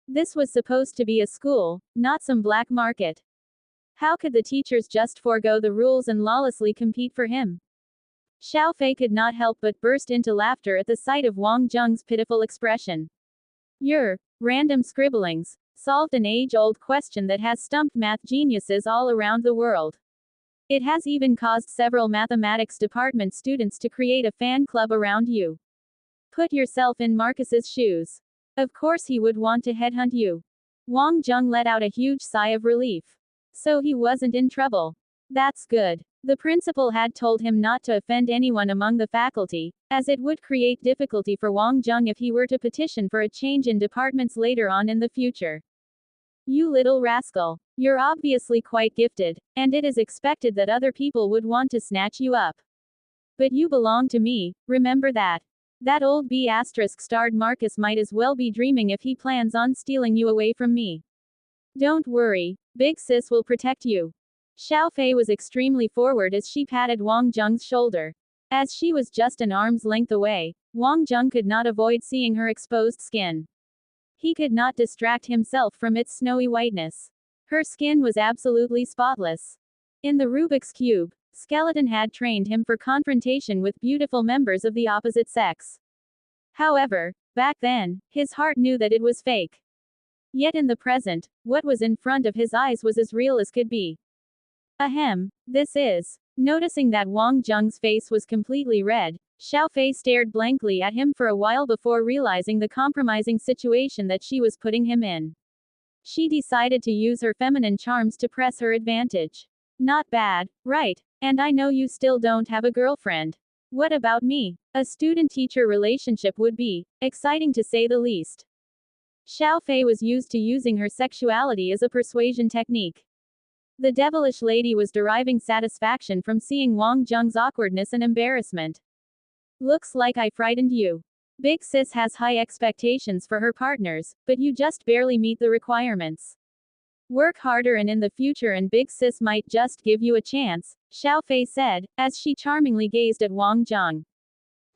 This was supposed to be a school, not some black market. How could the teachers just forego the rules and lawlessly compete for him? Xiao Fei could not help but burst into laughter at the sight of Wang Jung's pitiful expression. Your random scribblings solved an age-old question that has stumped math geniuses all around the world. It has even caused several mathematics department students to create a fan club around you. Put yourself in Marcus's shoes. Of course he would want to headhunt you. Wang Jung let out a huge sigh of relief. So he wasn't in trouble. That's good. The principal had told him not to offend anyone among the faculty, as it would create difficulty for Wang Jung if he were to petition for a change in departments later on in the future. You little rascal. You're obviously quite gifted, and it is expected that other people would want to snatch you up. But you belong to me, remember that. That old B***-starred Marcus might as well be dreaming if he plans on stealing you away from me. Don't worry, Big Sis will protect you. Xiao Fei was extremely forward as she patted Wang Jung's shoulder. As she was just an arm's length away, Wang Jung could not avoid seeing her exposed skin. He could not distract himself from its snowy whiteness. Her skin was absolutely spotless. In the Rubik's Cube, Skeleton had trained him for confrontation with beautiful members of the opposite sex. However, back then, his heart knew that it was fake. Yet in the present, what was in front of his eyes was as real as could be. Ahem, this is. Noticing that Wang Jung's face was completely red, Xiao Fei stared blankly at him for a while before realizing the compromising situation that she was putting him in. She decided to use her feminine charms to press her advantage. Not bad, right? And I know you still don't have a girlfriend. What about me? A student-teacher relationship would be exciting to say the least. Xiao Fei was used to using her sexuality as a persuasion technique. The devilish lady was deriving satisfaction from seeing Wang Jung's awkwardness and embarrassment. Looks like I frightened you. Big Sis has high expectations for her partners, but you just barely meet the requirements. Work harder and in the future and Big Sis might just give you a chance, Xiao Fei said, as she charmingly gazed at Wang Zheng.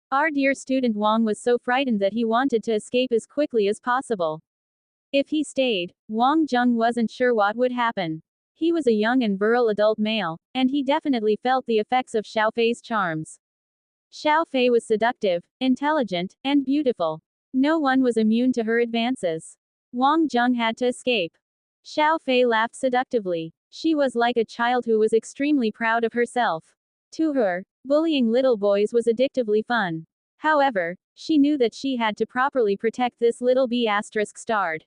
Our dear student Wang was so frightened that he wanted to escape as quickly as possible. If he stayed, Wang Zheng wasn't sure what would happen. He was a young and virile adult male, and he definitely felt the effects of Xiao Fei's charms. Xiao Fei was seductive, intelligent, and beautiful. No one was immune to her advances. Wang Zheng had to escape. Xiao Fei laughed seductively. She was like a child who was extremely proud of herself. To her, bullying little boys was addictively fun. However, she knew that she had to properly protect this little B*****starred.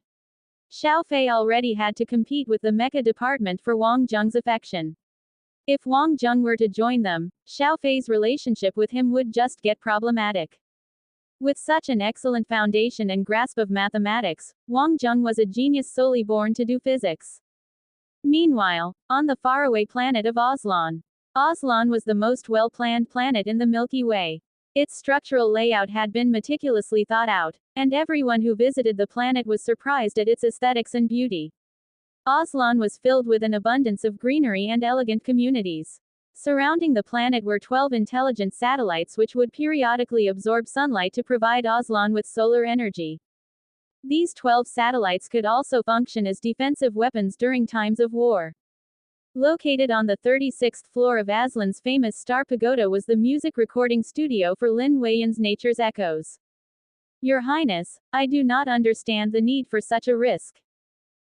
Xiao Fei already had to compete with the mecha department for Wang Zheng's affection. If Wang Zheng were to join them, Xiao Fei's relationship with him would just get problematic. With such an excellent foundation and grasp of mathematics, Wang Zheng was a genius solely born to do physics. Meanwhile, on the faraway planet of Ozlon. Ozlon was the most well-planned planet in the Milky Way. Its structural layout had been meticulously thought out, and everyone who visited the planet was surprised at its aesthetics and beauty. Ozlon was filled with an abundance of greenery and elegant communities. Surrounding the planet were 12 intelligent satellites which would periodically absorb sunlight to provide Ozlon with solar energy. These 12 satellites could also function as defensive weapons during times of war. Located on the 36th floor of Aslan's famous Star Pagoda was the music recording studio for Lin Weiyan's Nature's Echoes. Your Highness, I do not understand the need for such a risk.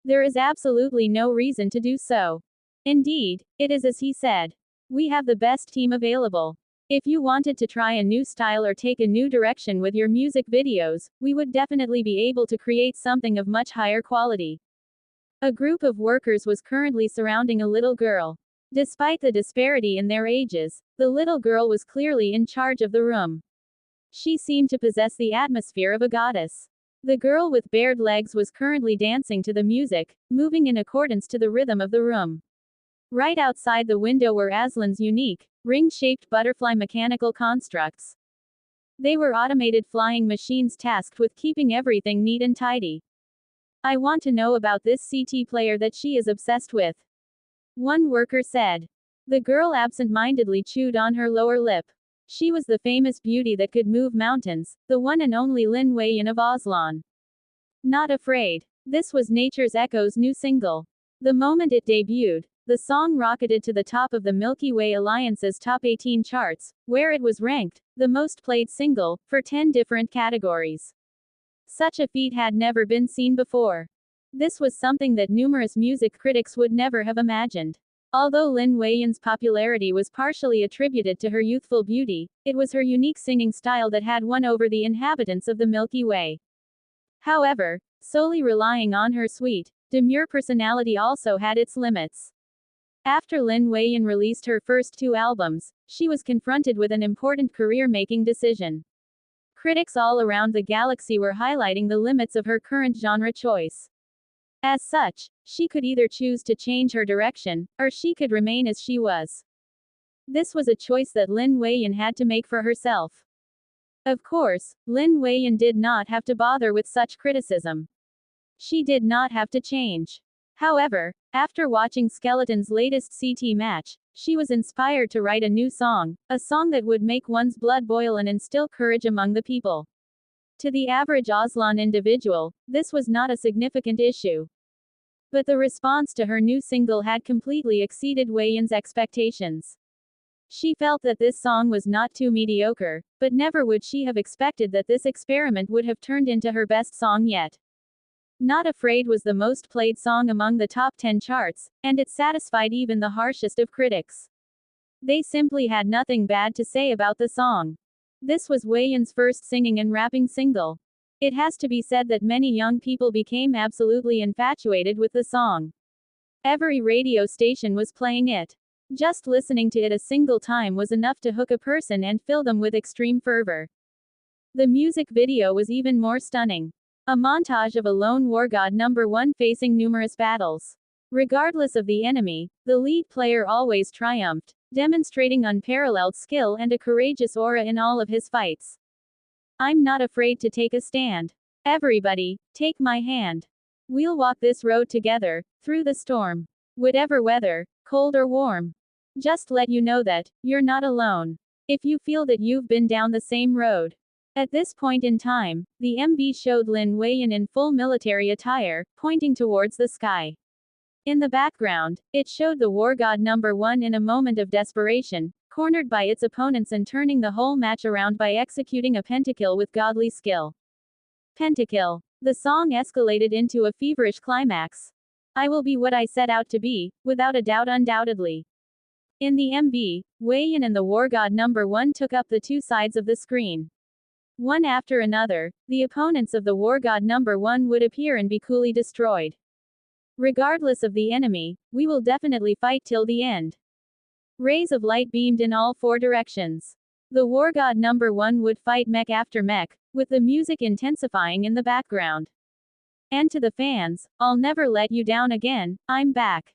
There is absolutely no reason to do so. Indeed, it is as he said. We have the best team available. If you wanted to try a new style or take a new direction with your music videos, we would definitely be able to create something of much higher quality. A group of workers was currently surrounding a little girl. Despite the disparity in their ages, the little girl was clearly in charge of the room. She seemed to possess the atmosphere of a goddess. The girl with bared legs was currently dancing to the music, moving in accordance to the rhythm of the room. Right outside the window were Aslan's unique, ring-shaped butterfly mechanical constructs. They were automated flying machines tasked with keeping everything neat and tidy. I want to know about this CT player that she is obsessed with. One worker said. The girl absent-mindedly chewed on her lower lip. She was the famous beauty that could move mountains, the one and only Lin Weiyan of Ozlon. Not Afraid. This was Nature's Echoes' new single. The moment it debuted, the song rocketed to the top of the Milky Way Alliance's top 18 charts, where it was ranked the most played single for 10 different categories. Such a feat had never been seen before. This was something that numerous music critics would never have imagined. Although Lin Weiyan's popularity was partially attributed to her youthful beauty, it was her unique singing style that had won over the inhabitants of the Milky Way. However, solely relying on her sweet, demure personality also had its limits. After Lin Weiyan released her first 2 albums, she was confronted with an important career-making decision. Critics all around the galaxy were highlighting the limits of her current genre choice. As such, she could either choose to change her direction, or she could remain as she was. This was a choice that Lin Weiyan had to make for herself. Of course, Lin Weiyan did not have to bother with such criticism. She did not have to change. However, after watching Skeleton's latest CT match, she was inspired to write a new song, a song that would make one's blood boil and instill courage among the people. To the average Ozlon individual, this was not a significant issue. But the response to her new single had completely exceeded Weiyan's expectations. She felt that this song was not too mediocre, but never would she have expected that this experiment would have turned into her best song yet. Not Afraid was the most played song among the top 10 charts, and it satisfied even the harshest of critics. They simply had nothing bad to say about the song. This was Weiyan's first singing and rapping single. It has to be said that many young people became absolutely infatuated with the song. Every radio station was playing it. Just listening to it a single time was enough to hook a person and fill them with extreme fervor. The music video was even more stunning. A montage of a lone war god #1 facing numerous battles. Regardless of the enemy, the lead player always triumphed, demonstrating unparalleled skill and a courageous aura in all of his fights. I'm not afraid to take a stand. Everybody, take my hand. We'll walk this road together, through the storm. Whatever weather, cold or warm. Just let you know that, you're not alone. If you feel that you've been down the same road. At this point in time, the MV showed Lin Weiyan in full military attire, pointing towards the sky. In the background, it showed the war god number 1 in a moment of desperation, cornered by its opponents and turning the whole match around by executing a pentakill with godly skill. Pentakill. The song escalated into a feverish climax. I will be what I set out to be, without a doubt, undoubtedly. In the MV, Weiyan and the war god number 1 took up the two sides of the screen. One after another, the opponents of the war god number 1 would appear and be coolly destroyed. Regardless of the enemy, we will definitely fight till the end. Rays of light beamed in all four directions. The war god number 1 would fight mech after mech, with the music intensifying in the background. And to the fans, I'll never let you down again, I'm back.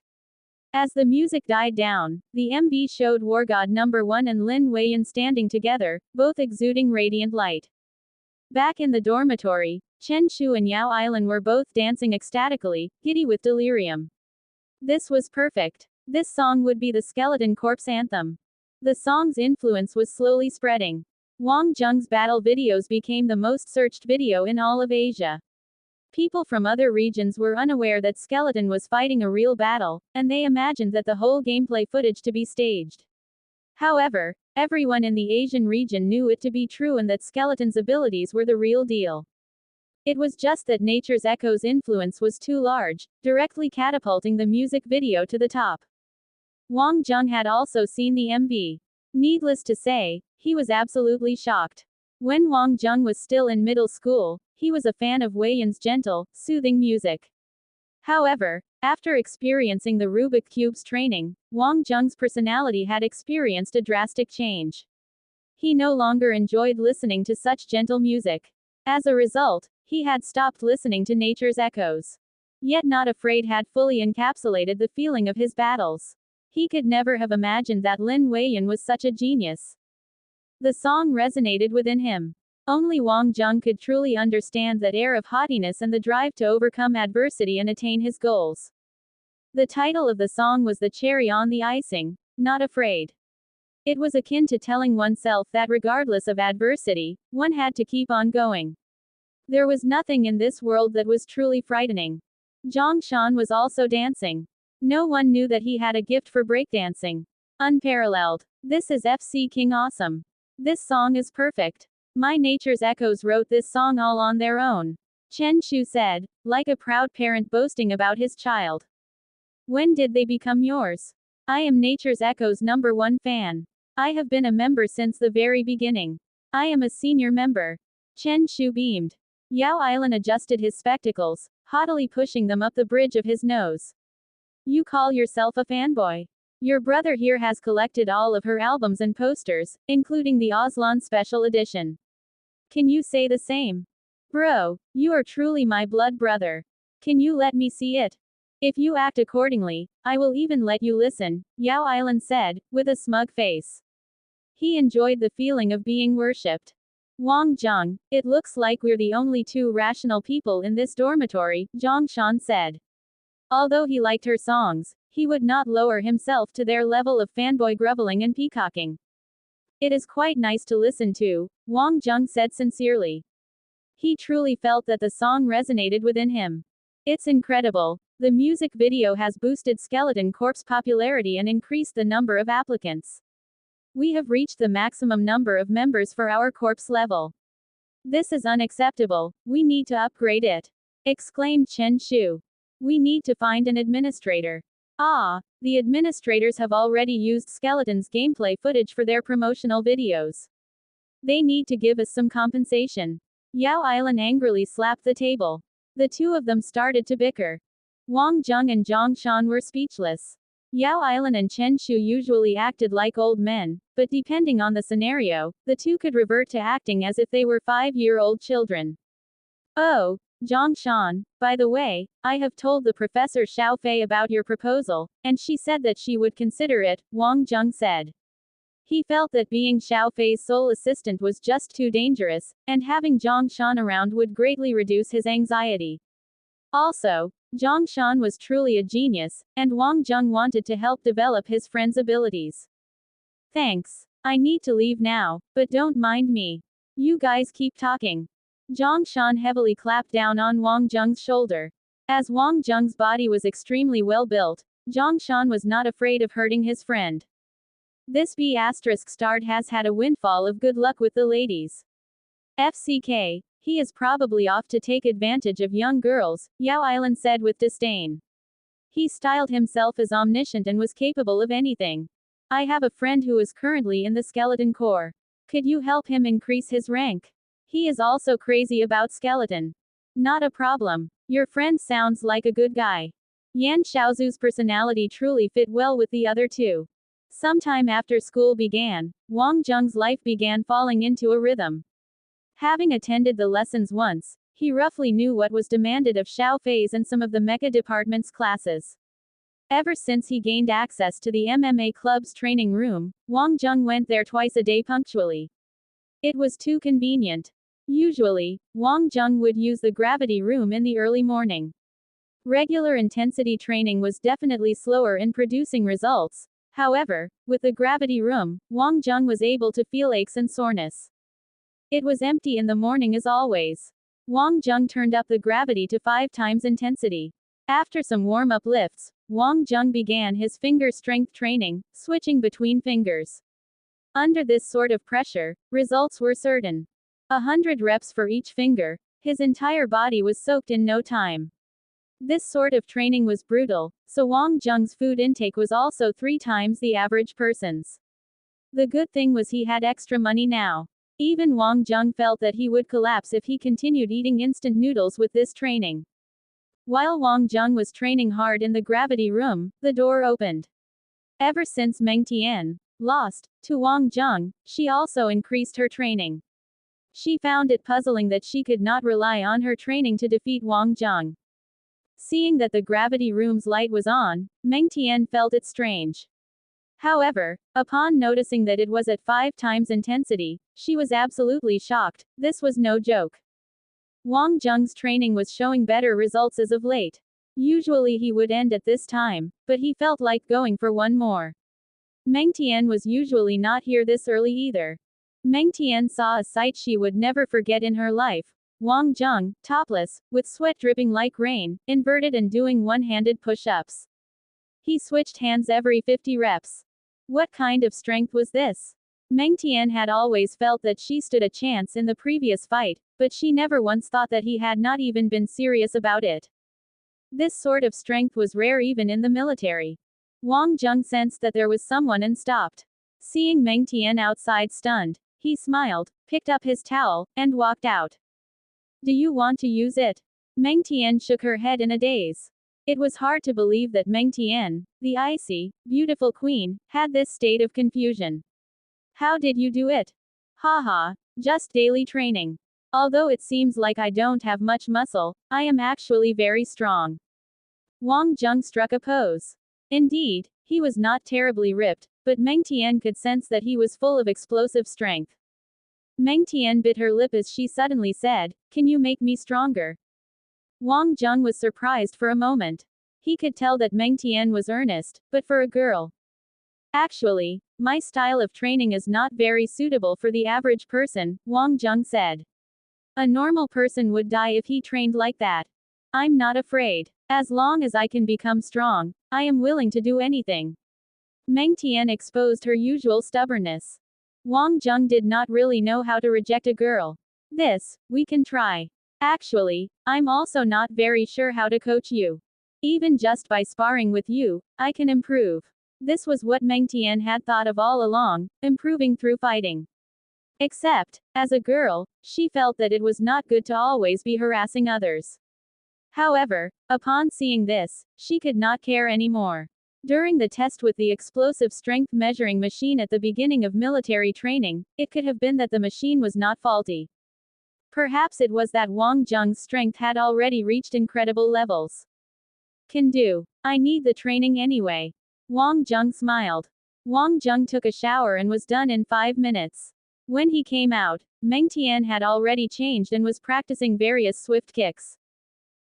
As the music died down, the MV showed war god number 1 and Lin Weiyan standing together, both exuding radiant light. Back in the dormitory, Chen Shu and Yao Ailan were both dancing ecstatically, giddy with delirium. This was perfect. This song would be the Skeleton Corpse anthem. The song's influence was slowly spreading. Wang Zheng's battle videos became the most searched video in all of Asia. People from other regions were unaware that Skeleton was fighting a real battle, and they imagined that the whole gameplay footage to be staged. However, everyone in the Asian region knew it to be true and that Skeleton's abilities were the real deal. It was just that Nature's Echo's influence was too large, directly catapulting the music video to the top. Wang Zheng had also seen the MV. Needless to say, he was absolutely shocked. When Wang Zheng was still in middle school, he was a fan of Weiyan's gentle, soothing music. However, after experiencing the Rubik Cube's training, Wang Zheng's personality had experienced a drastic change. He no longer enjoyed listening to such gentle music. As a result, he had stopped listening to Nature's Echoes. Yet Not Afraid had fully encapsulated the feeling of his battles. He could never have imagined that Lin Weiyan was such a genius. The song resonated within him. Only Wang Zheng could truly understand that air of haughtiness and the drive to overcome adversity and attain his goals. The title of the song was the cherry on the icing, Not Afraid. It was akin to telling oneself that regardless of adversity, one had to keep on going. There was nothing in this world that was truly frightening. Zhang Shan was also dancing. No one knew that he had a gift for breakdancing. Unparalleled. This is FC King Awesome. This song is perfect. My Nature's Echoes wrote this song all on their own. Chen Shu said, like a proud parent boasting about his child. When did they become yours? I am Nature's Echoes #1 fan. I have been a member since the very beginning. I am a senior member. Chen Shu beamed. Yao Ailan adjusted his spectacles, haughtily pushing them up the bridge of his nose. You call yourself a fanboy? Your brother here has collected all of her albums and posters, including the Aslan Special Edition. Can you say the same? Bro, you are truly my blood brother. Can you let me see it? If you act accordingly, I will even let you listen, Yao Ailan said, with a smug face. He enjoyed the feeling of being worshipped. Wang Zheng, it looks like we're the only two rational people in this dormitory, Zhang Shan said. Although he liked her songs, he would not lower himself to their level of fanboy groveling and peacocking. It is quite nice to listen to, Wang Zheng said sincerely. He truly felt that the song resonated within him. It's incredible. The music video has boosted Skeleton Corpse popularity and increased the number of applicants. We have reached the maximum number of members for our corpse level. This is unacceptable, we need to upgrade it, exclaimed Chen Shu. We need to find an administrator. Ah, the administrators have already used Skeleton's gameplay footage for their promotional videos. They need to give us some compensation. Yao Ailan angrily slapped the table. The two of them started to bicker. Wang Zheng and Zhang Shan were speechless. Yao Ailan and Chen Shu usually acted like old men, but depending on the scenario, the two could revert to acting as if they were 5-year-old children. Oh, Zhang Shan, by the way, I have told the Professor Xiao Fei about your proposal, and she said that she would consider it, Wang Zheng said. He felt that being Xiao Fei's sole assistant was just too dangerous, and having Zhang Shan around would greatly reduce his anxiety. Also, Zhang Shan was truly a genius, and Wang Zheng wanted to help develop his friend's abilities. Thanks. I need to leave now, but don't mind me. You guys keep talking. Zhang Shan heavily clapped down on Wang Zheng's shoulder. As Wang Zheng's body was extremely well built, Zhang Shan was not afraid of hurting his friend. This B***** has had a windfall of good luck with the ladies. FCK, he is probably off to take advantage of young girls, Yao Island said with disdain. He styled himself as omniscient and was capable of anything. I have a friend who is currently in the skeleton corps. Could you help him increase his rank? He is also crazy about skeleton. Not a problem. Your friend sounds like a good guy. Yan Xiaozu's personality truly fit well with the other two. Sometime after school began, Wang Zheng's life began falling into a rhythm. Having attended the lessons once, he roughly knew what was demanded of Xiao Fei's and some of the mecha department's classes. Ever since he gained access to the MMA club's training room, Wang Zheng went there twice a day punctually. It was too convenient. Usually, Wang Zheng would use the gravity room in the early morning. Regular intensity training was definitely slower in producing results. However, with the gravity room, Wang Zheng was able to feel aches and soreness. It was empty in the morning as always. Wang Zheng turned up the gravity to 5 times intensity. After some warm-up lifts, Wang Zheng began his finger strength training, switching between fingers. Under this sort of pressure, results were certain. 100 reps for each finger, his entire body was soaked in no time. This sort of training was brutal, so Wang Zheng's food intake was also 3 times the average person's. The good thing was he had extra money now. Even Wang Zheng felt that he would collapse if he continued eating instant noodles with this training. While Wang Zheng was training hard in the gravity room, the door opened. Ever since Meng Tian lost to Wang Zheng, she also increased her training. She found it puzzling that she could not rely on her training to defeat Wang Zheng. Seeing that the gravity room's light was on, Meng Tian felt it strange. However, upon noticing that it was at 5 times intensity, she was absolutely shocked. This was no joke. Wang Zheng's training was showing better results as of late. Usually he would end at this time, but he felt like going for one more. Meng Tian was usually not here this early either. Meng Tian saw a sight she would never forget in her life. Wang Zheng, topless, with sweat dripping like rain, inverted and doing one-handed push-ups. He switched hands every 50 reps. What kind of strength was this? Meng Tian had always felt that she stood a chance in the previous fight, but she never once thought that he had not even been serious about it. This sort of strength was rare even in the military. Wang Zheng sensed that there was someone and stopped. Seeing Meng Tian outside stunned, he smiled, picked up his towel, and walked out. Do you want to use it? Meng Tian shook her head in a daze. It was hard to believe that Meng Tian, the icy, beautiful queen, had this state of confusion. How did you do it? Haha, just daily training. Although it seems like I don't have much muscle, I am actually very strong. Wang Zheng struck a pose. Indeed, he was not terribly ripped, but Meng Tian could sense that he was full of explosive strength. Meng Tian bit her lip as she suddenly said, "Can you make me stronger?" Wang Zheng was surprised for a moment. He could tell that Meng Tian was earnest, but for a girl. Actually, my style of training is not very suitable for the average person, Wang Zheng said. A normal person would die if he trained like that. I'm not afraid. As long as I can become strong, I am willing to do anything. Meng Tian exposed her usual stubbornness. Wang Zheng did not really know how to reject a girl. This, we can try. Actually, I'm also not very sure how to coach you. Even just by sparring with you, I can improve. This was what Meng Tian had thought of all along, improving through fighting. Except, as a girl, she felt that it was not good to always be harassing others. However, upon seeing this, she could not care anymore. During the test with the explosive strength measuring machine at the beginning of military training, it could have been that the machine was not faulty. Perhaps it was that Wang Zheng's strength had already reached incredible levels. Can do. I need the training anyway. Wang Zheng smiled. Wang Jung took a shower and was done in 5 minutes. When he came out, Meng Tian had already changed and was practicing various swift kicks.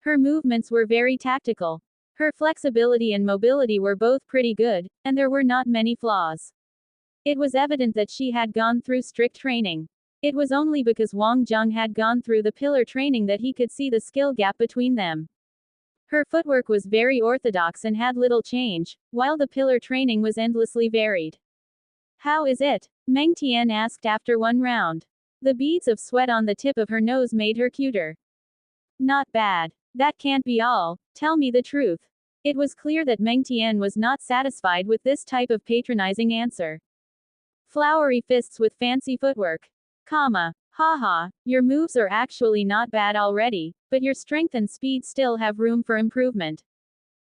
Her movements were very tactical. Her flexibility and mobility were both pretty good, and there were not many flaws. It was evident that she had gone through strict training. It was only because Wang Jung had gone through the pillar training that he could see the skill gap between them. Her footwork was very orthodox and had little change, while the pillar training was endlessly varied. How is it? Meng Tian asked after one round. The beads of sweat on the tip of her nose made her cuter. Not bad. That can't be all, tell me the truth. It was clear that Meng Tian was not satisfied with this type of patronizing answer. Flowery fists with fancy footwork. Haha, your moves are actually not bad already, but your strength and speed still have room for improvement.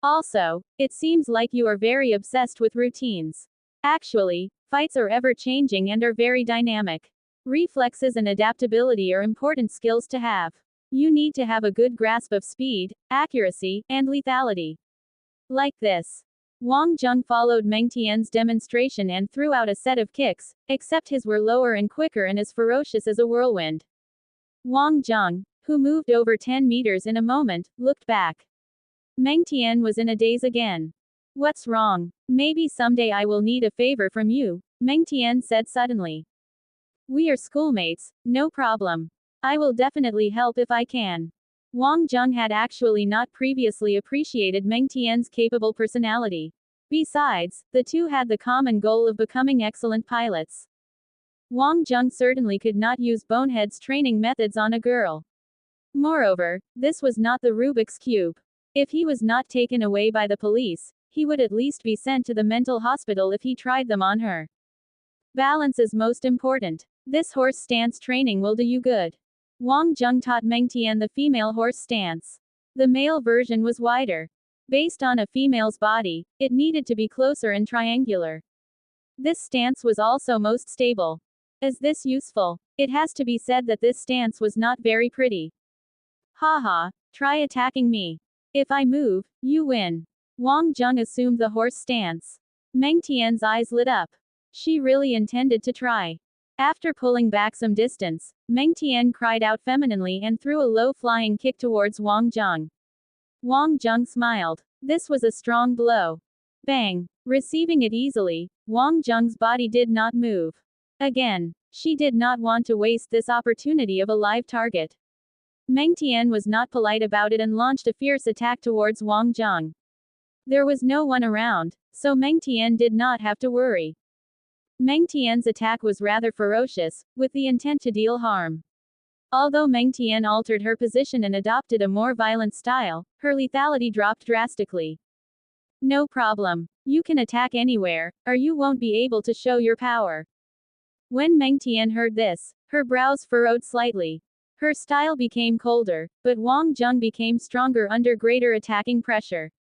Also, it seems like you are very obsessed with routines. Actually, fights are ever changing and are very dynamic. Reflexes and adaptability are important skills to have. You need to have a good grasp of speed, accuracy, and lethality. Like this. Wang Jung followed Meng Tian's demonstration and threw out a set of kicks, except his were lower and quicker and as ferocious as a whirlwind. Wang Jung, who moved over 10 meters in a moment, looked back. Meng Tian was in a daze again. What's wrong? Maybe someday I will need a favor from you, Meng Tian said suddenly. We are schoolmates, no problem. I will definitely help if I can. Wang Jung had actually not previously appreciated Meng Tian's capable personality. Besides, the two had the common goal of becoming excellent pilots. Wang Jung certainly could not use Bonehead's training methods on a girl. Moreover, this was not the Rubik's Cube. If he was not taken away by the police, he would at least be sent to the mental hospital if he tried them on her. Balance is most important. This horse stance training will do you good. Wang Jung taught Meng Tian the female horse stance. The male version was wider. Based on a female's body, it needed to be closer and triangular. This stance was also most stable. Is this useful? It has to be said that this stance was not very pretty. Haha, try attacking me. If I move, you win. Wang Jung assumed the horse stance. Meng Tian's eyes lit up. She really intended to try. After pulling back some distance, Meng Tian cried out femininely and threw a low-flying kick towards Wang Jung. Wang Jung smiled. This was a strong blow. Bang! Receiving it easily, Wang Jung's body did not move. Again, she did not want to waste this opportunity of a live target. Meng Tian was not polite about it and launched a fierce attack towards Wang Jung. There was no one around, so Meng Tian did not have to worry. Meng Tian's attack was rather ferocious, with the intent to deal harm. Although Meng Tian altered her position and adopted a more violent style, her lethality dropped drastically. No problem. You can attack anywhere, or you won't be able to show your power. When Meng Tian heard this, her brows furrowed slightly. Her style became colder, but Wang Jung became stronger under greater attacking pressure.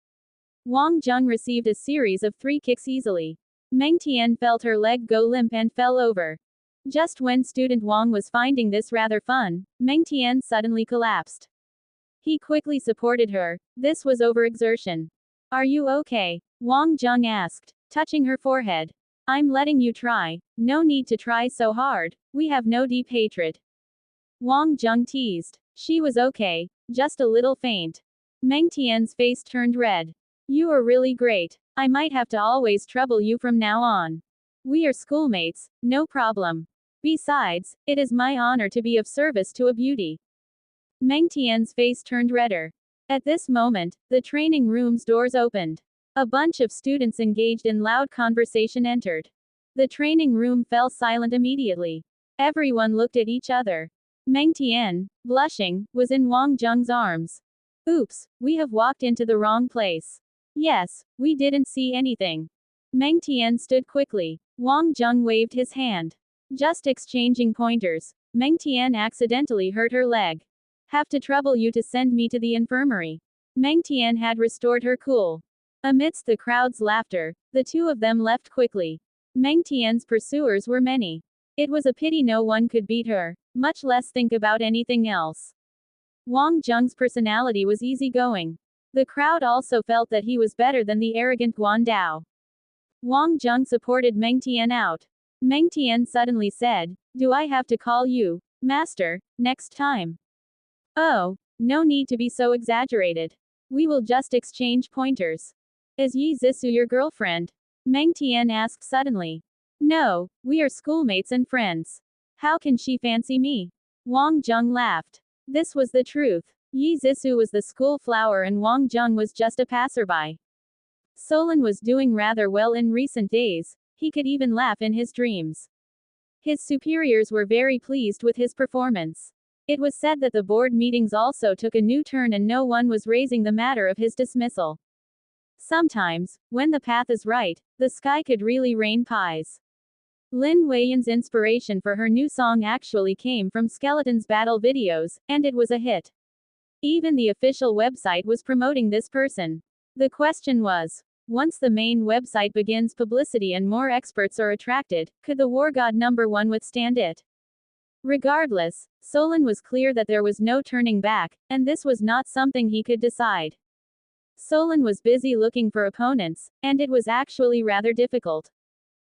Wang Jung received a series of 3 kicks easily. Meng Tian felt her leg go limp and fell over. Just when student Wang was finding this rather fun, Meng Tian suddenly collapsed. He quickly supported her. This was overexertion. Are you okay? Wang Jung asked, touching her forehead. I'm letting you try. No need to try so hard. We have no deep hatred. Wang Jung teased. She was okay, just a little faint. Meng Tian's face turned red. You are really great. I might have to always trouble you from now on. We are schoolmates, no problem. Besides, it is my honor to be of service to a beauty. Meng Tian's face turned redder. At this moment, the training room's doors opened. A bunch of students engaged in loud conversation entered. The training room fell silent immediately. Everyone looked at each other. Meng Tian, blushing, was in Wang Jung's arms. Oops, we have walked into the wrong place. Yes, we didn't see anything. Meng Tian stood quickly. Wang Jung waved his hand. Just exchanging pointers. Meng Tian accidentally hurt her leg. Have to trouble you to send me to the infirmary. Meng Tian had restored her cool. Amidst the crowd's laughter, the two of them left quickly. Meng Tian's pursuers were many. It was a pity no one could beat her, much less think about anything else. Wang Jung's personality was easygoing. The crowd also felt that he was better than the arrogant Guan Dao. Wang Jung supported Meng Tian out. Meng Tian suddenly said, "Do I have to call you, Master, next time?" "Oh, no need to be so exaggerated. We will just exchange pointers." "Is Yi Zhisu your girlfriend?" Meng Tian asked suddenly. "No, we are schoolmates and friends. How can she fancy me?" Wang Jung laughed. This was the truth. Yi Zhisu was the school flower and Wang Jung was just a passerby. Solon was doing rather well in recent days. He could even laugh in his dreams. His superiors were very pleased with his performance. It was said that the board meetings also took a new turn and no one was raising the matter of his dismissal. Sometimes, when the path is right, the sky could really rain pies. Lin Weiyan's inspiration for her new song actually came from Skeleton's battle videos, and it was a hit. Even the official website was promoting this person. The question was, once the main website begins publicity and more experts are attracted, could the war god #1 withstand it? Regardless, Solon was clear that there was no turning back, and this was not something he could decide. Solon was busy looking for opponents, and it was actually rather difficult.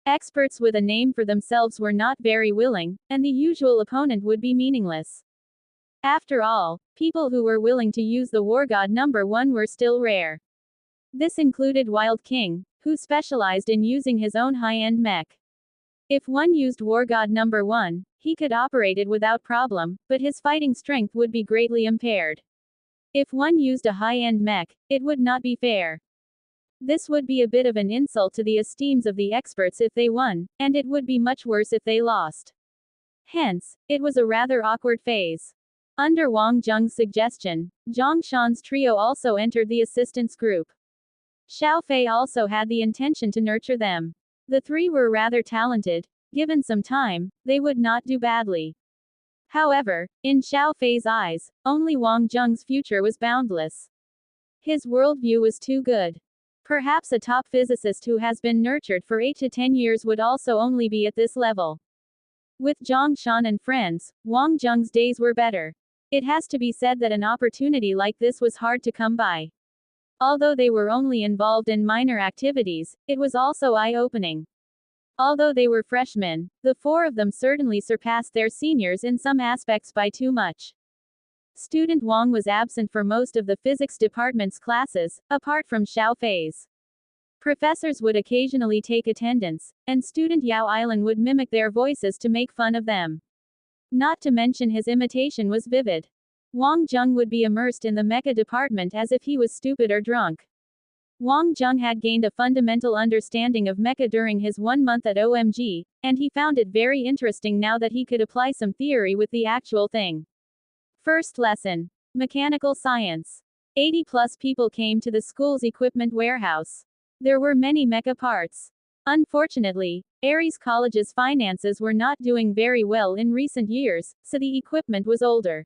Experts with a name for themselves were not very willing, and the usual opponent would be meaningless. After all, people who were willing to use the war god #1 were still rare. This included Wild King, who specialized in using his own high-end mech. If one used war god #1, he could operate it without problem, but his fighting strength would be greatly impaired. If one used a high-end mech, it would not be fair. This would be a bit of an insult to the esteems of the experts if they won, and it would be much worse if they lost. Hence, it was a rather awkward phase. Under Wang Jung's suggestion, Zhang Shan's trio also entered the assistance group. Xiao Fei also had the intention to nurture them. The three were rather talented. Given some time, they would not do badly. However, in Xiao Fei's eyes, only Wang Jung's future was boundless. His worldview was too good. Perhaps a top physicist who has been nurtured for 8 to 10 years would also only be at this level. With Zhang Shan and friends, Wang Jung's days were better. It has to be said that an opportunity like this was hard to come by. Although they were only involved in minor activities, it was also eye-opening. Although they were freshmen, the four of them certainly surpassed their seniors in some aspects by too much. Student Wang was absent for most of the physics department's classes, apart from Xiao Fei's. Professors would occasionally take attendance, and student Yao Island would mimic their voices to make fun of them. Not to mention his imitation was vivid. Wang Jung would be immersed in the mecha department as if he was stupid or drunk. Wang Jung had gained a fundamental understanding of mecha during his 1 month at OMG, and he found it very interesting now that he could apply some theory with the actual thing. First lesson. Mechanical science. 80+ people came to the school's equipment warehouse. There were many mecha parts. Unfortunately, Ares College's finances were not doing very well in recent years, so the equipment was older.